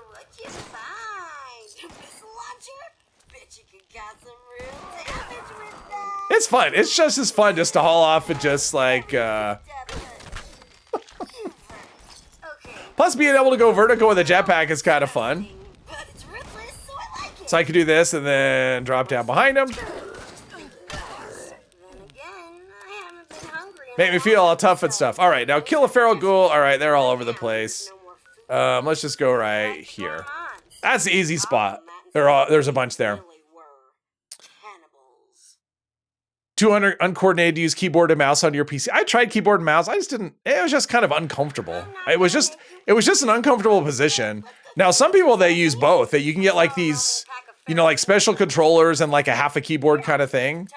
what you find? Missile launcher? Bet you could got some real damage with that. It's fun. It's just as fun just to haul off and just like, Okay. plus being able to go vertical with a jetpack is kind of fun. But it's ruthless, so I like it. So I could do this and then drop down behind him. Then again, I haven't been hungry in Make me a feel all while, tough and so stuff. All right, now kill a feral ghoul. All right, they're all over the place. no more food. Let's just go right here. Come on. That's the easy spot. There's a bunch there. Really were cannibals. 200 uncoordinated to use keyboard and mouse on your PC. I tried keyboard and mouse. I just didn't. It was just kind of uncomfortable. It was just an uncomfortable position. Now some people they use both. That you can get like these, you know, like special controllers and like a half a keyboard kind of thing.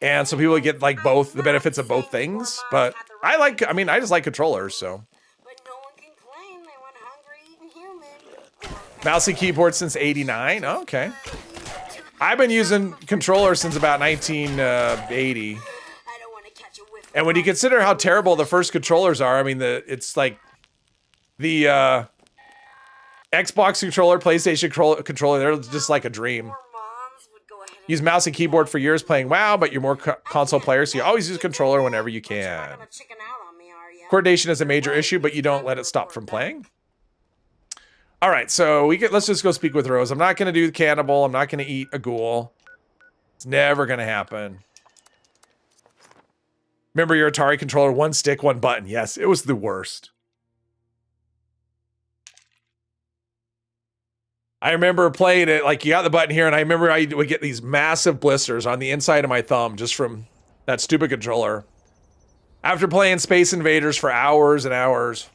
And so people get like both the benefits of both things. But I just like controllers. So But no one can claim they went hungry eating human. mouse and keyboard since '89. Oh, okay. I've been using controllers since about 1980. I don't want to catch a whiff. And when you consider how terrible the first controllers are, I mean, it's like the Xbox controller, PlayStation controller, they're just like a dream. More moms would go ahead and Use mouse and keyboard for years playing WoW, but you're more console players, so you always use controller whenever you You're can. not gonna chicken out on me, are ya? Coordination is a major issue, but you don't let it stop from playing. All right, so let's just go speak with Rose. I'm not going to do the cannibal. I'm not going to eat a ghoul. It's never going to happen. Remember your Atari controller, one stick, one button. Yes, it was the worst. I remember playing it, like you got the button here, and I remember I would get these massive blisters on the inside of my thumb just from that stupid controller. After playing Space Invaders for hours and hours,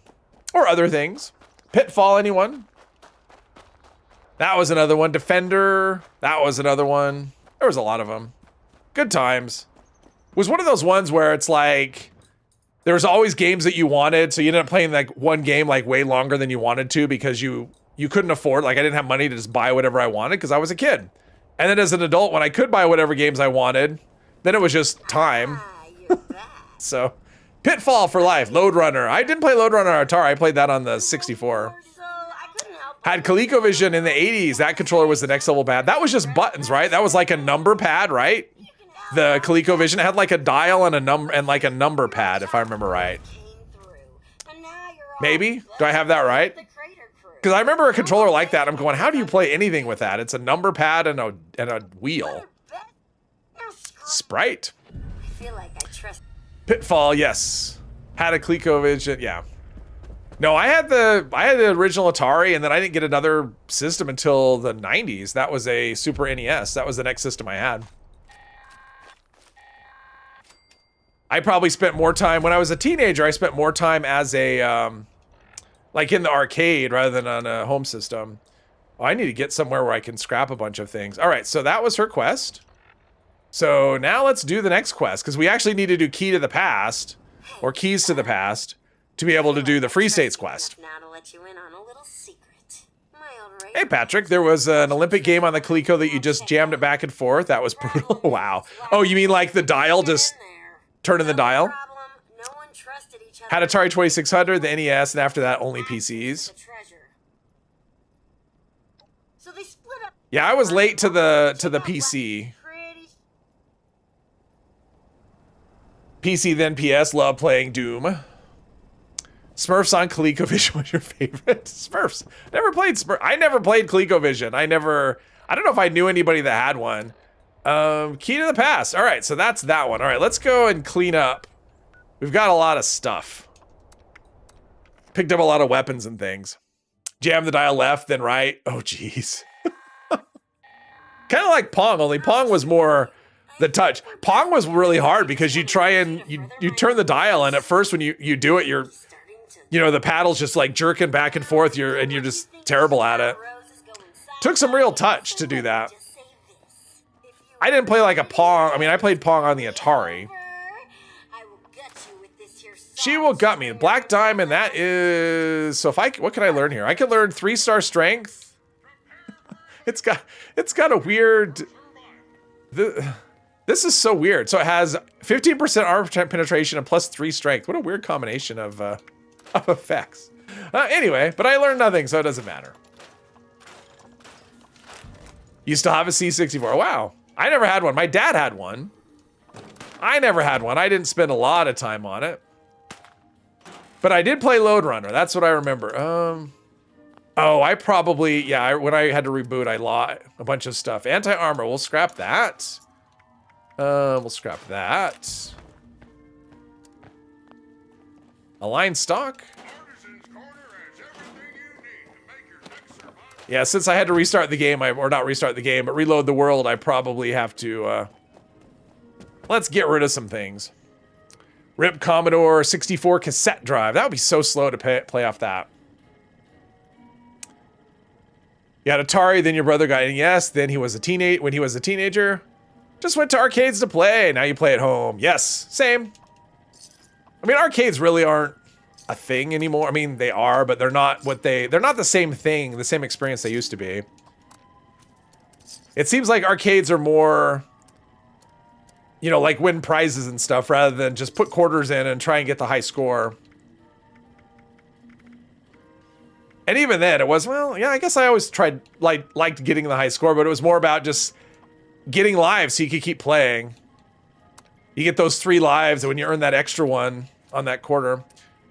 or other things. Pitfall, anyone? That was another one. Defender, that was another one. There was a lot of them. Good times. It was one of those ones where it's like, there was always games that you wanted, so you ended up playing like one game like way longer than you wanted to because you couldn't afford, like I didn't have money to just buy whatever I wanted because I was a kid. And then as an adult, when I could buy whatever games I wanted, then it was just time. Ah, you're back. So, Pitfall for life. Load Runner. I didn't play Load Runner on Atari. I played that on the 64. So I couldn't help Had ColecoVision in the 80s. That controller was the next level bad. That was just buttons, right? That was like a number pad, right? The ColecoVision had like a dial and a number pad, if I remember right. Maybe? Do I have that right? Because I remember a controller like that. I'm going, how do you play anything with that? It's a number pad and a wheel. Sprite. I feel like I trust. Pitfall, yes. Had a ColecoVision, yeah. No, I had the original Atari, and then I didn't get another system until the 90s. That was a Super NES. That was the next system I had. I probably spent more time when I was a teenager. I spent more time as a like in the arcade rather than on a home system. Oh, I need to get somewhere where I can scrap a bunch of things. All right, so that was her quest. So now let's do the next quest, because we actually need to do Key to the Past, or Keys to the Past, to be able to do the Free States quest. Now to let you in on a little secret. My old Hey Patrick, there was an Olympic game on the Coleco that you just jammed it back and forth. That was brutal. Wow. Oh, you mean like the dial, just turning the dial? No one trusted each other. Had Atari 2600, the NES, and after that only PCs. So they split up. Yeah, I was late to the PC. PC then PS, love playing Doom. Smurfs on ColecoVision was your favorite? Smurfs. Never played Smurf. I never played ColecoVision. I don't know if I knew anybody that had one. Key to the Past. All right, so that's that one. All right, let's go and clean up. We've got a lot of stuff. Picked up a lot of weapons and things. Jam the dial left, then right. Oh, jeez. Kind of like Pong, only Pong was more the touch. Pong was really hard because you try and you turn the dial, and at first when you do it, the paddle's just like jerking back and forth. You're just terrible at it. Took some real touch to do that. I didn't play like a Pong. I mean, I played Pong on the Atari. She will gut me. Black Diamond, that is... So what can I learn here? I can learn 3-star strength. It's got a weird... This is so weird. So it has 15% armor penetration and plus 3 strength. What a weird combination of effects. Anyway, but I learned nothing, so it doesn't matter. You still have a C64. Wow. I never had one. My dad had one. I never had one. I didn't spend a lot of time on it. But I did play Lode Runner. That's what I remember. Oh, I probably... Yeah, when I had to reboot, I lost a bunch of stuff. Anti-armor. We'll scrap that. We'll scrap that. Align stock. Yeah, since I had to restart the game, or not restart the game, but reload the world, I probably have to, let's get rid of some things. RIP Commodore 64 cassette drive. That would be so slow to play off that. You had Atari, then your brother got NES, then when he was a teenager. Just went to arcades to play. Now you play at home. Yes, same. I mean, arcades really aren't a thing anymore. I mean, they are, but they're not the same thing, the same experience they used to be. It seems like arcades are more, like win prizes and stuff rather than just put quarters in and try and get the high score. And even then it was, well, yeah, I guess I always liked getting the high score, but it was more about just getting lives so you could keep playing. You get those 3 lives, and when you earn that extra one on that quarter.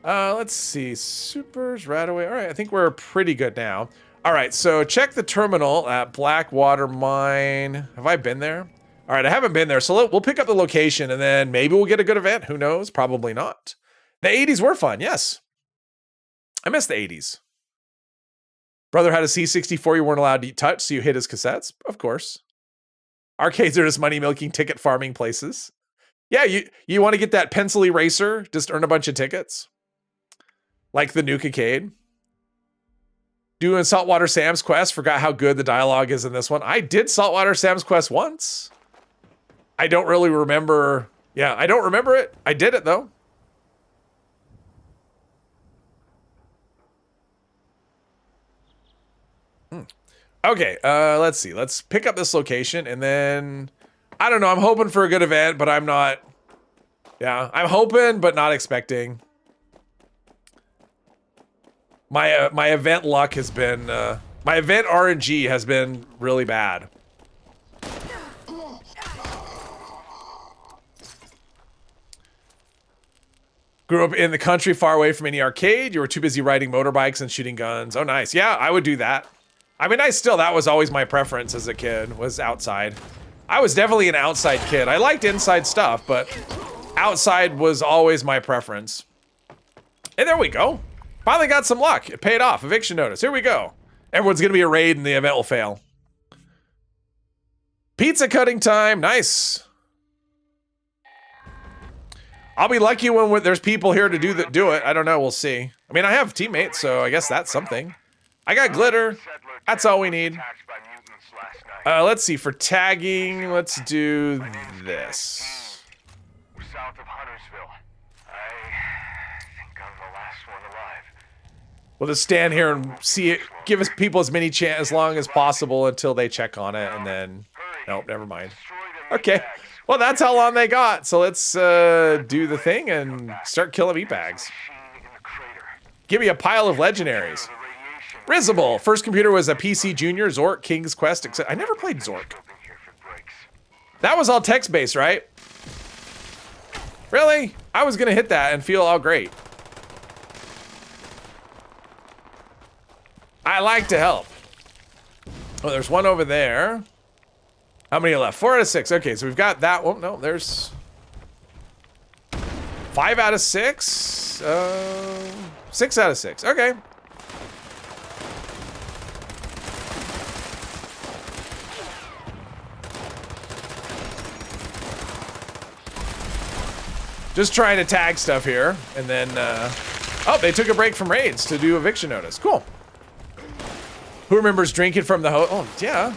Let's see. Supers, Radaway. All right, I think we're pretty good now. All right, so check the terminal at Blackwater Mine. Have I been there? All right, I haven't been there, so we'll pick up the location, and then maybe we'll get a good event. Who knows? Probably not. The 80s were fun, yes. I miss the 80s. Brother had a C64 you weren't allowed to touch, so you hid his cassettes? Of course. Arcades are just money-milking, ticket farming places. Yeah, you want to get that pencil eraser, just earn a bunch of tickets. Like the Nuke-Acade. Doing Saltwater Sam's Quest, forgot how good the dialogue is in this one. I did Saltwater Sam's Quest once. I don't really remember. Yeah, I don't remember it. I did it, though. Okay, let's see. Let's pick up this location, and then... I don't know, I'm hoping for a good event, but I'm not... Yeah, I'm hoping, but not expecting. My event luck has been... my event RNG has been really bad. Grew up in the country far away from any arcade. You were too busy riding motorbikes and shooting guns. Oh, nice. Yeah, I would do that. I mean, that was always my preference as a kid, was outside. I was definitely an outside kid. I liked inside stuff, but outside was always my preference. And there we go. Finally got some luck. It paid off. Eviction notice. Here we go. Everyone's going to be a raid and the event will fail. Pizza cutting time. Nice. I'll be lucky when there's people here to do it. I don't know. We'll see. I mean, I have teammates, so I guess that's something. I got glitter. That's all we need. Let's see. For tagging, let's do this. We're south of Huntersville. I think I'm the last one alive. We'll just stand here and see it. Give us people as many as long as possible until they check on it, and then nope, never mind. Okay. Well, that's how long they got. So let's do the thing and start killing meat bags. Give me a pile of legendaries. Risible. First computer was a PC Junior, Zork, King's Quest, etc. I never played Zork. That was all text-based, right? Really? I was going to hit that and feel all great. I like to help. Oh, there's one over there. How many are left? 4 out of 6. Okay, so we've got that one. No, there's 5 out of 6. 6 out of 6. Okay. Just trying to tag stuff here, and then oh, they took a break from raids to do eviction notice. Cool. Who remembers drinking from the hose? Oh, yeah.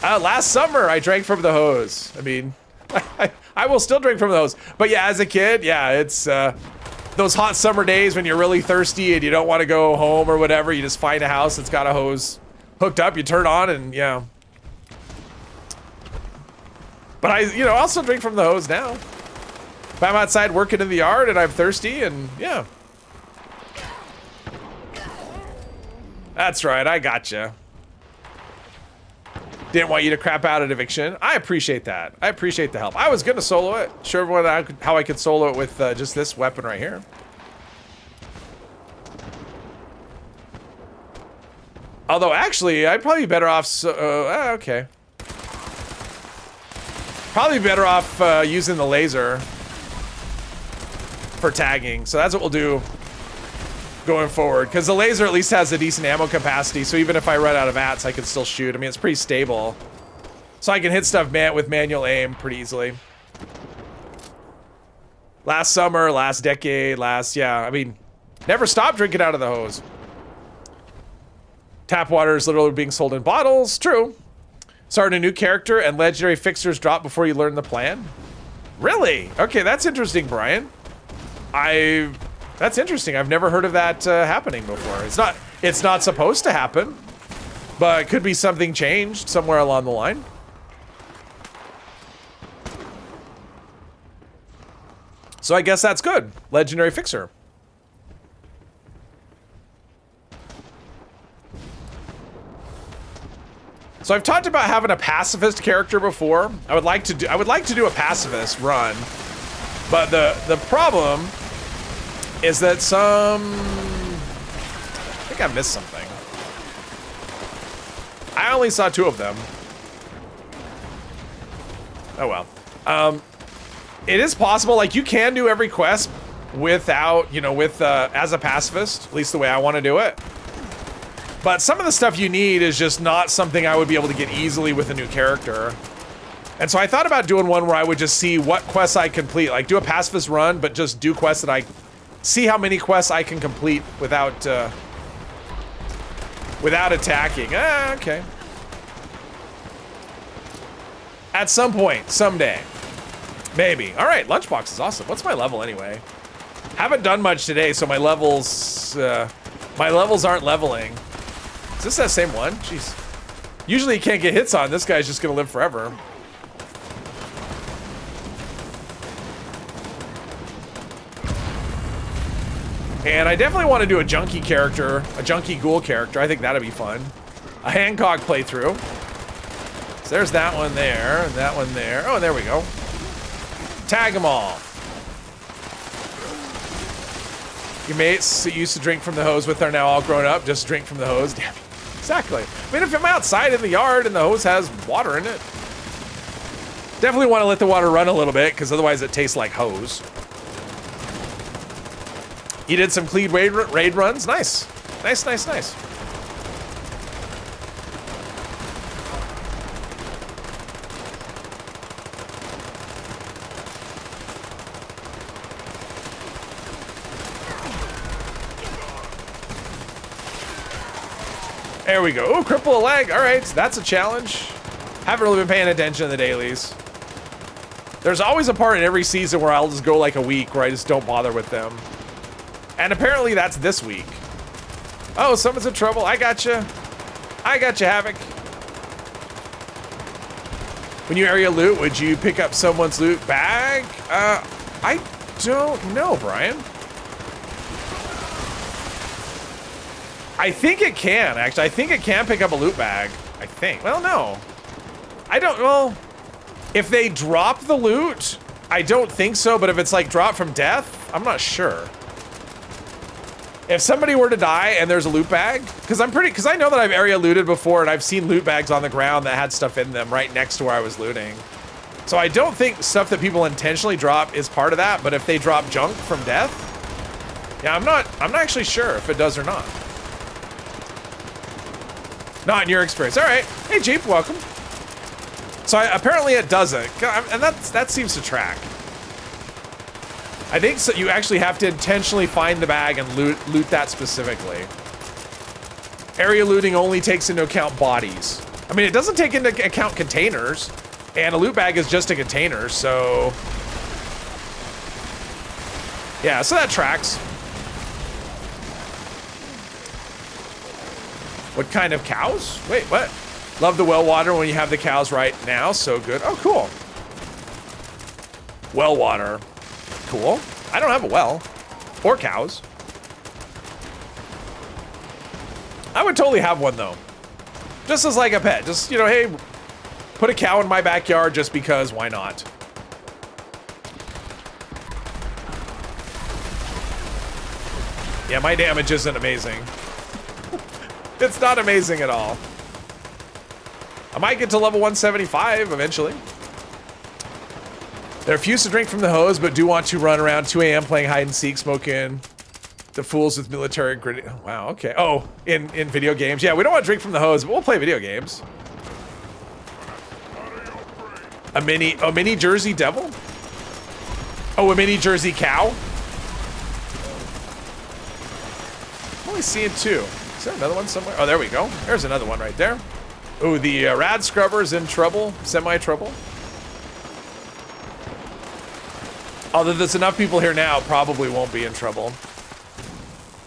Last summer, I drank from the hose. I mean, I will still drink from the hose. But yeah, as a kid, yeah, it's those hot summer days when you're really thirsty and you don't want to go home or whatever. You just find a house that's got a hose hooked up. You turn on and yeah. But I also drink from the hose now. If I'm outside working in the yard and I'm thirsty and yeah. That's right, I gotcha. Didn't want you to crap out at eviction. I appreciate that. I appreciate the help. I was gonna solo it. Show everyone how I could solo it with just this weapon right here. Although actually, I'd probably be better off. Okay. Probably better off using the laser for tagging. So that's what we'll do going forward. Because the laser at least has a decent ammo capacity. So even if I run out of ATs, I can still shoot. I mean, it's pretty stable. So I can hit stuff with manual aim pretty easily. Last summer, last decade, yeah. I mean, never stopped drinking out of the hose. Tap water is literally being sold in bottles. True. Started a new character and legendary fixtures drop before you learn the plan. Really? Okay, that's interesting, Brian. That's interesting. I've never heard of that happening before. It's not supposed to happen, but it could be something changed somewhere along the line. So I guess that's good. Legendary fixer. So I've talked about having a pacifist character before. I would like to do a pacifist run, but the problem is that I think I missed something. I only saw 2 of them. Oh well. It is possible, like you can do every quest without, as a pacifist, at least the way I want to do it. But some of the stuff you need is just not something I would be able to get easily with a new character. And so I thought about doing one where I would just see what quests I complete, like do a pacifist run, but just do quests that I see how many quests I can complete without attacking. Okay. At some point, someday. Maybe. All right, lunchbox is awesome. What's my level anyway? Haven't done much today, so my levels aren't leveling. Is this that same one? Jeez. Usually you can't get hits on. This guy's just gonna live forever. And I definitely want to do a junkie character, a junkie ghoul character. I think that'd be fun. A Hancock playthrough. So there's that one there, and that one there. Oh, there we go. Tag them all. Your mates that you used to drink from the hose with are now all grown up. Just drink from the hose. Damn. Exactly. I mean, if I'm outside in the yard and the hose has water in it, definitely want to let the water run a little bit because otherwise it tastes like hose. You did some clean raid runs. Nice. Nice, nice, nice. There we go. Oh, cripple a leg. All right, that's a challenge. Haven't really been paying attention to the dailies. There's always a part in every season where I'll just go like a week where I just don't bother with them. And apparently that's this week. Oh, someone's in trouble. I gotcha. I gotcha, Havoc. When you area loot, would you pick up someone's loot bag? I don't know, Brian. I think it can, actually. I think it can pick up a loot bag. I think. Well, no. I don't, well, if they drop the loot, I don't think so, but if it's like drop from death, I'm not sure. If somebody were to die and there's a loot bag, because I know that I've area looted before and I've seen loot bags on the ground that had stuff in them right next to where I was looting. So I don't think stuff that people intentionally drop is part of that, but if they drop junk from death, yeah, I'm not actually sure if it does or not. Not in your experience. All right. Hey, Jeep, welcome. So apparently it doesn't, and that seems to track. I think so. You actually have to intentionally find the bag and loot that specifically. Area looting only takes into account bodies. I mean, it doesn't take into account containers, and a loot bag is just a container, so yeah, so that tracks. What kind of cows? Wait, what? Love the well water when you have the cows right now. So good. Oh, cool. Well water. Cool. I don't have a well. Or cows. I would totally have one, though. Just as like a pet. Just, you know, hey, put a cow in my backyard just because. Why not? Yeah, my damage isn't amazing. It's not amazing at all. I might get to level 175 eventually. They refuse to drink from the hose, but do want to run around 2 a.m. playing hide and seek, smoking the fools with military gritty. Oh, wow, okay. Oh, in video games. Yeah, we don't want to drink from the hose, but we'll play video games. A mini Jersey devil? Oh, a mini Jersey cow? I'm only seeing 2. Is there another one somewhere? Oh, there we go. There's another one right there. Oh, the rad scrubber's in trouble, semi-trouble. Although there's enough people here now, probably won't be in trouble.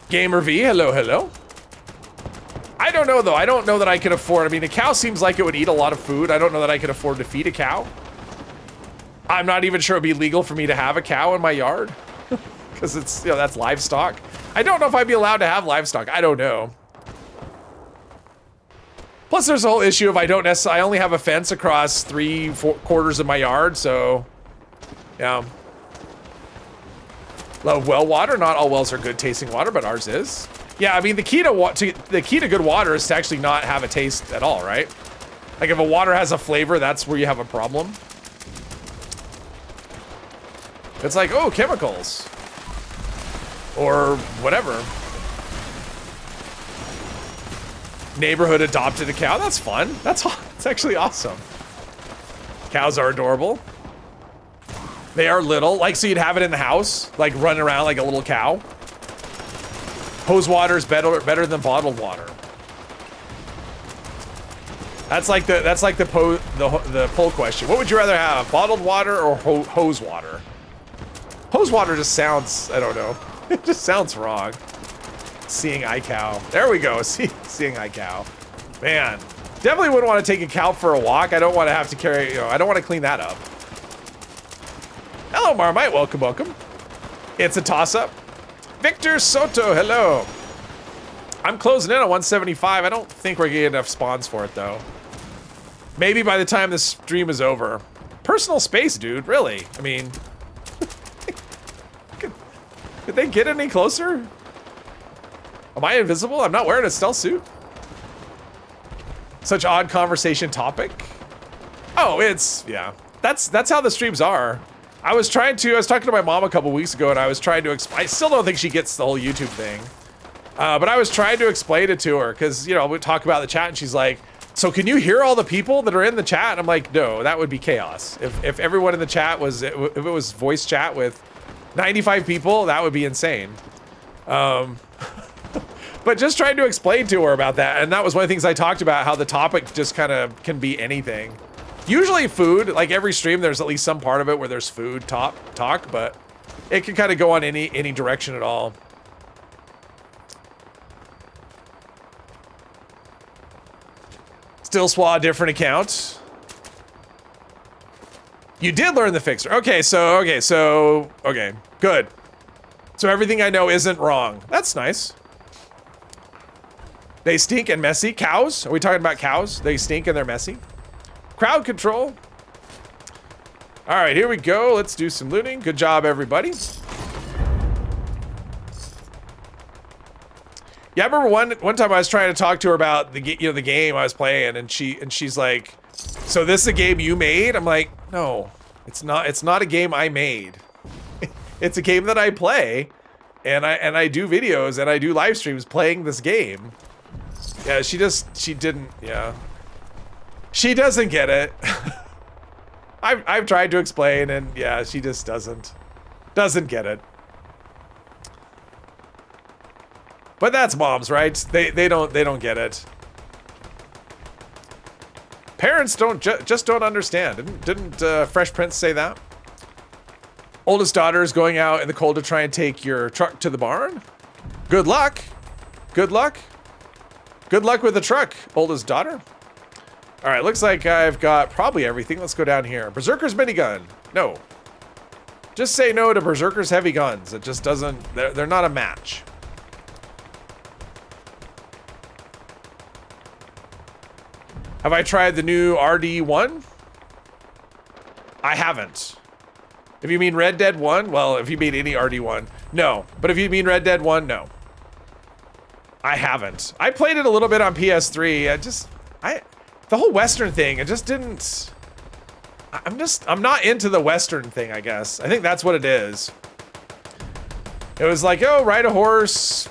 Gamer V, hello, hello. I don't know, though. I don't know that I could afford. I mean, a cow seems like it would eat a lot of food. I don't know that I could afford to feed a cow. I'm not even sure it'd be legal for me to have a cow in my yard. Because it's, you know, that's livestock. I don't know if I'd be allowed to have livestock. I don't know. Plus, there's a whole issue of I only have a fence across 3/4 of my yard, so yeah. Love well water. Not all wells are good tasting water, but ours is. Yeah, I mean the key to good water is to actually not have a taste at all, right? Like if a water has a flavor, that's where you have a problem. It's like, oh, chemicals or whatever. Neighborhood adopted a cow. That's fun. That's actually awesome. Cows are adorable. They are little. Like, so you'd have it in the house, like running around like a little cow. Hose water is better than bottled water. That's like the poll question. What would you rather have, bottled water or hose water? Hose water just sounds, I don't know. It just sounds wrong. Seeing eye cow. There we go. Seeing eye cow. Man, definitely wouldn't want to take a cow for a walk. I don't want to have to carry, you know, I don't want to clean that up. Hello, Marmite. Welcome, welcome. It's a toss-up. Victor Soto, hello. I'm closing in on 175. I don't think we're getting enough spawns for it, though. Maybe by the time this stream is over. Personal space, dude. Really? I mean... Did they get any closer? Am I invisible? I'm not wearing a stealth suit. Such odd conversation topic. Oh, it's, yeah. That's how the streams are. I was talking to my mom a couple weeks ago and I was trying to explain, I still don't think she gets the whole YouTube thing. But I was trying to explain it to her because, you know, we talk about the chat and she's like, so can you hear all the people that are in the chat? And I'm like, no, that would be chaos. If everyone in the chat was, if it was voice chat with 95 people, that would be insane. But just trying to explain to her about that. And that was one of the things I talked about, how the topic just kind of can be anything. Usually food, like every stream, there's at least some part of it where there's food talk, but it can kind of go on any direction at all. Still Swa, different account. You did learn the fixer. Okay, good. So everything I know isn't wrong. That's nice. They stink and messy. Cows? Are we talking about cows? They stink and they're messy. Crowd control. All right, here we go. Let's do some looting. Good job, everybody. Yeah, I remember one time I was trying to talk to her about the game I was playing, and she's like, "So this is a game you made?" I'm like, "No, it's not. It's not a game I made. It's a game that I play, and I do videos and I do live streams playing this game." Yeah, she didn't. Yeah, she doesn't get it. I've tried to explain, and yeah, she just doesn't get it. But that's moms, right? They don't get it. Parents just don't understand. Didn't Fresh Prince say that? Oldest daughter is going out in the cold to try and take your truck to the barn. Good luck. Good luck. Good luck with the truck, oldest daughter. All right, looks like I've got probably everything. Let's go down here. Berserker's minigun. No. Just say no to Berserker's heavy guns. It just doesn't. They're not a match. Have I tried the new RD1? I haven't. If you mean Red Dead 1, well, if you mean any RD1, no. But if you mean Red Dead 1, no. I haven't. I played it a little bit on PS3. The whole Western thing, it just didn't. I'm not into the Western thing, I guess. I think that's what it is. It was like, oh, ride a horse.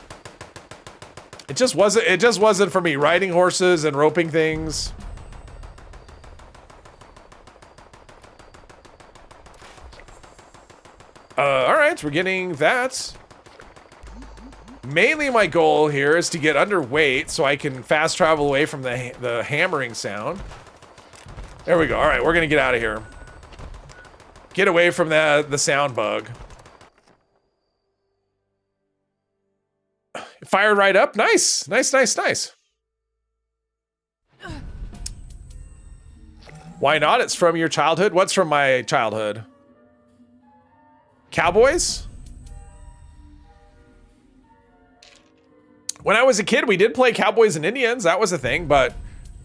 It just wasn't for me. Riding horses and roping things. All right, we're getting that. Mainly my goal here is to get underweight so I can fast travel away from the hammering sound. There we go. All right, we're gonna get out of here. Get away from the sound bug. Fired right up. Nice. Nice. Why not? It's from your childhood. What's from my childhood? Cowboys? When I was a kid, we did play Cowboys and Indians. That was a thing, but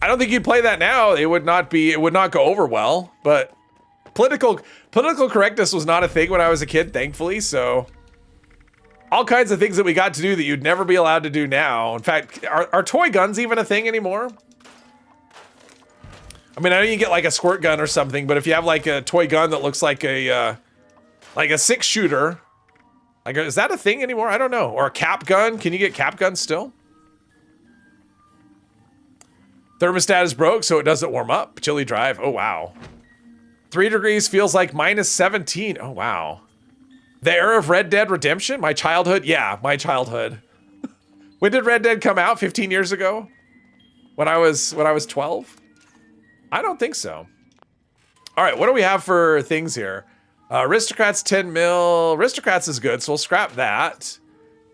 I don't think you'd play that now. It would not go over well, but political correctness was not a thing when I was a kid, thankfully, so all kinds of things that we got to do that you'd never be allowed to do now. In fact, are toy guns even a thing anymore? I mean, I know you get like a squirt gun or something, but if you have like a toy gun that looks like a 6-shooter, like, is that a thing anymore? I don't know. Or a cap gun? Can you get cap guns still? Thermostat is broke, so it doesn't warm up. Chilly drive. Oh, wow. 3 degrees feels like -17. Oh, wow. The era of Red Dead Redemption? My childhood? Yeah, my childhood. When did Red Dead come out? 15 years ago? When I was 12? I don't think so. All right, what do we have for things here? Aristocrats 10 mil. Aristocrats is good, so we'll scrap that.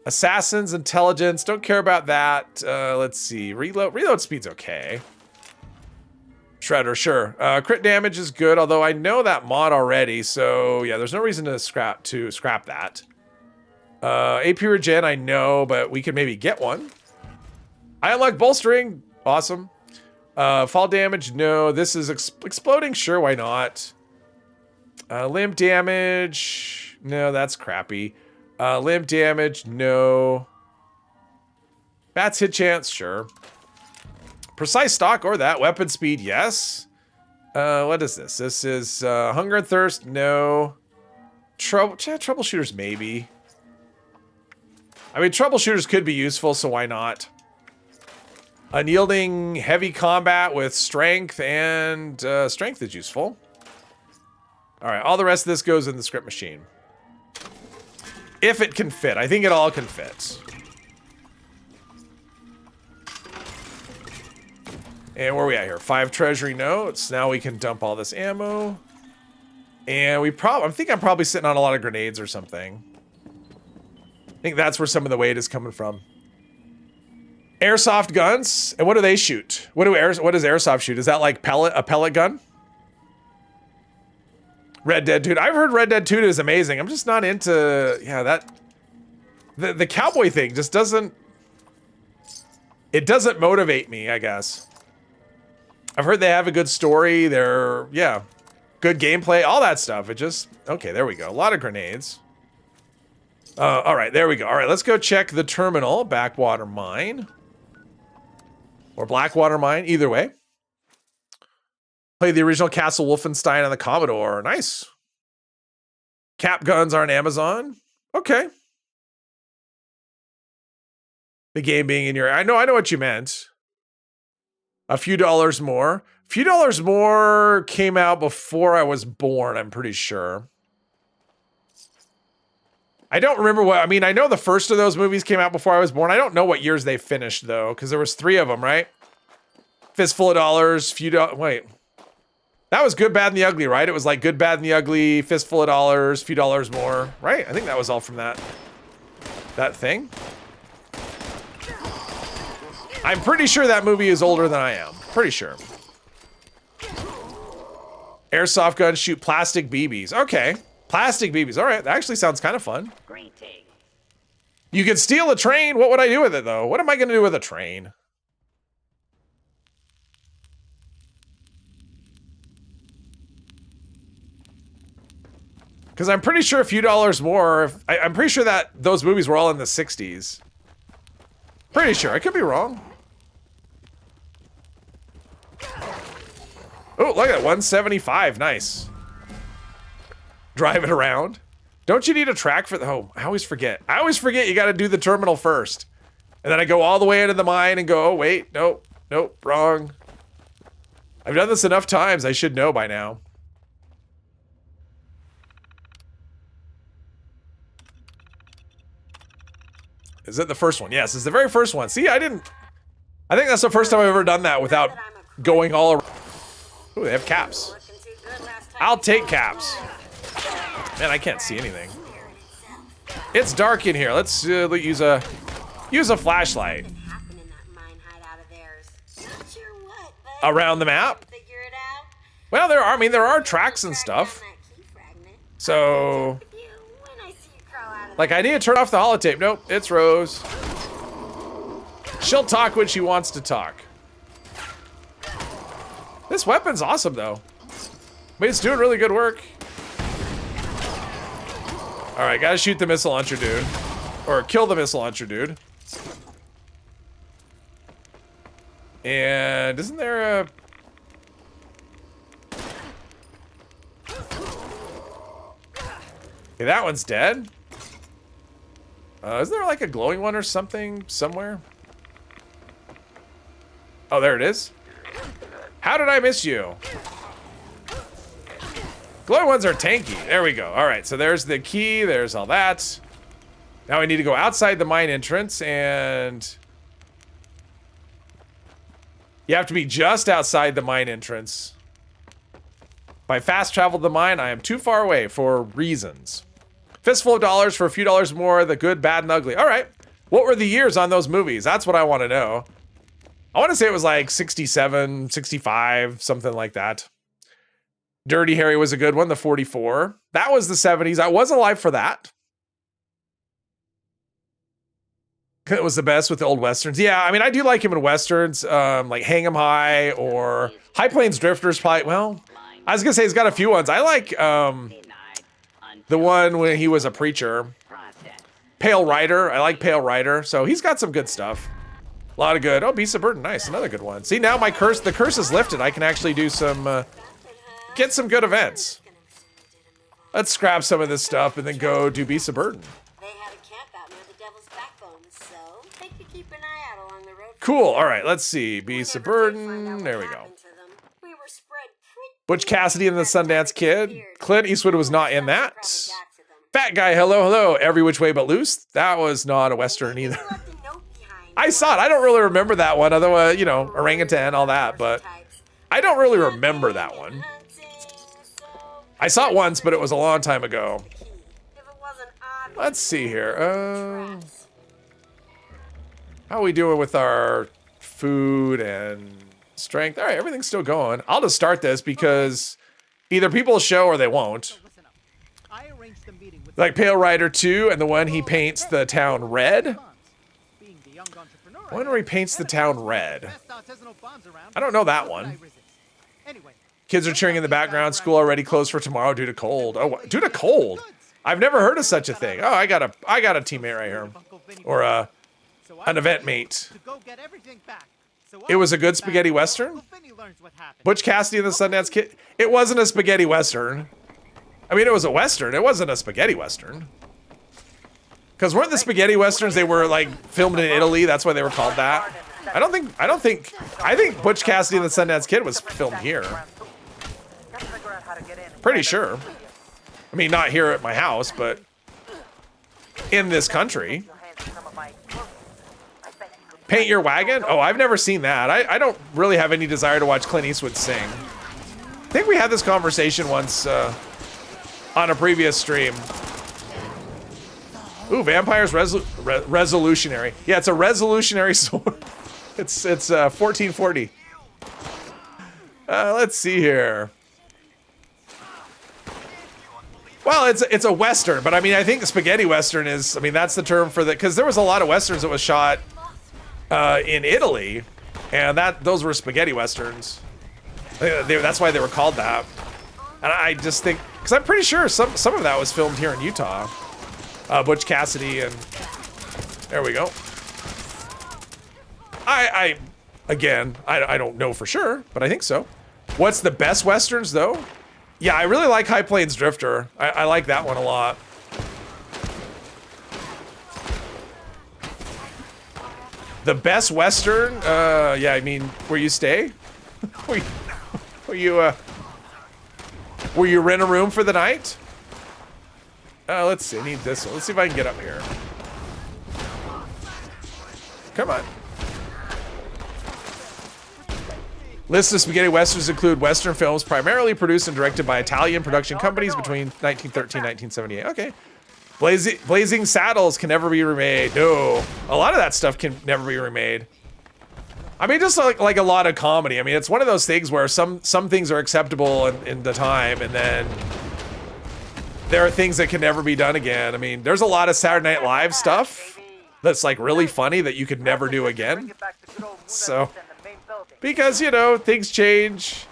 Assassins, intelligence, don't care about that. Let's see, reload speed's okay. Shredder, sure. Crit damage is good, although I know that mod already, so yeah, there's no reason to scrap that. AP regen, I know, but we could maybe get one. I unlock bolstering, awesome. Fall damage, no. This is exploding, sure, why not? Limb damage, no, that's crappy. Limp damage, no. Bats hit chance, sure. Precise stock or that. Weapon speed, yes. What is this? This is hunger and thirst, no. Troubleshooters, maybe. I mean, troubleshooters could be useful, so why not? Unyielding heavy combat with strength, and strength is useful. All right, all the rest of this goes in the script machine. If it can fit. I think it all can fit. And where are we at here? 5 treasury notes. Now we can dump all this ammo. And I think I'm probably sitting on a lot of grenades or something. I think that's where some of the weight is coming from. Airsoft guns. And what do they shoot? What does airsoft shoot? Is that like a pellet gun? Red Dead 2. I've heard Red Dead 2 is amazing. I'm just not into, the cowboy thing just doesn't motivate me, I guess. I've heard they have a good story. They're, good gameplay, all that stuff. It just, okay, there we go. A lot of grenades. All right, there we go. All right, let's go check the terminal. Backwater mine. Or Blackwater mine, either way. Play the original Castle Wolfenstein on the Commodore. Nice. Cap guns are on Amazon. Okay. The game being in your... I know what you meant. A few dollars more. A few dollars more came out before I was born, I'm pretty sure. I don't remember what... I mean, I know the first of those movies came out before I was born. I don't know what years they finished, though, because there was 3 of them, right? Fistful of Dollars, Wait. That was Good, Bad, and the Ugly, right? It was like Good, Bad, and the Ugly, Fistful of Dollars, Few Dollars More, right? I think that was all from that thing. I'm pretty sure that movie is older than I am. Pretty sure. Airsoft guns shoot plastic BBs. Okay. Plastic BBs. All right. That actually sounds kind of fun. Greeting. You could steal a train. What would I do with it, though? What am I going to do with a train? Because I'm pretty sure a few dollars more. I'm pretty sure that those movies were all in the 60s. Pretty sure. I could be wrong. Oh, look at that. 175. Nice. Drive it around. Don't you need a track for the... Oh, I always forget. I always forget you got to do the terminal first. And then I go all the way into the mine and go, oh, wait. Nope. Nope. Wrong. I've done this enough times. I should know by now. Is it the first one? Yes, it's the very first one. See, I think that's the first time I've ever done that without going all around. Ooh, they have caps. I'll take caps. Man, I can't see anything. It's dark in here. Let's use a flashlight. Around the map? Well, there are tracks and stuff. So... Like, I need to turn off the holotape. Nope, it's Rose. She'll talk when she wants to talk. This weapon's awesome, though. But it's doing really good work. Alright, gotta shoot the missile launcher dude. Or kill the missile launcher dude. And isn't there a... Okay, that one's dead. Is there like a glowing one or something somewhere? Oh, there it is. How did I miss you? Glowing ones are tanky. There we go. All right, so there's the key. There's all that. Now I need to go outside the mine entrance, and you have to be just outside the mine entrance. If I fast travel the mine, I am too far away for reasons. Fistful of Dollars for a few dollars more. The Good, Bad, and Ugly. All right. What were the years on those movies? That's what I want to know. I want to say it was like 67, 65, something like that. Dirty Harry was a good one, the 44. That was the 70s. I was alive for that. It was the best with the old westerns. Yeah, I mean, I do like him in westerns, like Hang 'em High or High Plains Drifters. Probably. Well, I was gonna say he's got a few ones. I like the one when he was a preacher. Pale Rider. I like Pale Rider. So he's got some good stuff. A lot of good. Oh, Beast of Burden. Nice. Another good one. See, now my curse, the curse is lifted. I can actually do some, get some good events. Let's scrap some of this stuff and then go do Beast of Burden. They had a camp out near the Devil's Backbone, so they could keep an eye out along the road. Cool. All right. Let's see. Beast of Burden. There we go. We were spread pretty. Butch Cassidy and the Sundance Kid. Clint Eastwood was not in that. Fat Guy, hello, hello. Every Which Way But Loose. That was not a Western either. I saw it. I don't really remember that one. Although, you know, orangutan, all that. But I don't really remember that one. I saw it once, but it was a long time ago. Let's see here. How are we doing with our food and strength? All right, everything's still going. I'll just start this because either people will show or they won't. Like Pale Rider 2 and the one he paints the town red. When he paints the town red. I don't know that one. Kids are cheering in the background. School already closed for tomorrow due to cold. Oh, due to cold? I've never heard of such a thing. Oh, I got a teammate right here. Or an event mate. It was a good spaghetti western? Butch Cassidy and the Sundance Kid? It wasn't a spaghetti western. I mean, it was a western. It wasn't a spaghetti western. Because weren't the spaghetti westerns, they were like filmed in Italy? That's why they were called that. I think Butch Cassidy and the Sundance Kid was filmed here. Pretty sure. I mean, not here at my house, but in this country. Paint Your Wagon? Oh, I've never seen that. I don't really have any desire to watch Clint Eastwood sing. I think we had this conversation once on a previous stream. Ooh, Vampire's Resolutionary. Yeah, it's a resolutionary sword. It's 1440. Let's see here. Well, it's a western, but I mean, I think the spaghetti western is. I mean, that's the term for the, because there was a lot of westerns that was shot in Italy, and those were spaghetti westerns. That's why they were called that. And I just think, because I'm pretty sure some of that was filmed here in Utah. Butch Cassidy and there we go. Again, I don't know for sure, but I think so. What's the best westerns though? Yeah, I really like High Plains Drifter. I like that one a lot. The best western? Yeah, I mean, where you stay? Were you rent a room for the night? Let's see, I need this one. Let's see if I can get up here. Come on. List of spaghetti westerns include western films primarily produced and directed by Italian production companies between 1913 and 1978. Okay. Blazing Saddles can never be remade. No. A lot of that stuff can never be remade. I mean, just like a lot of comedy. I mean, it's one of those things where some things are acceptable in the time, and then there are things that can never be done again. I mean, there's a lot of Saturday Night Live stuff that's like really funny that you could never do again. So, because, you know, things change.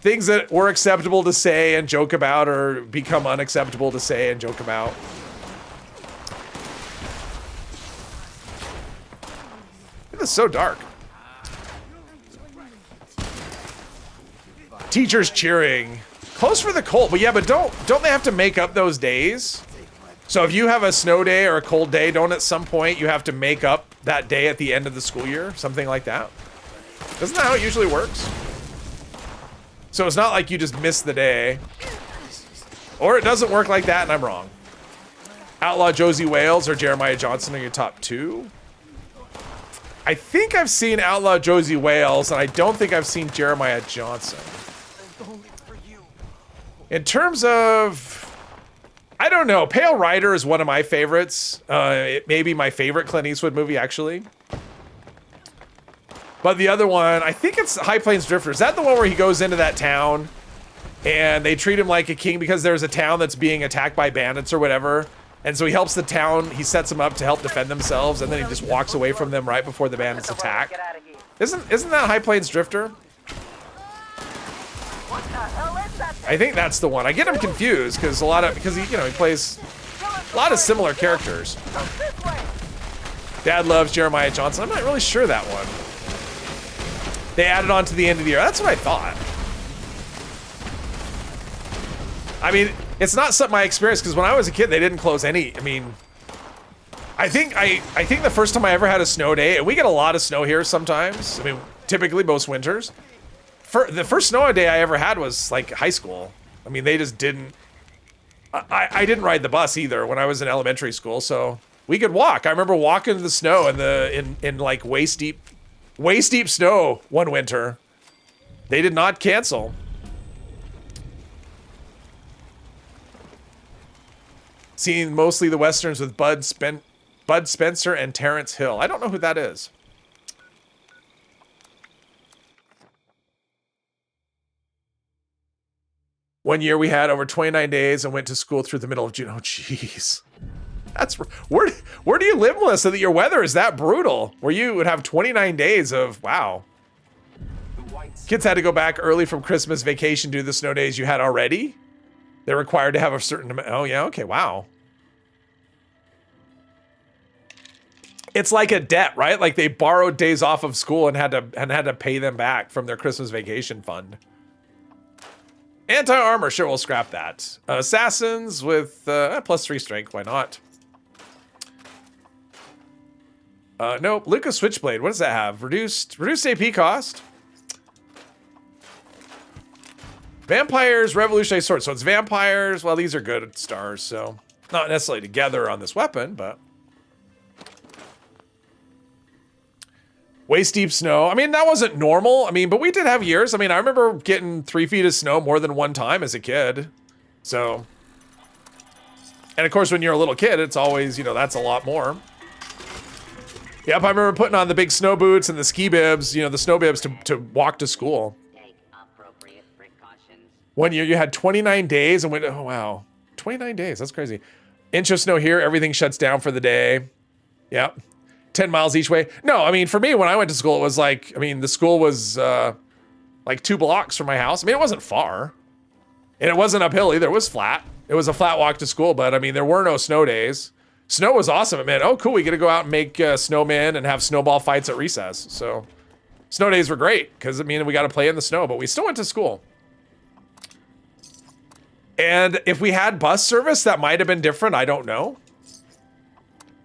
Things that were acceptable to say and joke about or become unacceptable to say and joke about. It is so dark. Teachers cheering. Close for the cold, but yeah, but don't they have to make up those days? So if you have a snow day or a cold day, don't at some point you have to make up that day at the end of the school year? Something like that? Isn't that how it usually works? So it's not like you just miss the day. Or it doesn't work like that and I'm wrong. Outlaw Josie Wales or Jeremiah Johnson are your top two. I think I've seen Outlaw Josie Wales and I don't think I've seen Jeremiah Johnson. In terms of, I don't know, Pale Rider is one of my favorites. It may be my favorite Clint Eastwood movie, actually. But the other one, I think it's High Plains Drifter. Is that the one where he goes into that town and they treat him like a king because there's a town that's being attacked by bandits or whatever? And so he helps the town, he sets them up to help defend themselves, and then he just walks away from them right before the bandits attack. Isn't that High Plains Drifter? I think that's the one. I get him confused because he plays A lot of similar characters. Dad loves Jeremiah Johnson. I'm not really sure that one. They added on to the end of the year. That's what I thought. I mean, it's not something I experienced because when I was a kid, they didn't close any. I mean, I think the first time I ever had a snow day, and we get a lot of snow here sometimes. I mean, typically most winters. The first snow day I ever had was like high school. I mean, they just didn't. I didn't ride the bus either when I was in elementary school, so we could walk. I remember walking in the snow in like waist deep snow one winter. They did not cancel. Seeing mostly the westerns with Bud Spencer and Terrence Hill. I don't know who that is. One year we had over 29 days and went to school through the middle of June. Oh, jeez. That's where do you live, Melissa, that your weather is that brutal? Where you would have 29 days of, wow. Kids had to go back early from Christmas vacation due to the snow days you had already. They're required to have a certain amount. Oh, yeah, okay, wow. It's like a debt, right? Like they borrowed days off of school and had to pay them back from their Christmas vacation fund. Anti-armor, sure, we'll scrap that. Assassins with +3 strength, why not? Nope, Lucas Switchblade, what does that have? Reduced AP cost. Vampires, Revolutionary Sword. So it's vampires, well, these are good stars, so not necessarily together on this weapon, but. Waist deep snow. I mean, that wasn't normal. I mean, but we did have years. I mean, I remember getting 3 feet of snow more than one time as a kid. So, and of course, when you're a little kid, it's always, you know, that's a lot more. Yep, I remember putting on the big snow boots and the ski bibs, you know, the snow bibs to walk to school. Take appropriate precautions. One year you had 29 days and went, oh, wow. 29 days, that's crazy. Inch of snow here, everything shuts down for the day. Yep. 10 miles each way. No, I mean, for me, when I went to school, it was like, I mean, the school was like 2 blocks from my house. I mean, it wasn't far. And it wasn't uphill either. It was flat. It was a flat walk to school, but I mean, there were no snow days. Snow was awesome. It meant, oh, cool, we get to go out and make snowmen and have snowball fights at recess. So snow days were great because, I mean, we got to play in the snow, but we still went to school. And if we had bus service, that might have been different. I don't know.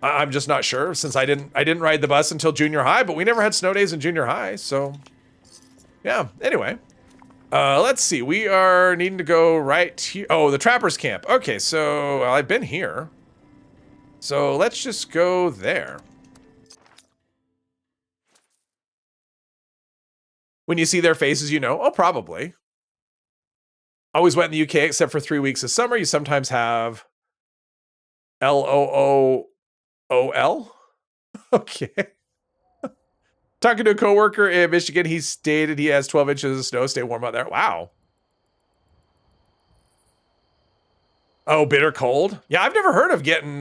I'm just not sure since I didn't ride the bus until junior high, but we never had snow days in junior high. So yeah, anyway, let's see. We are needing to go right here. Oh, the Trappers Camp. Okay, so I've been here. So let's just go there. When you see their faces, you know, oh, probably. Always went in the UK except for 3 weeks of summer. You sometimes have LOOOL. Okay. Talking to a coworker in Michigan, he stated he has 12 inches of snow. Stay warm out there. Wow. Oh, bitter cold. Yeah, I've never heard of getting.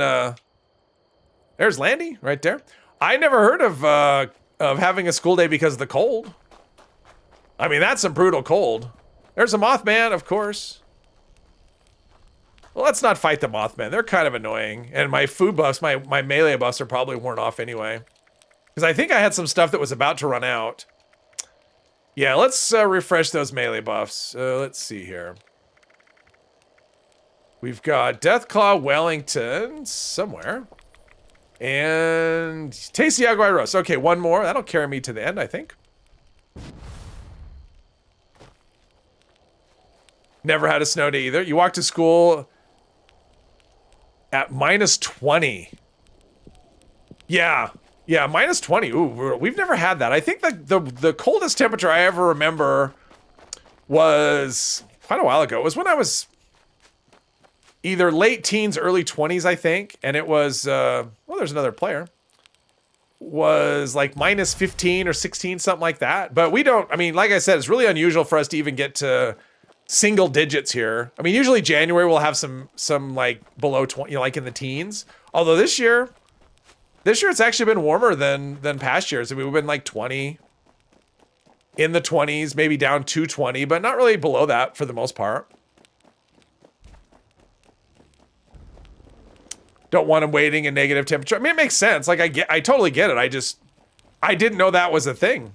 There's Landy right there. I never heard of having a school day because of the cold. I mean, that's some brutal cold. There's a Mothman, of course. Well, let's not fight the Mothman. They're kind of annoying. And my food buffs, my melee buffs are probably worn off anyway. Because I think I had some stuff that was about to run out. Yeah, let's refresh those melee buffs. Let's see here. We've got Deathclaw Wellington somewhere. And Tasty Aguiros. Okay, one more. That'll carry me to the end, I think. Never had a snow day either. You walk to school at -20. Yeah, -20. Ooh, we've never had that. I think the coldest temperature I ever remember was quite a while ago. It was when I was either late teens, early 20s, I think. And it was, well, there's another player. Was like -15 or 16, something like that. But we don't, I mean, like I said, it's really unusual for us to even get to single digits here. I mean, usually January we'll have some like below 20, you know, like in the teens. Although this year it's actually been warmer than past years. I mean, we've been like 20, in the 20s, maybe down to 20, but not really below that for the most part. don't want them waiting in negative temperature. I mean, it makes sense. Like I totally get it. I didn't know that was a thing.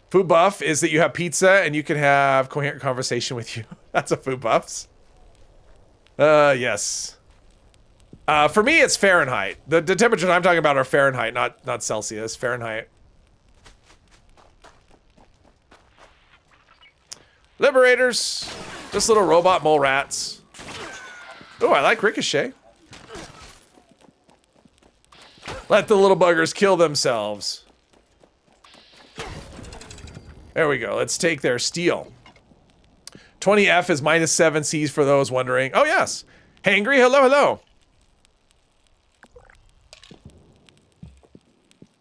Food buff is that you have pizza and you can have coherent conversation with you. That's a food buffs. Yes. For me, it's Fahrenheit. The temperatures I'm talking about are Fahrenheit, not Celsius. Fahrenheit. Liberators. Just little robot mole rats. Oh, I like Ricochet. Let the little buggers kill themselves. There we go. Let's take their steel. 20F is -7 Cs for those wondering. Oh, yes. Hangry, hello, hello.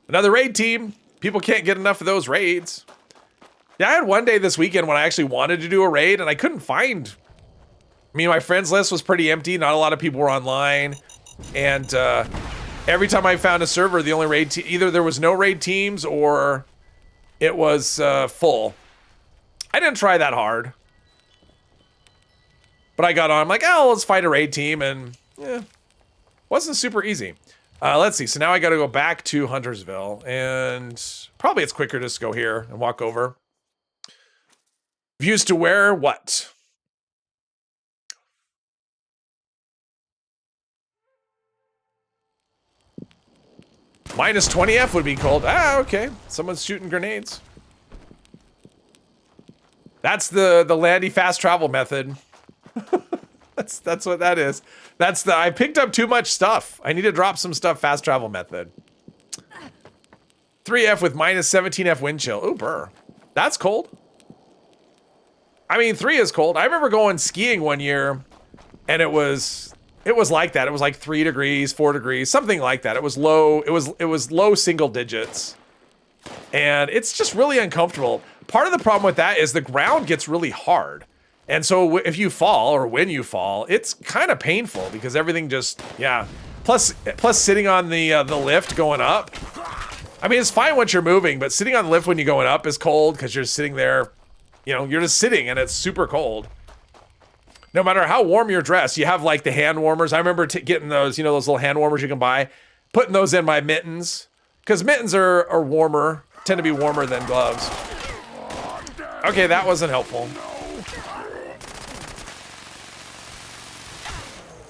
Another raid team. People can't get enough of those raids. Yeah, I had one day this weekend when I actually wanted to do a raid and I couldn't find. I mean, my friends list was pretty empty. Not a lot of people were online. And every time I found a server, the only raid either there was no raid teams or it was full. I didn't try that hard. But I got on. I'm like, oh, let's fight a raid team. And yeah, wasn't super easy. Let's see. So now I got to go back to Huntersville. And probably it's quicker just to go here and walk over. Views to where? What? -20F would be cold. Ah, okay. Someone's shooting grenades. That's the Landy fast travel method. that's what that is. That's the I picked up too much stuff. I need to drop some stuff fast travel method. 3F with -17F wind chill. Ooh, burr. That's cold. I mean, 3 is cold. I remember going skiing one year and it was like that. It was like 3 degrees, 4 degrees, something like that. It was low. It was low single digits. And it's just really uncomfortable. Part of the problem with that is the ground gets really hard. And so if you fall or when you fall, it's kind of painful because everything just, yeah. Plus sitting on the lift going up. I mean, it's fine once you're moving, but sitting on the lift when you're going up is cold because you're sitting there, you know, you're just sitting and it's super cold. No matter how warm you're dressed, you have like the hand warmers. I remember getting those, you know, those little hand warmers you can buy, putting those in my mittens because mittens are warmer, tend to be warmer than gloves. Okay, that wasn't helpful.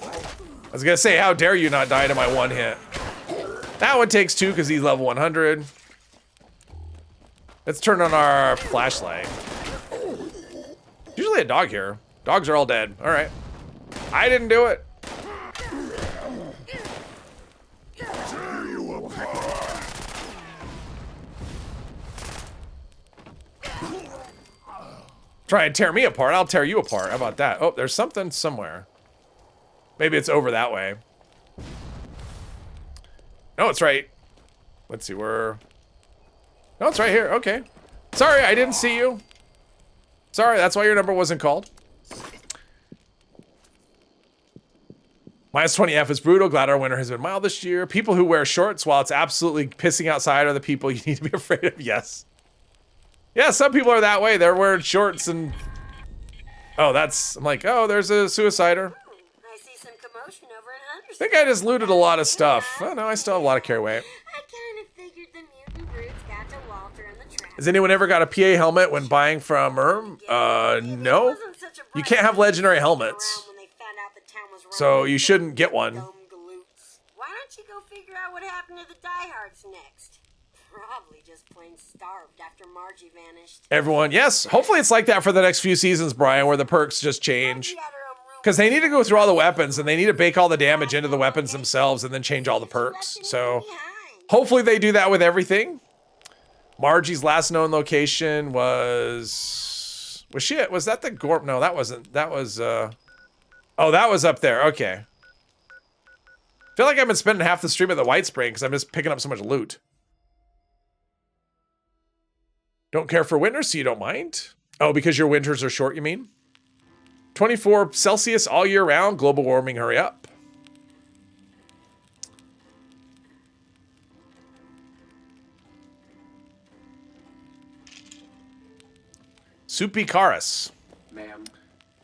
I was gonna say, how dare you not die to my one hit? That one takes 2 because he's level 100. Let's turn on our flashlight. Usually a dog here. Dogs are all dead. All right. I didn't do it. Try and tear me apart. I'll tear you apart. How about that? Oh, there's something somewhere. Maybe it's over that way. No, it's right. Let's see where. No, it's right here. Okay. Sorry, I didn't see you. Sorry, that's why your number wasn't called. -20F is brutal. Glad our winter has been mild this year. People who wear shorts while it's absolutely pissing outside are the people you need to be afraid of. Yes. Yeah, some people are that way. They're wearing shorts and... Oh, that's... I'm like, oh, there's a suicider. I see some commotion over in Hunter's. I think I just looted a lot of stuff. Oh, no, I still have a lot of carry weight. I kind of figured the mutant brutes got to Walter and the trap. Has anyone ever got a PA helmet when buying from Erm? No. You can't have legendary helmets. So you shouldn't get one. Why don't you go figure out what happened to the diehards next? Probably just plain starved after Margie vanished. Everyone, yes. Hopefully it's like that for the next few seasons, Brian, where the perks just change. Because they need to go through all the weapons and they need to bake all the damage into the weapons themselves and then change all the perks. So hopefully they do that with everything. Margie's last known location was that the Gorp? No, that wasn't. That was oh, that was up there. Okay. I feel like I've been spending half the stream at the White Spring because I'm just picking up so much loot. Don't care for winters, so you don't mind? Oh, because your winters are short, you mean? 24 Celsius all year round. Global warming, hurry up. Soupy Karis. Ma'am.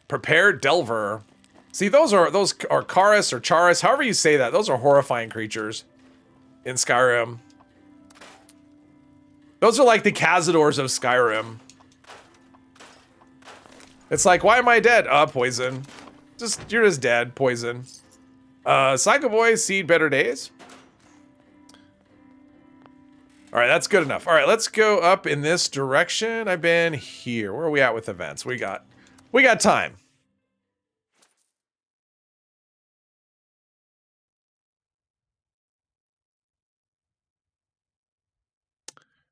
Prepared Delver. See, those are Charis or Charis, however you say that. Those are horrifying creatures in Skyrim. Those are like the Cazadors of Skyrim. It's like, why am I dead? Poison. You're just dead. Poison. Psycho Boy, Seed, Better Days. All right, that's good enough. All right, let's go up in this direction. I've been here. Where are we at with events? We got time.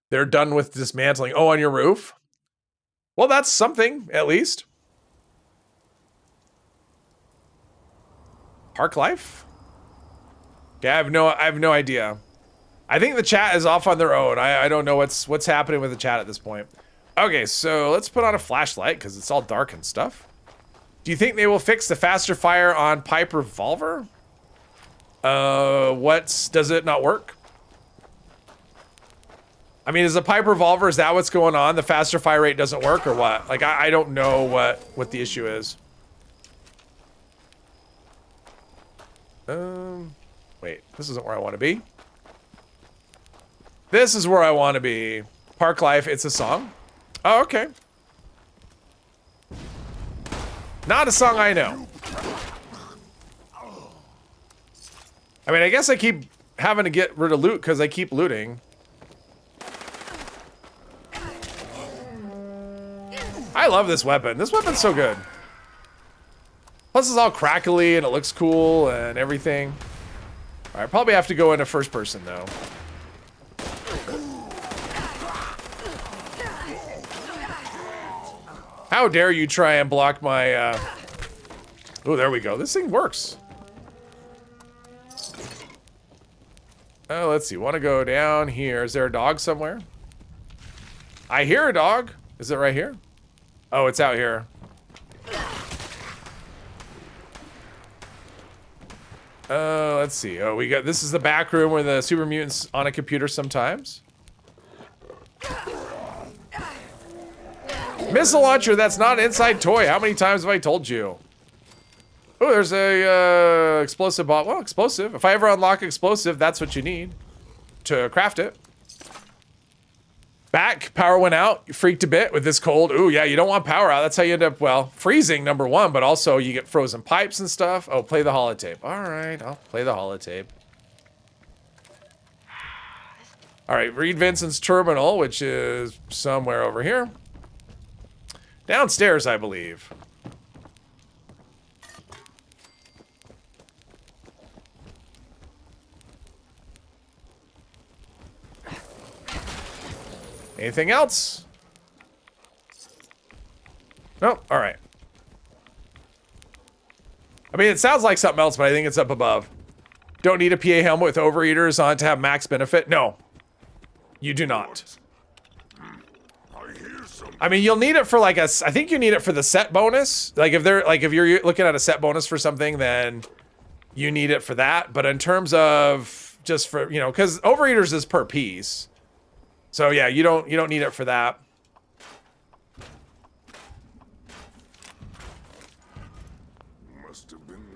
They're done with dismantling. Oh, on your roof? Well, that's something, at least. Park life? Yeah, I have no idea. I think the chat is off on their own. I don't know what's happening with the chat at this point. Okay, so let's put on a flashlight because it's all dark and stuff. Do you think they will fix the faster fire on pipe revolver? Does it not work? I mean, is the pipe revolver, is that what's going on? The faster fire rate doesn't work or what? Like, I don't know what the issue is. Wait, this isn't where I want to be. This is where I want to be. Park Life, it's a song. Oh, okay. Not a song I know. I mean, I guess I keep having to get rid of loot because I keep looting. I love this weapon. This weapon's so good. Plus it's all crackly and it looks cool and everything. All right, probably have to go into first person though. How dare you try and block my, Oh, there we go. This thing works. Oh, let's see. Want to go down here. Is there a dog somewhere? I hear a dog. Is it right here? Oh, it's out here. Let's see. Oh, this is the back room where the super mutants on a computer sometimes. Missile launcher, that's not an inside toy. How many times have I told you? Oh, there's a explosive bot. Well, explosive. If I ever unlock explosive, that's what you need to craft it. Back, power went out. You freaked a bit with this cold. Ooh, yeah, you don't want power out. That's how you end up, well, freezing, number one, but also you get frozen pipes and stuff. Oh, play the holotape. All right, I'll play the holotape. All right, read Vincent's terminal, which is somewhere over here. Downstairs, I believe. Anything else? Nope. All right. I mean, it sounds like something else, but I think it's up above. Don't need a PA helmet with overeaters on to have max benefit. No, you do not. I mean, you'll need it for like I think you need it for the set bonus. Like if you're looking at a set bonus for something, then you need it for that. But in terms of just for, you know, because overeaters is per piece. So yeah, you don't need it for that.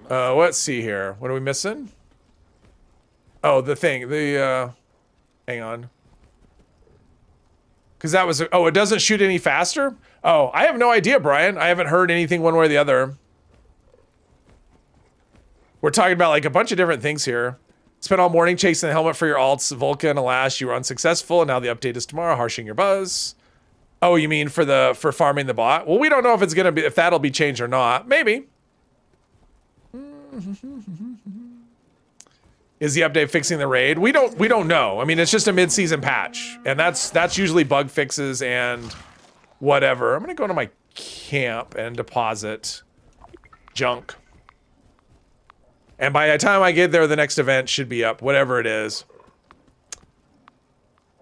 Let's see here. What are we missing? Oh, the thing. Hang on. Because that was, oh, it doesn't shoot any faster? Oh, I have no idea, Brian. I haven't heard anything one way or the other. We're talking about like a bunch of different things here. Spent all morning chasing the helmet for your alts, Vulcan. Alas, you were unsuccessful, and now the update is tomorrow, harshing your buzz. Oh, you mean for farming the bot? Well, we don't know if that'll be changed or not. Maybe. Is the update fixing the raid? We don't know. I mean, it's just a mid-season patch, and that's usually bug fixes and whatever. I'm gonna go to my camp and deposit junk. And by the time I get there, the next event should be up, whatever it is.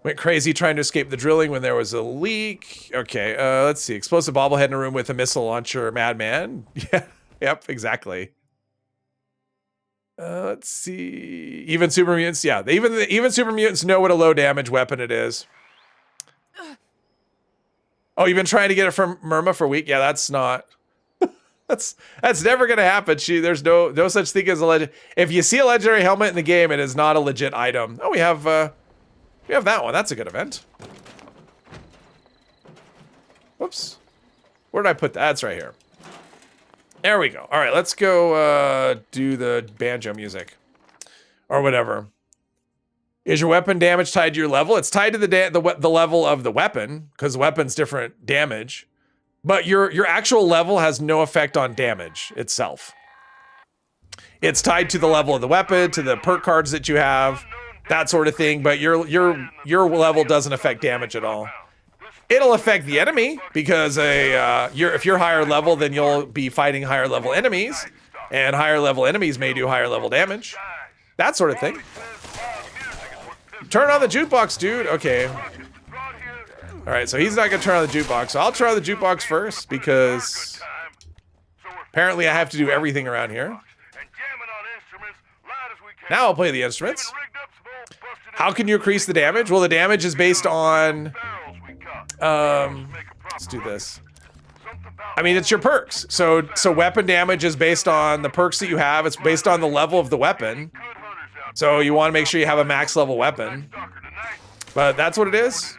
Went crazy trying to escape the drilling when there was a leak. Okay, let's see. Explosive bobblehead in a room with a missile launcher, madman. Yeah, yep, exactly. Let's see. Even super mutants, yeah. Even super mutants know what a low damage weapon it is. Oh, you've been trying to get it from Myrma for a week? Yeah, that's not That's never gonna happen. There's no such thing as a legend. If you see a legendary helmet in the game, it is not a legit item. Oh, we have that one. That's a good event. Whoops. Where did I put that? That's right here. There we go. All right, let's go do the banjo music or whatever. Is your weapon damage tied to your level? It's tied to the level of the weapon because the weapon's different damage. But your actual level has no effect on damage itself. It's tied to the level of the weapon, to the perk cards that you have, that sort of thing. But your level doesn't affect damage at all. It'll affect the enemy because if you're higher level, then you'll be fighting higher level enemies, and higher level enemies may do higher level damage. That sort of thing. Turn on the jukebox, dude. Okay. All right, so he's not gonna turn on the jukebox. So I'll turn on the jukebox first because apparently I have to do everything around here. Now I'll play the instruments. How can you increase the damage? Well, the damage is based on, let's do this. I mean, it's your perks. So weapon damage is based on the perks that you have. It's based on the level of the weapon. So you want to make sure you have a max level weapon. But that's what it is.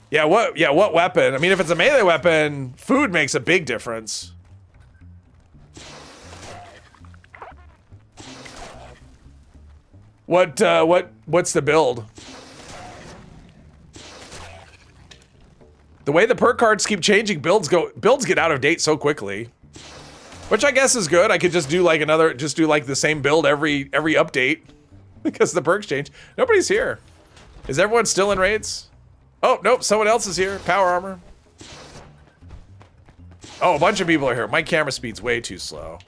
Yeah, what weapon? I mean, if it's a melee weapon, food makes a big difference. What's the build? The way the perk cards keep changing, builds get out of date so quickly. Which I guess is good. I could just do like the same build every update because the perks change. Nobody's here. Is everyone still in raids? Oh, nope, someone else is here. Power armor. Oh, a bunch of people are here. My camera speed's way too slow.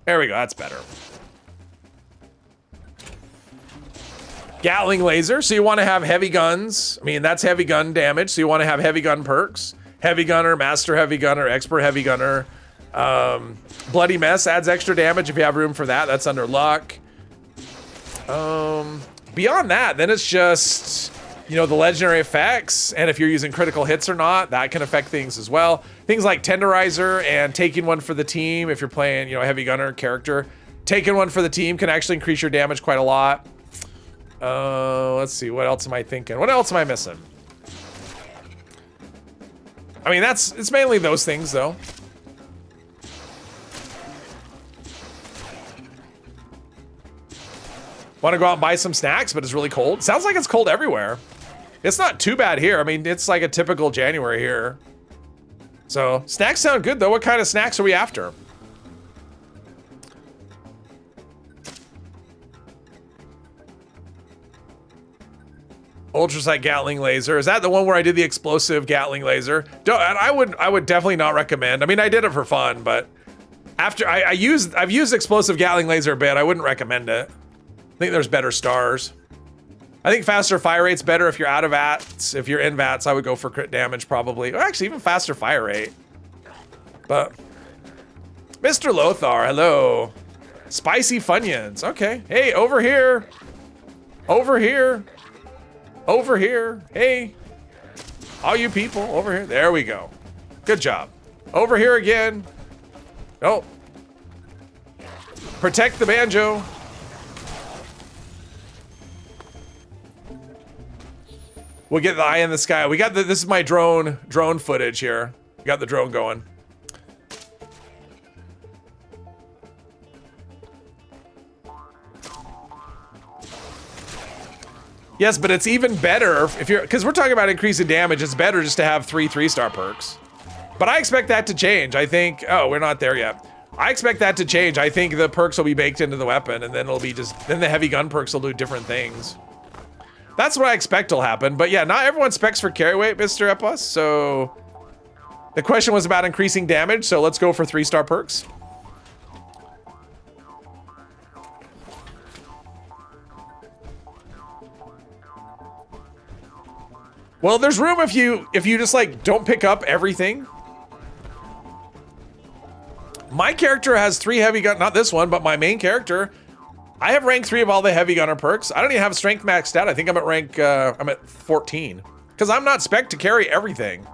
There we go, that's better. Gatling laser, so you want to have heavy guns. I mean, that's heavy gun damage, so you want to have heavy gun perks. Heavy gunner, master heavy gunner, expert heavy gunner. Bloody mess adds extra damage if you have room for that. That's under luck. Beyond that, then it's just, you know, the legendary effects, and if you're using critical hits or not, that can affect things as well. Things like tenderizer and taking one for the team, if you're playing, you know, a heavy gunner character, taking one for the team can actually increase your damage quite a lot. Let's see, what else am I thinking? What else am I missing? I mean, it's mainly those things, though. Want to go out and buy some snacks, but it's really cold. Sounds like it's cold everywhere. It's not too bad here. I mean, it's like a typical January here. So, snacks sound good, though. What kind of snacks are we after? Ultrasight Gatling laser. Is that the one where I did the explosive Gatling laser? I would definitely not recommend. I mean, I did it for fun, but after I've used explosive Gatling laser a bit. I wouldn't recommend it. I think there's better stars. I think faster fire rate's better if you're out of VATS. If you're in VATS, I would go for crit damage probably. Or actually, even faster fire rate. But Mr. Lothar, hello. Spicy Funyuns. Okay. Hey, over here. Over here. Over here. Hey. All you people over here. There we go. Good job. Over here again. Oh. Protect the banjo. We'll get the eye in the sky. We got this is my drone footage here. We got the drone going. Yes, but it's even better if you're, because we're talking about increasing damage, it's better just to have 3-3-star perks. But I expect that to change. I think, oh, we're not there yet. I expect that to change. I think the perks will be baked into the weapon, and then it'll be then the heavy gun perks will do different things. That's what I expect will happen. But yeah, not everyone specs for carry weight, Mr. Epos. So the question was about increasing damage. So let's go for 3-star perks. Well, there's room if you just like don't pick up everything. My character has 3 heavy gun, not this one, but my main character I have rank 3 of all the heavy gunner perks. I don't even have strength maxed out. I think I'm at rank, I'm at 14. Because I'm not spec to carry everything.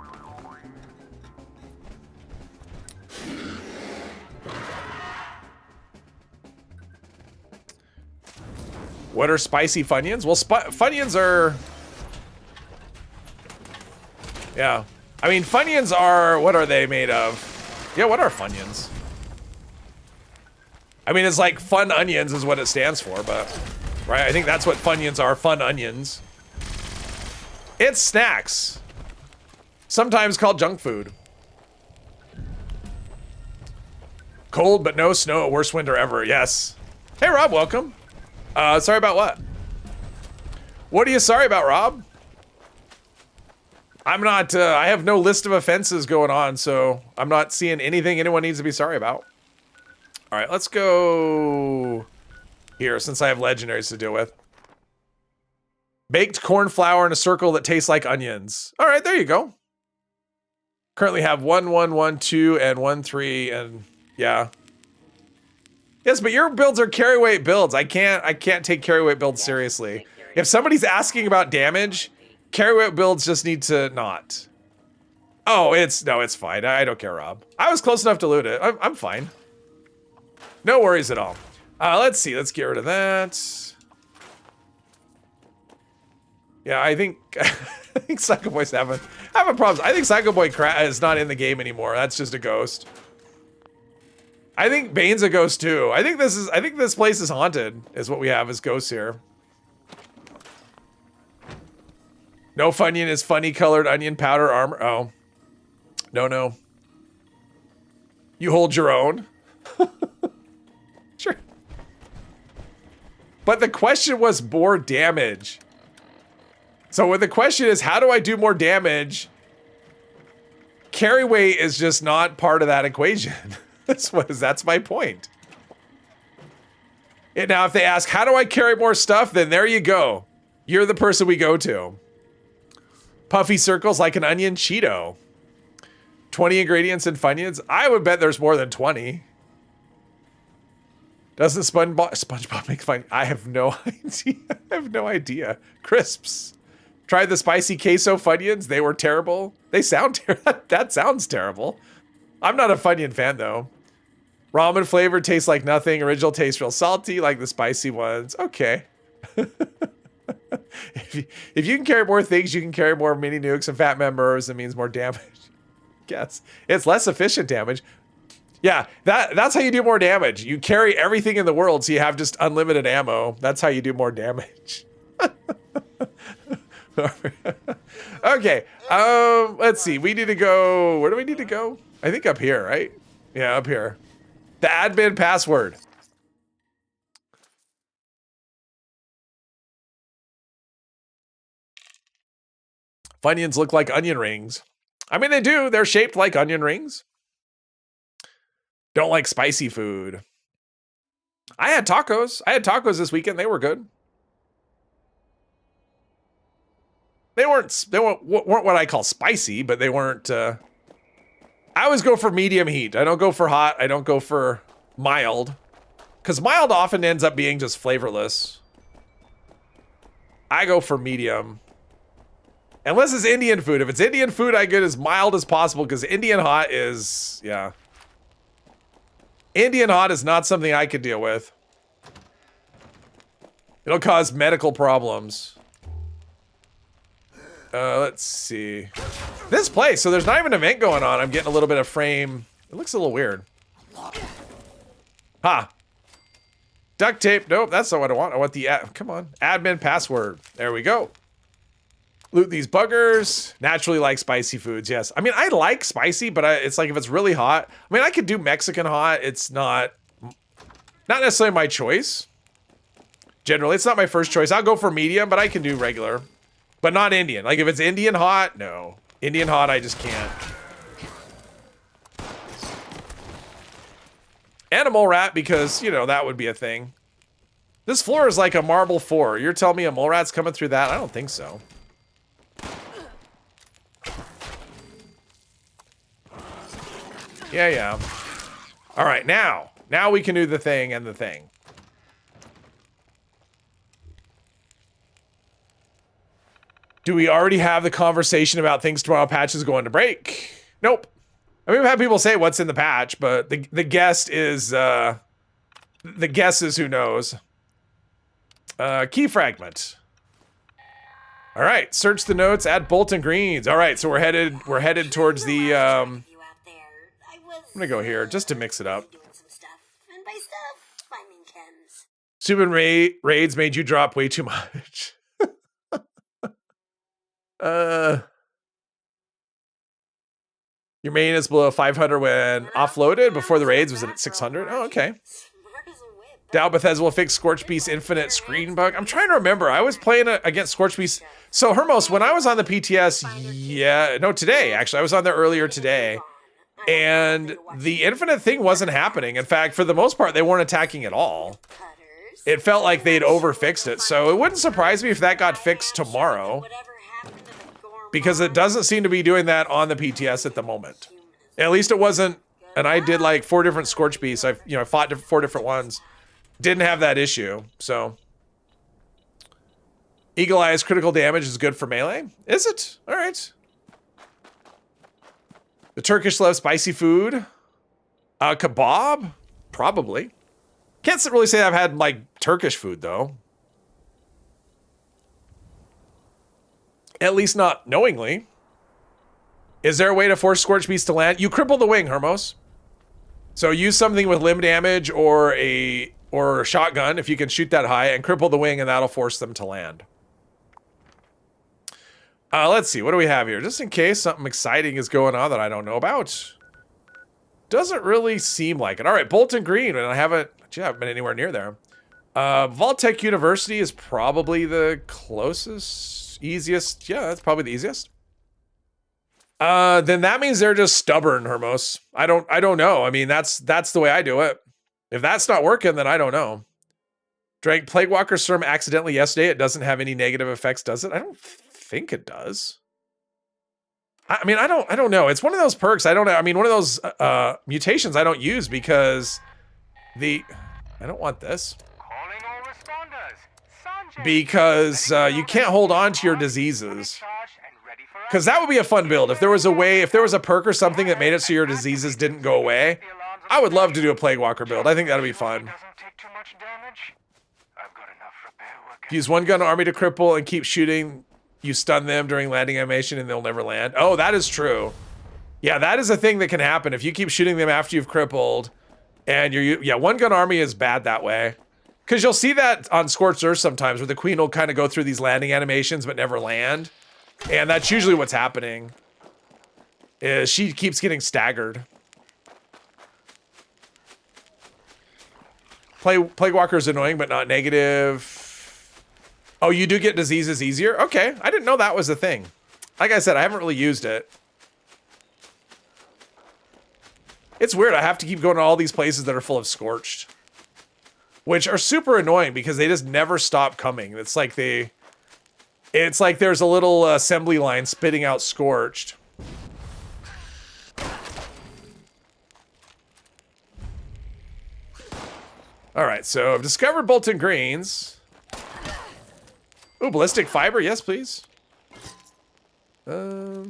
What are spicy Funyuns? Well, Funyuns are... Yeah. I mean, Funyuns are... What are they made of? Yeah, what are Funyuns? I mean, it's like fun onions is what it stands for, but... Right? I think that's what Funyuns are. Fun onions. It's snacks. Sometimes called junk food. Cold but no snow. Worst winter ever. Yes. Hey, Rob. Welcome. Sorry about what? What are you sorry about, Rob? I'm not, I have no list of offenses going on, so I'm not seeing anything anyone needs to be sorry about. All right, let's go here since I have legendaries to deal with. Baked corn flour in a circle that tastes like onions. All right, there you go. Currently have 1, 1, 1, 2, and 1, 3, and yeah. Yes, but your builds are carry weight builds. I can't take carry weight builds seriously. If somebody's asking about damage, carry weight builds just need to not. Oh, it's fine. I don't care, Rob. I was close enough to loot it. I'm fine. No worries at all. Let's see. Let's get rid of that. Yeah, I think I think Psycho Boy's having problems. I think Psycho Boy is not in the game anymore. That's just a ghost. I think Bane's a ghost too. I think this place is haunted, is what we have as ghosts here. No Funyun is funny colored onion powder armor. Oh. No. You hold your own. Sure. But the question was more damage. So when the question is, how do I do more damage? Carry weight is just not part of that equation. That's my point. And now if they ask, how do I carry more stuff? Then there you go. You're the person we go to. Puffy circles like an onion Cheeto. 20 ingredients in Funyuns? I would bet there's more than 20. Doesn't SpongeBob make fun? I have no idea. I have no idea. Crisps. Tried the spicy queso Funyuns. They were terrible. They sound that sounds terrible. I'm not a Funyun fan though. Ramen flavor tastes like nothing. Original tastes real salty, like the spicy ones. Okay. If you can carry more things, you can carry more mini nukes and fat members. It means more damage. Yes, it's less efficient damage. Yeah, that's how you do more damage. You carry everything in the world, so you have just unlimited ammo. That's how you do more damage. Okay. Let's see. We need to go. Where do we need to go? I think up here, right? Yeah, up here. The admin password. Funyuns look like onion rings. I mean, they do. They're shaped like onion rings. Don't like spicy food. I had tacos. I had tacos this weekend. They were good. They weren't what I call spicy, but they weren't. I always go for medium heat. I don't go for hot. I don't go for mild. Because mild often ends up being just flavorless. I go for medium. Unless it's Indian food. If it's Indian food, I get as mild as possible because Indian hot is, yeah. Indian hot is not something I could deal with. It'll cause medical problems. Let's see. This place, so there's not even an event going on. I'm getting a little bit of frame. It looks a little weird. Ha. Duct tape. Nope, that's not what I want. I want the, come on. Admin password. There we go. Loot these buggers. Naturally like spicy foods, yes. I mean, I like spicy, but it's like if it's really hot. I mean, I could do Mexican hot. It's not necessarily my choice. Generally, it's not my first choice. I'll go for medium, but I can do regular. But not Indian. Like if it's Indian hot, no. Indian hot, I just can't. Animal rat because, you know, that would be a thing. This floor is like a marble floor. You're telling me a mole rat's coming through that? I don't think so. Yeah. All right, now we can do the thing and the thing. Do we already have the conversation about things tomorrow patches going to break? Nope. I mean, we've had people say what's in the patch, but the guess is who knows. Key fragment. All right, search the notes, add Bolton Greens. All right, so we're headed towards the I'm gonna go here just to mix it up. Doing some stuff. And by stuff, I mean chems. Subin raids made you drop way too much. Your main is below 500 when offloaded. Before the raids was it at 600? Oh, okay. Smart as a whip. Doubt Bethesda will fix Scorch Beast Infinite screen bug. I'm trying to remember. I was playing against Scorch Beast. So Hermos, when I was on the PTS, today actually, I was on there earlier today, and the Infinite thing wasn't happening. In fact, for the most part, they weren't attacking at all. It felt like they'd overfixed it, so it wouldn't surprise me if that got fixed tomorrow, because it doesn't seem to be doing that on the PTS at the moment. At least it wasn't, and I did like 4 different Scorch Beasts. I fought 4 different ones. Didn't have that issue, so. Eagle Eye's critical damage is good for melee? Is it? All right. The Turkish love spicy food. Kebab? Probably. Can't really say I've had, like, Turkish food, though. At least not knowingly. Is there a way to force Scorch Beast to land? You cripple the wing, Hermos. So use something with limb damage or a shotgun, if you can shoot that high, and cripple the wing, and that'll force them to land. Let's see. What do we have here? Just in case something exciting is going on that I don't know about. Doesn't really seem like it. All right, Bolton Green, and I haven't been anywhere near there. Vaultech University is probably the closest, easiest. Yeah, that's probably the easiest. Then that means they're just stubborn, Hermos. I don't know. I mean, that's the way I do it. If that's not working, then I don't know. Drank Plague Walker Serum accidentally yesterday. It doesn't have any negative effects, does it? I don't think it does. I mean, I don't know. It's one of those perks. I don't know. I mean, one of those mutations I don't use because I don't want this. Calling all responders. Sanjay, Because you can't hold on to your diseases. Because that would be a fun build. If there was a perk or something that made it so your diseases didn't go away, I would love to do a Plague Walker build. I think that'd be fun. Doesn't take too much damage. I've got enough repair work. Use one gun army to cripple and keep shooting. You stun them during landing animation and they'll never land. Oh, that is true. Yeah, that is a thing that can happen. If you keep shooting them after you've crippled and one gun army is bad that way. Because you'll see that on Scorched Earth sometimes where the queen will kind of go through these landing animations but never land. And that's usually what's happening. Is she keeps getting staggered. Plague Walker is annoying but not negative. Oh, you do get diseases easier? Okay, I didn't know that was a thing. Like I said, I haven't really used it. It's weird, I have to keep going to all these places that are full of Scorched. Which are super annoying because they just never stop coming. It's like there's a little assembly line spitting out Scorched. Alright, so I've discovered Bolton Greens. Ooh, ballistic fiber, yes, please. That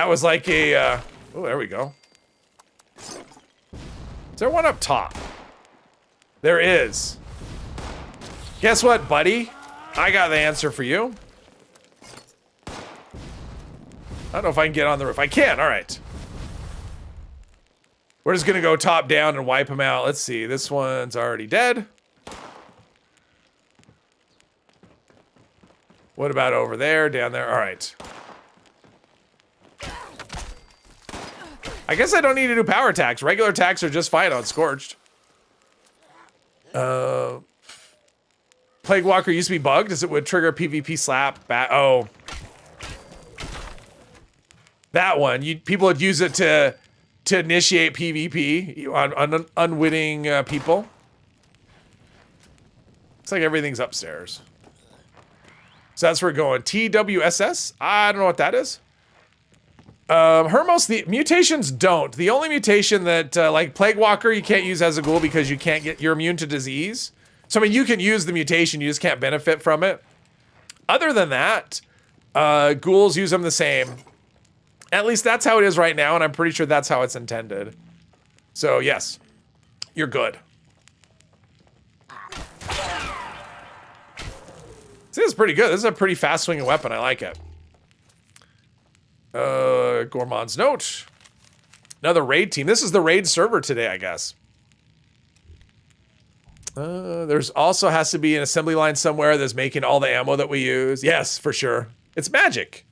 was like a, oh, there we go. Is there one up top? There is. Guess what, buddy? I got the answer for you. I don't know if I can get on the roof. I can, all right. We're just gonna go top down and wipe them out. Let's see, this one's already dead. What about over there, down there? All right. I guess I don't need to do power attacks. Regular attacks are just fine on Scorched. Plague Walker used to be bugged as it would trigger PvP slap. Oh. That one. People would use it to initiate PvP on unwitting people. Looks like everything's upstairs. So that's where we're going. TWSS? I don't know what that is. Hermos, the mutations don't. The only mutation that, like Plague Walker, you can't use as a ghoul because you're immune to disease. So, I mean, you can use the mutation, you just can't benefit from it. Other than that, ghouls use them the same. At least that's how it is right now, and I'm pretty sure that's how it's intended. So, yes, you're good. This is pretty good. This is a pretty fast swinging weapon. I like it. Gourmand's note. Another raid team. This is the raid server today, I guess. There's also has to be an assembly line somewhere that's making all the ammo that we use. Yes, for sure. It's magic.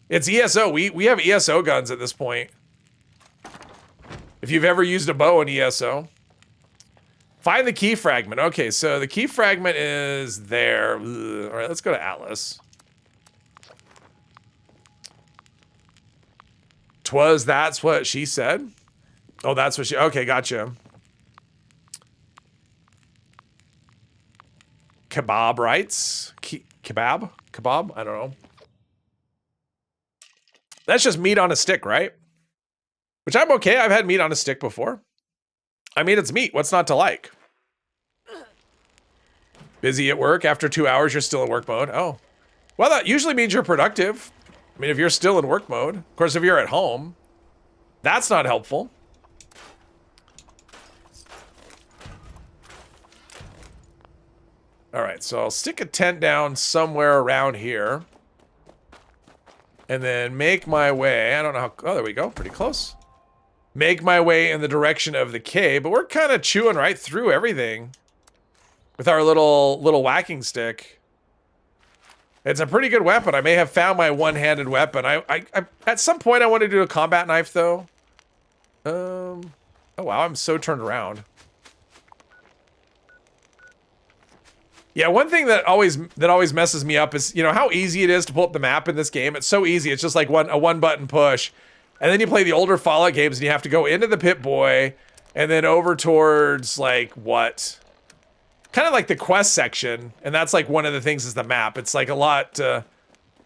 It's ESO. We have ESO guns at this point. If you've ever used a bow in ESO. Find the key fragment. Okay, so the key fragment is there. Ugh. All right, let's go to Atlas. That's what she said? Oh, that's what she... Okay, gotcha. Kebab writes. Kebab? Kebab? I don't know. That's just meat on a stick, right? Which I'm okay. I've had meat on a stick before. I mean, it's meat. What's not to like? Busy at work. After 2 hours, you're still in work mode. Oh. Well, that usually means you're productive. I mean, if you're still in work mode. Of course, if you're at home, that's not helpful. All right, so I'll stick a tent down somewhere around here. And then make my way. I don't know how... Oh, there we go. Pretty close. Make my way in the direction of the cave, but we're kind of chewing right through everything with our little whacking stick. It's a pretty good weapon. I may have found my one-handed weapon. I at some point I want to do a combat knife though. Oh wow, I'm so turned around. Yeah, one thing that always messes me up is, you know, how easy it is to pull up the map in this game. It's so easy. It's just like a one button push. And then you play the older Fallout games and you have to go into the Pip-Boy and then over towards like what? Kind of like the quest section. And that's like one of the things is the map. It's like a lot,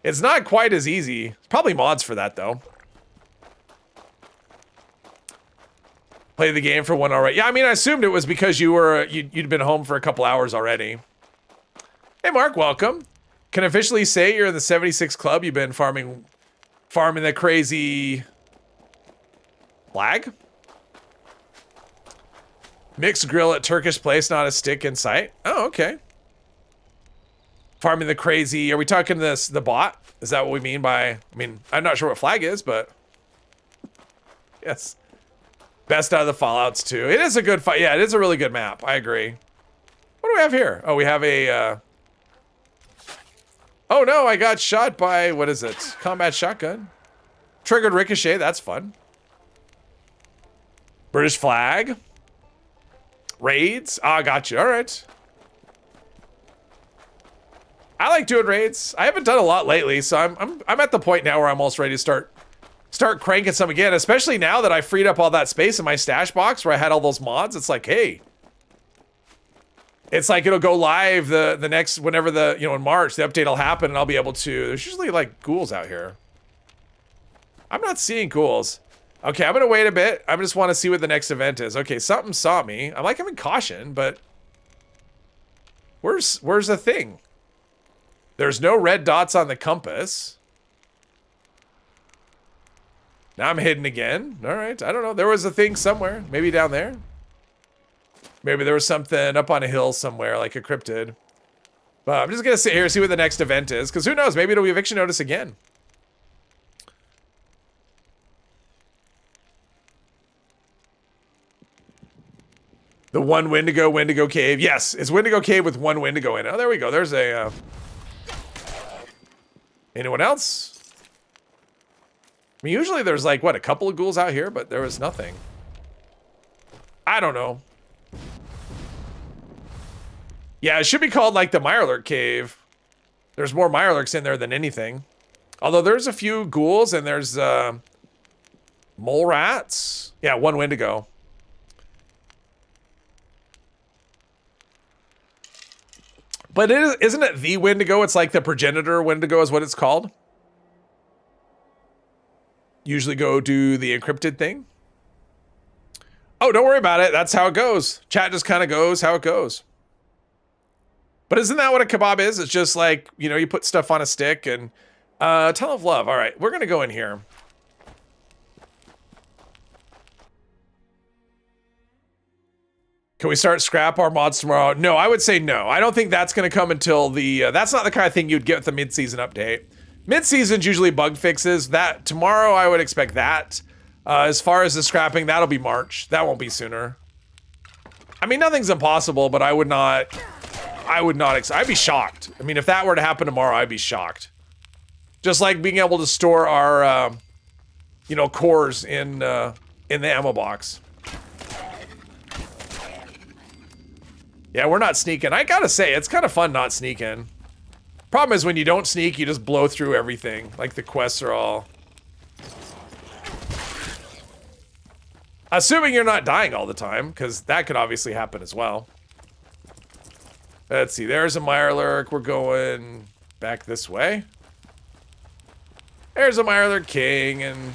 it's not quite as easy. Probably mods for that though. Play the game for 1 hour. Yeah, I mean, I assumed it was because you'd been home for a couple hours already. Hey Mark, welcome. Can officially say you're in the 76 club. You've been farming the crazy flag. Mixed grill at Turkish place, not a stick in sight. Oh, okay. Farming the crazy. Are we talking the bot? Is that what we mean by? I mean, I'm not sure what flag is, but yes. Best out of the Fallouts too. It is a good fight. Yeah, it is a really good map. I agree. What do we have here? Oh, we have a. Oh no, I got shot by, what is it? Combat shotgun. Triggered ricochet, that's fun. British flag. Raids. Ah, gotcha. All right. I like doing raids. I haven't done a lot lately, so I'm at the point now where I'm almost ready to start cranking some again, especially now that I freed up all that space in my stash box where I had all those mods. It's like, hey, it's like it'll go live the next, whenever the, you know, in March, the update will happen and I'll be able to. There's usually like ghouls out here. I'm not seeing ghouls. Okay, I'm gonna wait a bit. I just want to see what the next event is. Okay, something saw me. I'm like, I'm in caution, but where's the thing? There's no red dots on the compass. Now I'm hidden again. All right, I don't know. There was a thing somewhere, maybe down there. Maybe there was something up on a hill somewhere, like a cryptid. But I'm just gonna sit here, see what the next event is, because who knows? Maybe it'll be eviction notice again. The one Wendigo cave. Yes, it's Wendigo cave with one Wendigo in it. Oh, there we go. There's a. Anyone else? I mean, usually there's like, what, a couple of ghouls out here, but there was nothing. I don't know. Yeah, it should be called like the Mirelurk cave. There's more Mirelurks in there than anything. Although there's a few ghouls and there's mole rats. Yeah, one Wendigo. But isn't it the Wendigo? It's like the progenitor Wendigo is what it's called. Usually go do the encrypted thing. Oh, don't worry about it. That's how it goes. Chat just kind of goes how it goes. But isn't that what a kebab is? It's just like, you know, you put stuff on a stick and Tunnel of Love. All right, we're gonna go in here. Can we start scrap our mods tomorrow? No, I would say no. I don't think that's gonna come until the, that's not the kind of thing you'd get with the mid-season update. Mid-season's usually bug fixes. That, tomorrow I would expect that. As far as the scrapping, that'll be March. That won't be sooner. I mean, nothing's impossible, but I'd be shocked. I mean, if that were to happen tomorrow, I'd be shocked. Just like being able to store our, you know, cores in the ammo box. Yeah, we're not sneaking. I gotta say, it's kind of fun not sneaking. Problem is when you don't sneak, you just blow through everything. Like the quests are all... Assuming you're not dying all the time, because that could obviously happen as well. Let's see, there's a Mirelurk. We're going back this way. There's a Mirelurk King, and...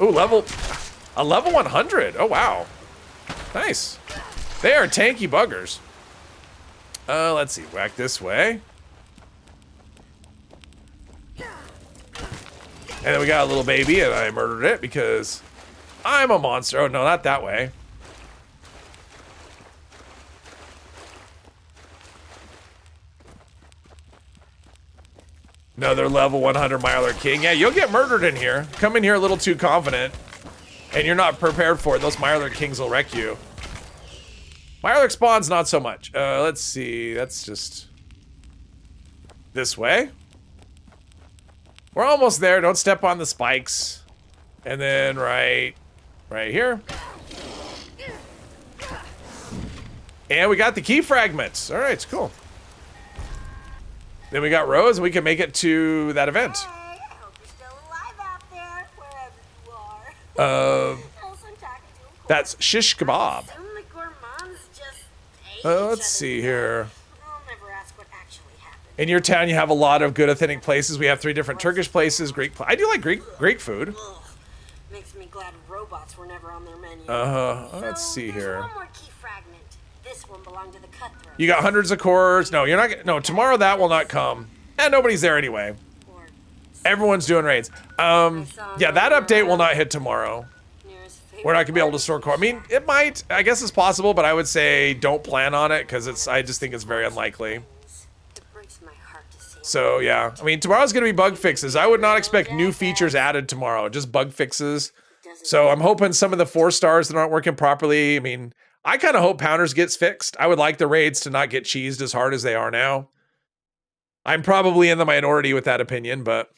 Ooh, a level 100. Oh, wow. Nice. They are tanky buggers. Let's see, whack this way. And then we got a little baby, and I murdered it because I'm a monster. Oh, no, not that way. Another level 100 Mirelurk King. Yeah, you'll get murdered in here. Come in here a little too confident, and you're not prepared for it. Those Mirelurk Kings will wreck you. Mirelurk spawns, not so much. Let's see. That's just this way. We're almost there. Don't step on the spikes. And then right here. And we got the key fragments. All right, cool. Then we got Rose, and we can make it to that event. Hey, I hope you're still alive out there, wherever you are. Also, I'm talking to a That's shish kebab. Assume the gourmands just hate each Let's other. see here. I'll never ask what actually happened. In your town, you have a lot of good authentic places. We have 3 different Turkish places. I do like Greek food. Ugh. Makes me glad robots were never on their menu. Let's see there's here. one more key fragment. This one belonged to the cutthroat. You got hundreds of cores. No, you're not. No, tomorrow that will not come. And nobody's there anyway. Or Everyone's doing raids. Yeah, that update will not hit tomorrow. nearest We're not gonna be able to store core. I mean, it might. I guess it's possible, but I would say don't plan on it because I just think it's very unlikely. It breaks my heart to see. So yeah, I mean, tomorrow's gonna be bug fixes. I would not expect new features added tomorrow. Just bug fixes. So I'm hoping some of the 4 stars that aren't working properly. I mean, I kind of hope Pounders gets fixed. I would like the raids to not get cheesed as hard as they are now. I'm probably in the minority with that opinion, but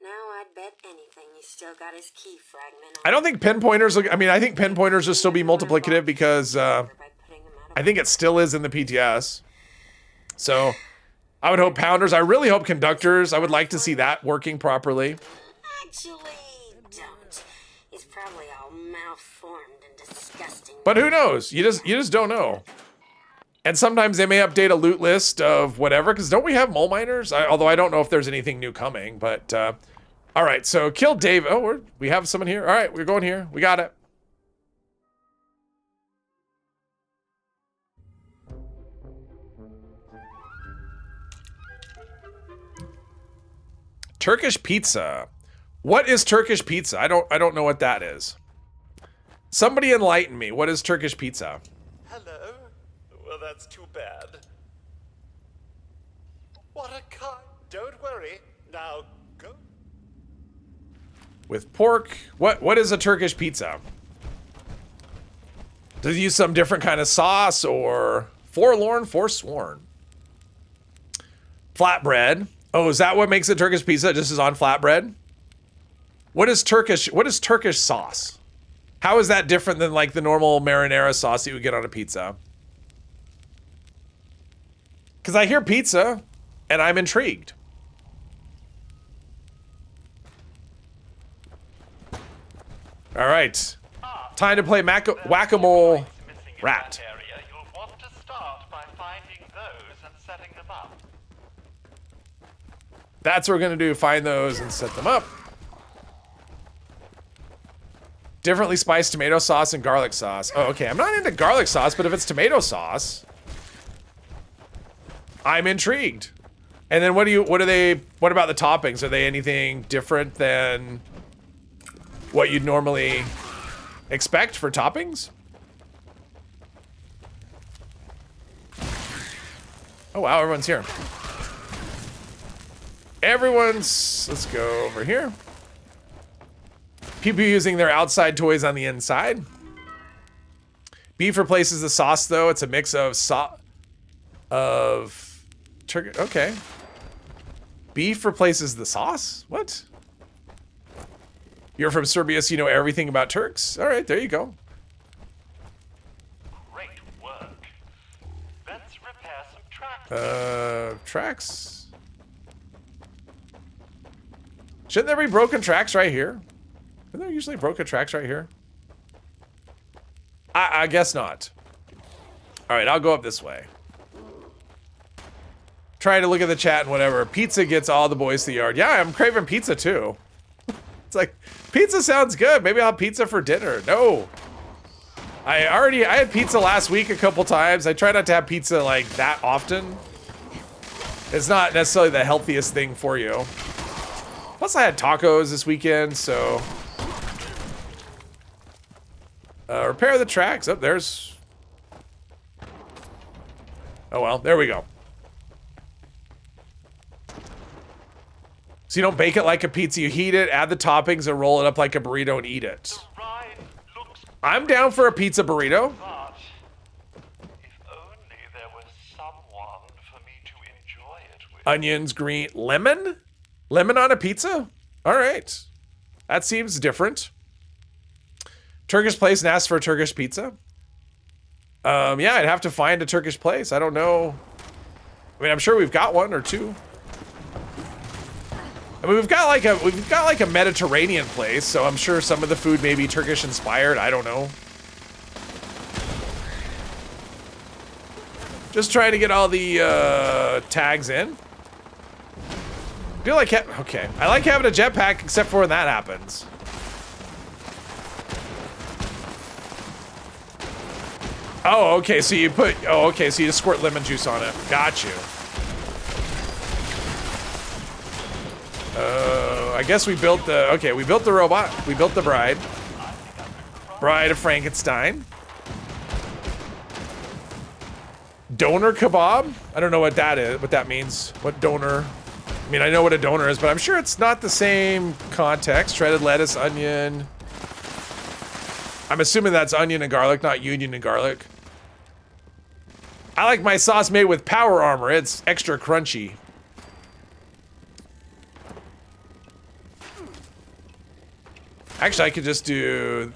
Now I'd bet anything he's still got his key fragment. I don't think pinpointers. I mean, I think pinpointers will still be multiplicative because I think it still is in the PTS. So I would hope Pounders. I really hope Conductors. I would like to see that working properly. Actually, don't. He's probably all malformed and disgusting. But who knows? You just don't know. And sometimes they may update a loot list of whatever, because don't we have mole miners? Although I don't know if there's anything new coming, but all right, so kill Dave. Oh, we have someone here. All right, we're going here. We got it. Turkish pizza. What is Turkish pizza? I don't know what that is. Somebody enlighten me. What is Turkish pizza? Hello? Well, that's too bad. What a kind. Don't worry. Now go. With pork. What is a Turkish pizza? Does it use some different kind of sauce or forlorn, forsworn? Flatbread. Oh, is that what makes it Turkish pizza? Just is on flatbread? What is Turkish sauce? How is that different than like the normal marinara sauce you would get on a pizza? Because I hear pizza and I'm intrigued. All right. Time to play whack-a-mole rat. You'll want to start by finding those and setting them up. That's what we're going to do. Find those and set them up. Differently spiced tomato sauce and garlic sauce. Oh, okay. I'm not into garlic sauce, but if it's tomato sauce, I'm intrigued. And then what about the toppings? Are they anything different than what you'd normally expect for toppings? Oh wow, everyone's here. Let's go over here. People using their outside toys on the inside. Beef replaces the sauce though. It's a mix of turkey. Okay. Beef replaces the sauce? What? You're from Serbia, so you know everything about Turks? All right, there you go. Great work. Let's repair some tracks. Tracks? Shouldn't there be broken tracks right here? Are there usually broken tracks right here? I guess not. All right, I'll go up this way. Trying to look at the chat and whatever. Pizza gets all the boys to the yard. Yeah, I'm craving pizza too. It's like, pizza sounds good. Maybe I'll have pizza for dinner. No. I had pizza last week a couple times. I try not to have pizza like that often. It's not necessarily the healthiest thing for you. Plus I had tacos this weekend, so. Repair the tracks. Oh, there's. Oh well, there we go. So you don't bake it like a pizza, you heat it, add the toppings, and roll it up like a burrito and eat it. The ride looks I'm down for a pizza burrito. but if only there was someone for me to enjoy it with. Onions, green, lemon? Lemon on a pizza? All right. That seems different. Turkish place and ask for a Turkish pizza? Yeah, I'd have to find a Turkish place. I don't know. I mean, I'm sure we've got one or two. I mean, we've got like a Mediterranean place, so I'm sure some of the food may be Turkish inspired. I don't know. Just trying to get all the tags in. Feel like okay. I like having a jetpack, except for when that happens. Oh, okay. So you put. Oh, okay. So you just squirt lemon juice on it. Got you. I guess we built the. Okay, we built the robot. We built the bride. Bride of Frankenstein. Donor kebab? I don't know what that is. What that means. What donor? I mean, I know what a donor is, but I'm sure it's not the same context. Shredded lettuce, onion. I'm assuming that's onion and garlic, not union and garlic. I like my sauce made with power armor. It's extra crunchy. Actually, I could just do...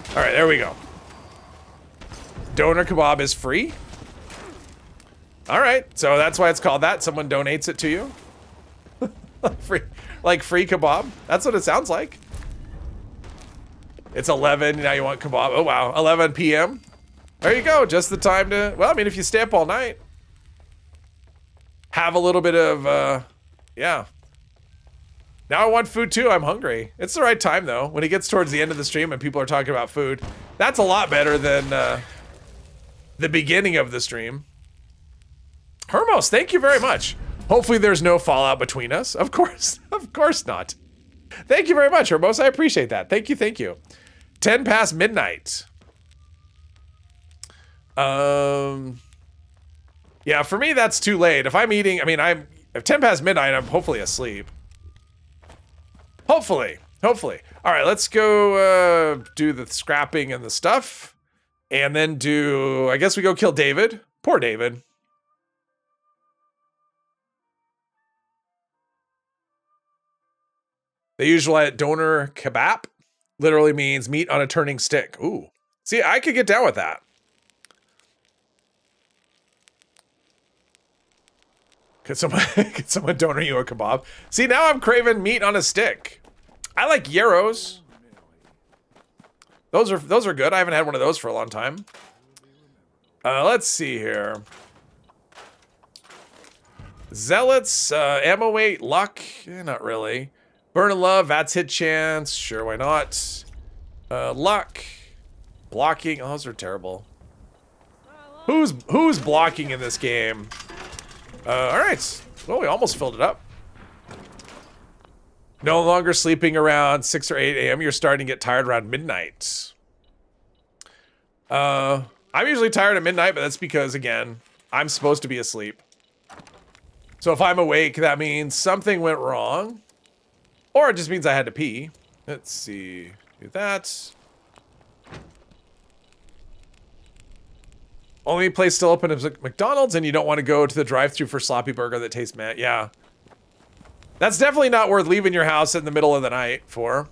All right, there we go. Donor kebab is free. All right, so that's why it's called that. Someone donates it to you. Free, like free kebab. That's what it sounds like. It's 11, now you want kebab. Oh wow, 11 p.m. There you go, just the time to, well, I mean, if you stay up all night, have a little bit of, yeah. Now I want food too, I'm hungry. It's the right time though. When it gets towards the end of the stream and people are talking about food, that's a lot better than the beginning of the stream. Hermos, thank you very much. Hopefully there's no fallout between us. Of course not. Thank you very much, Hermos, I appreciate that. Thank you, thank you. 10 past midnight. Yeah, for me that's too late. If I'm eating, I mean, if 10 past midnight, I'm hopefully asleep. Hopefully. All right, let's go do the scrapping and the stuff. And then I guess we go kill David. Poor David. The usual donor kebab literally means meat on a turning stick. Ooh. See, I could get down with that. Could someone donor you a kebab? See, now I'm craving meat on a stick. I like gyros. Those are good. I haven't had one of those for a long time. Let's see here. Zealots, ammo weight, luck, not really. Burn and love, VATS hit chance, sure, why not? Luck, blocking, oh, those are terrible. Who's blocking in this game? All right, well, we almost filled it up. No longer sleeping around 6 or 8 a.m. You're starting to get tired around midnight. I'm usually tired at midnight, but that's because, again, I'm supposed to be asleep. So if I'm awake, that means something went wrong. Or it just means I had to pee. Let's see. Do that. Only place still open is McDonald's, and you don't want to go to the drive-thru for sloppy burger that tastes meh. Yeah. That's definitely not worth leaving your house in the middle of the night for.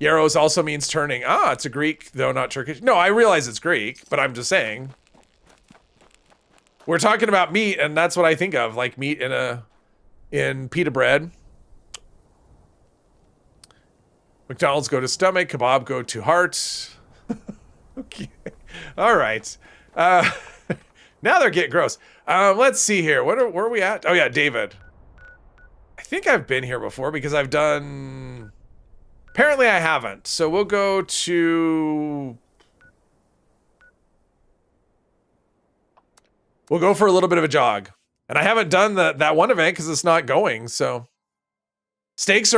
Yaros also means turning. Ah, it's a Greek, though not Turkish. No, I realize it's Greek, but I'm just saying. We're talking about meat, and that's what I think of, like meat in pita bread. McDonald's go to stomach, kebab go to heart. Okay, all right. Now they're getting gross. Let's see here. Where are we at? Oh yeah, David. I think I've been here before because I've done. Apparently I haven't. So we'll go to. We'll go for a little bit of a jog. And I haven't done that one event because it's not going, so. Steaks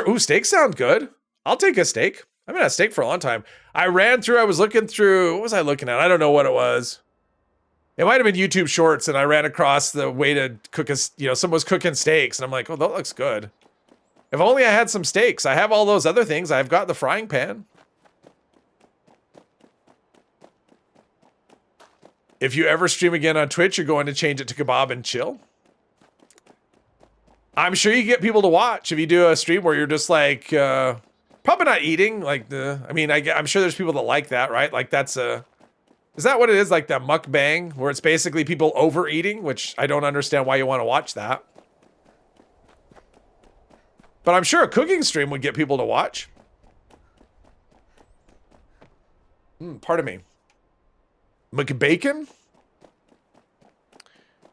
sound good. I'll take a steak. I haven't had a steak for a long time. I was looking through, what was I looking at? I don't know what it was. It might have been YouTube Shorts, and I ran across the way to cook someone was cooking steaks, and I'm like, oh, that looks good. If only I had some steaks. I have all those other things. I've got the frying pan. If you ever stream again on Twitch, you're going to change it to kebab and chill. I'm sure you get people to watch if you do a stream where you're just like, probably not eating. I'm sure there's people that like that, right? Like is that what it is? Like that mukbang where it's basically people overeating, which I don't understand why you want to watch that. But I'm sure a cooking stream would get people to watch. Pardon me. McBacon?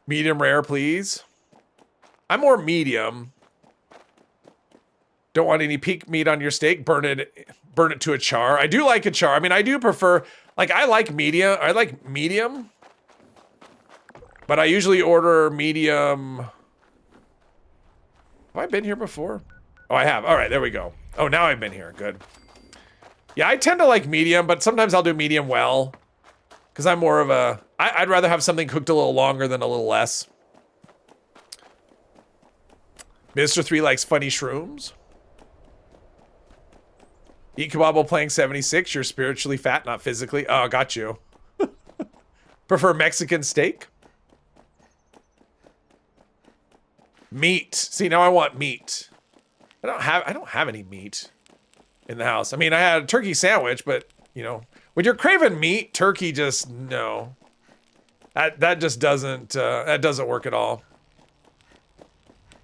Medium rare, please. I'm more medium. Don't want any peak meat on your steak. Burn it to a char. I do like a char. I mean, I do prefer, like, I like medium. But I usually order medium. Have I been here before? Oh, I have. All right, there we go. Oh, now I've been here. Good. Yeah, I tend to like medium, but sometimes I'll do medium well. Because I'm more of a... I'd rather have something cooked a little longer than a little less. Mr. 3 likes funny shrooms. Eat kebab while playing 76. You're spiritually fat, not physically. Oh, got you. Prefer Mexican steak? Meat. See, now I want meat. I don't have any meat in the house. I mean, I had a turkey sandwich, but, you know, when you're craving meat, turkey just, no. That just doesn't, that doesn't work at all.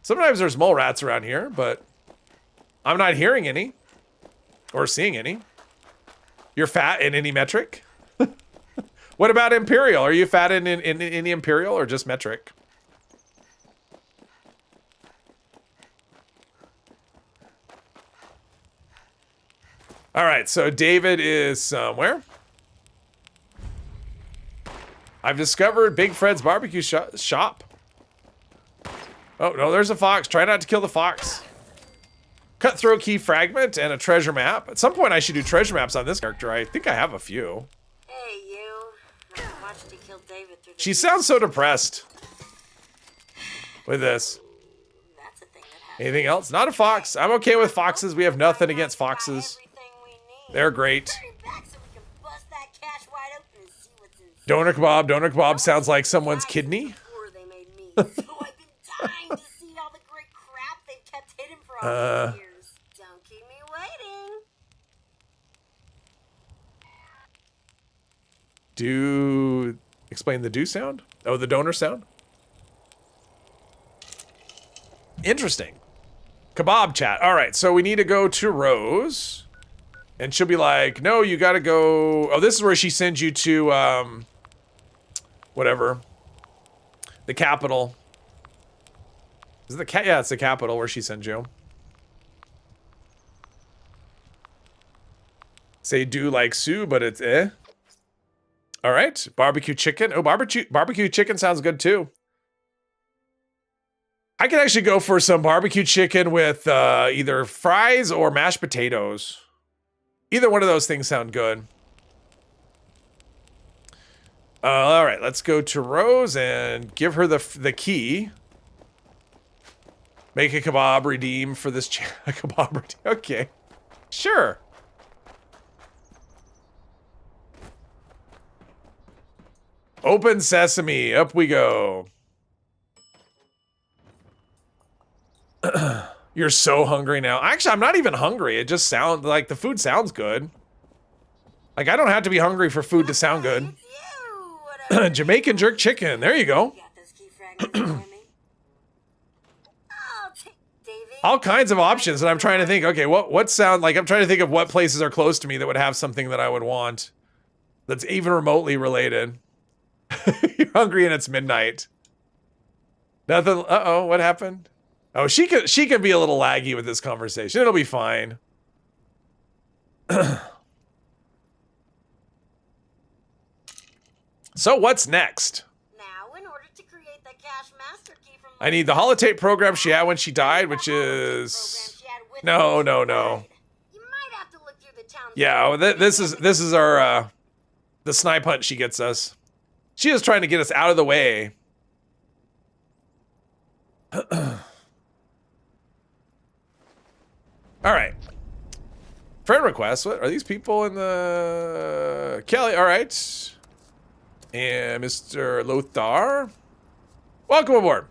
Sometimes there's mole rats around here, but I'm not hearing any or seeing any. You're fat in any metric? What about Imperial? Are you fat in the Imperial or just metric? All right, so David is somewhere. I've discovered Big Fred's barbecue shop. Oh, no, there's a fox. Try not to kill the fox. Cutthroat key fragment and a treasure map. At some point, I should do treasure maps on this character. I think I have a few. Hey, you. I watched you kill David through the... She sounds so depressed with this. That's a thing that happens. Anything else? Not a fox. I'm okay with foxes. We have nothing against foxes. They're great. Doner kebab sounds like someone's kidney. So I've been dying to see all the great crap they've kept hidden for all these years. Don't keep me waiting. Explain the do sound? Oh, the donor sound? Interesting. Kebab chat. All right, so we need to go to Rose. And she'll be like, no, you gotta go... Oh, this is where she sends you to, whatever. The capital. Is it the cat? Yeah, it's the capital where she sent you. Say do like Sue, but it's eh. All right, barbecue chicken. Oh, barbecue chicken sounds good too. I could actually go for some barbecue chicken with either fries or mashed potatoes. Either one of those things sound good. All right, let's go to Rose and give her the key. Make a kebab redeem for this kebab redeem. Okay, sure. Open sesame, up we go. You're so hungry now. Actually, I'm not even hungry. It just sounds like the food sounds good. Like, I don't have to be hungry for food to sound good. Jamaican jerk chicken. There you go. All kinds of options, and I'm trying to think, okay, what sound like, I'm trying to think of what places are close to me that would have something that I would want that's even remotely related. You're hungry and it's midnight. Nothing. Uh-oh, what happened? Oh, she can be a little laggy with this conversation. It'll be fine. So what's next? Now, in order to create the cache master key from I need the holotape program she had when she died, which is no. You might have to look through the town. Yeah, this is our the snipe hunt she gets us. She is trying to get us out of the way. All right. Friend request. What are these people in the Kelly? All right. And Mr. Lothar. Welcome aboard.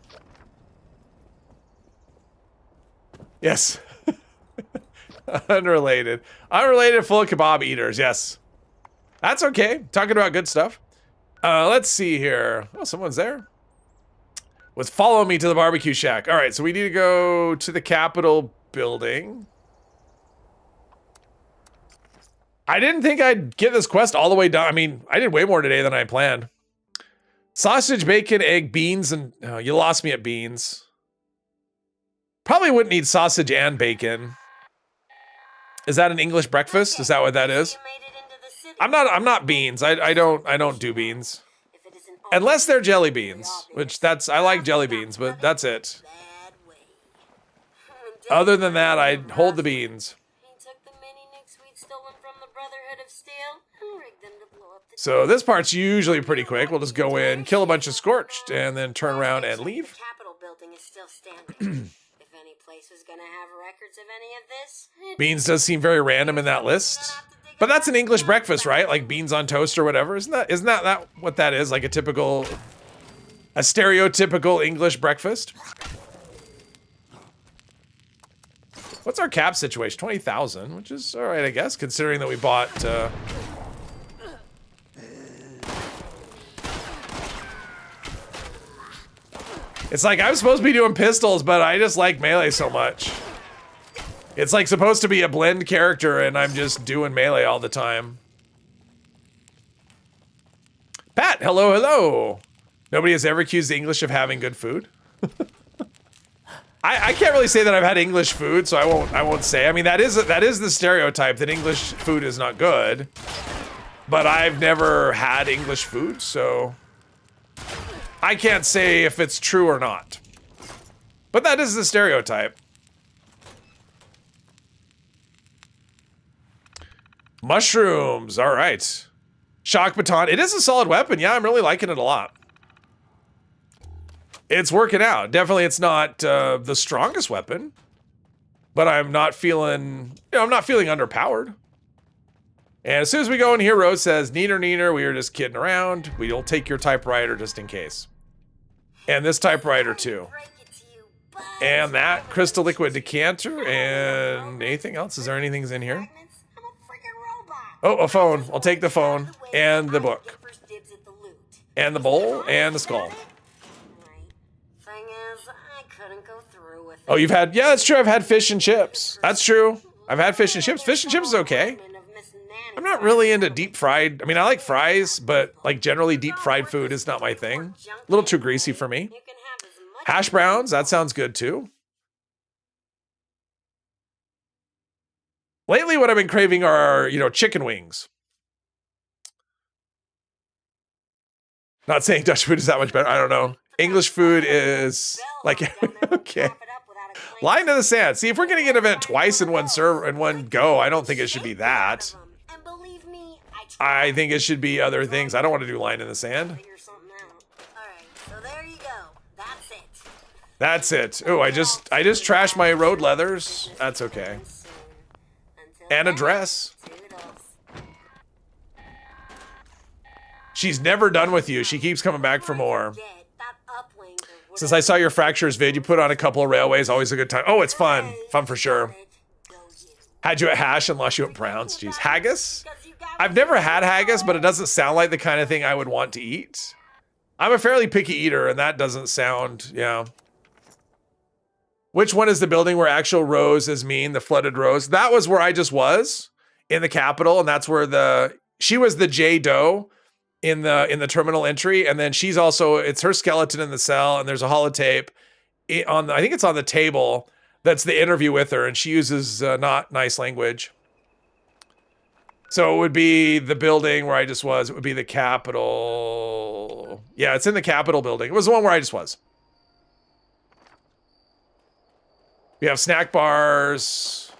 Yes. Unrelated. Unrelated full of kebab eaters. Yes. That's okay. Talking about good stuff. Let's see here. Oh, someone's there. Was follow me to the barbecue shack. All right, so we need to go to the Capitol building. I didn't think I'd get this quest all the way done. I mean, I did way more today than I planned. Sausage, bacon, egg, beans, and oh, you lost me at beans. Probably wouldn't need sausage and bacon. Is that an English breakfast? Is that what that is? I'm not beans. I don't do beans. Unless they're jelly beans, which I like jelly beans, but that's it. Other than that, I hold the beans. So this part's usually pretty quick. We'll just go in, kill a bunch of Scorched, and then turn around and leave. The Capitol building is still standing. If any place was gonna have records of any of this, Beans does seem very random in that list. But that's an English breakfast, right? Like beans on toast or whatever. Isn't that what that is? Like a stereotypical English breakfast? What's our cap situation? 20,000, which is all right, I guess, considering that we bought. It's like I'm supposed to be doing pistols, but I just like melee so much. It's like supposed to be a blend character, and I'm just doing melee all the time. Pat, hello, hello. Nobody has ever accused the English of having good food. I can't really say that I've had English food, so I won't say. I mean, that is the stereotype that English food is not good. But I've never had English food, so I can't say if it's true or not. But that is the stereotype. Mushrooms, all right. Shock baton, it is a solid weapon. Yeah, I'm really liking it a lot. It's working out. Definitely it's not the strongest weapon, but I'm not feeling, I'm not feeling underpowered. And as soon as we go in here, Rose says, neener, we were just kidding around. We'll take your typewriter just in case. And this typewriter too. And that crystal liquid decanter and anything else? Is there anything in here? Oh, a phone. I'll take the phone and the book. And the bowl and the skull. Oh, you've had, yeah, that's true. I've had fish and chips. That's true. I've had fish and chips. Fish and chips is okay. I'm not really into deep fried. I mean, I like fries, but like generally deep fried food is not my thing. A little too greasy for me. Hash browns, that sounds good too. Lately, what I've been craving are, chicken wings. Not saying Dutch food is that much better. I don't know. English food is like, okay. Line in the sand. See, if we're getting an event twice in one go, I don't think it should be that. And believe me, I think it should be other things. I don't want to do line in the sand. figure something out. Alright, so there you go. That's it. That's it. Oh, I just trashed my road leathers. That's okay. And a dress. She's never done with you. She keeps coming back for more. Since I saw your fractures vid, you put on a couple of railways. Always a good time. Oh, it's fun. Fun for sure. Had you at hash and lost you at Browns. Jeez. Haggis? I've never had haggis, but it doesn't sound like the kind of thing I would want to eat. I'm a fairly picky eater, and that doesn't sound, yeah. Which one is the building where actual Rose is mean, the flooded Rose? That was where I just was, in the Capitol, and that's where she was the J. Doe in the terminal entry, and then she's also, it's her skeleton in the cell, and there's a holotape I think it's on the table, that's the interview with her, and she uses not nice language. So it would be the building where I just was. It would be the Capitol. Yeah, it's in the Capitol building. It was the one where I just was. We have snack bars.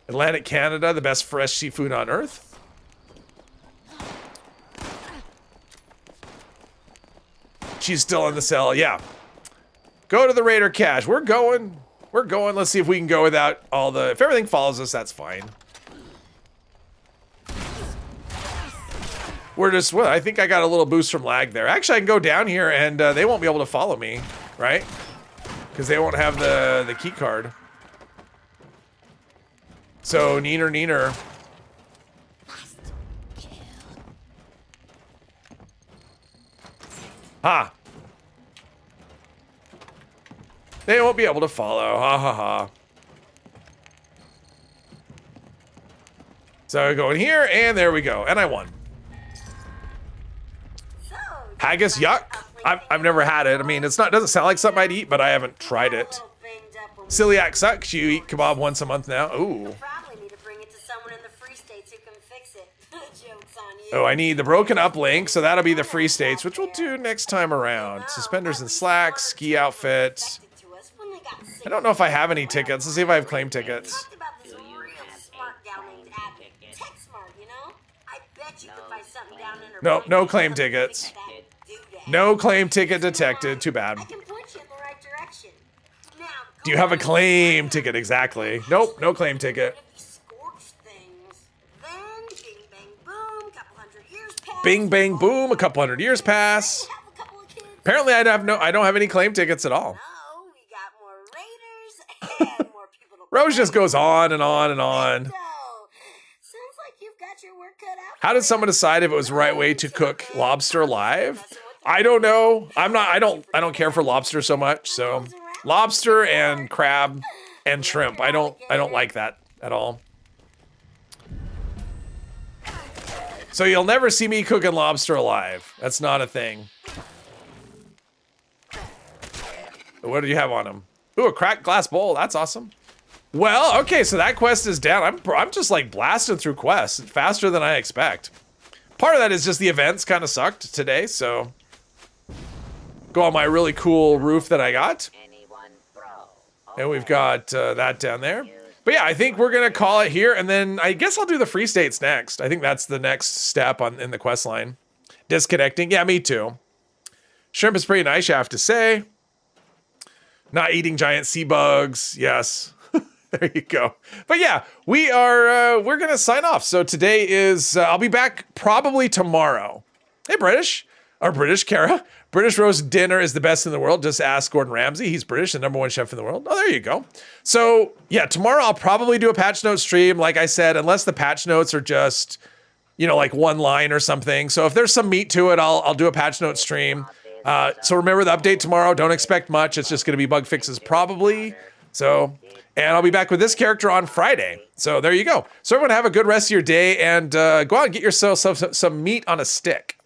Atlantic Canada, the best fresh seafood on earth. She's still in the cell, yeah. Go to the Raider cache. We're going. Let's see if we can go without all the... If everything follows us, that's fine. We're just... Well, I think I got a little boost from lag there. Actually, I can go down here and they won't be able to follow me, right? Because they won't have the key card. So, neener. Ha! They won't be able to follow. Ha ha ha. So I go in here, and there we go. And I won. Haggis, yuck. I've never had it. I mean, doesn't sound like something I'd eat, but I haven't tried it. Celiac sucks. You eat kebab once a month now. Ooh. Probably need to bring it to someone in the Free States who can fix it. Joke's on you. Oh, I need the broken up link, so that'll be the Free States, which we'll do next time around. Suspenders and slacks, ski outfit. I don't know if I have any tickets. Let's see if I have claim tickets. Nope, no claim tickets. No claim ticket detected. Too bad. Do you have a claim ticket? Exactly. Nope, no claim ticket. Bing, bang, boom. A couple hundred years pass. Apparently, I don't have any claim tickets at all. Rose just goes on and on and on. How did someone decide if it was the right way to cook lobster alive? I don't know. I don't care for lobster so much. So lobster and crab and shrimp. I don't like that at all. So you'll never see me cooking lobster alive. That's not a thing. What do you have on them? Ooh, a cracked glass bowl. That's awesome. Well, okay, so that quest is down. I'm just like blasted through quests faster than I expect. Part of that is just the events kind of sucked today, so go on my really cool roof that I got. And we've got that down there. But yeah, I think we're gonna call it here, and then I guess I'll do the Free States next. I think that's the next step in the quest line. Disconnecting, yeah, me too. Shrimp is pretty nice, you have to say. Not eating giant sea bugs, yes. There you go. But yeah, we're gonna sign off. So today is I'll be back probably tomorrow. Hey British, or British Kara. British roast dinner is the best in the world. Just ask Gordon Ramsay. He's British, the #1 chef in the world. Oh, there you go. So yeah, tomorrow I'll probably do a patch note stream. Like I said, unless the patch notes are just, like one line or something. So if there's some meat to it, I'll do a patch note stream. So remember the update tomorrow. Don't expect much. It's just gonna be bug fixes probably. So. And I'll be back with this character on Friday. So there you go. So everyone have a good rest of your day and go out and get yourself some meat on a stick.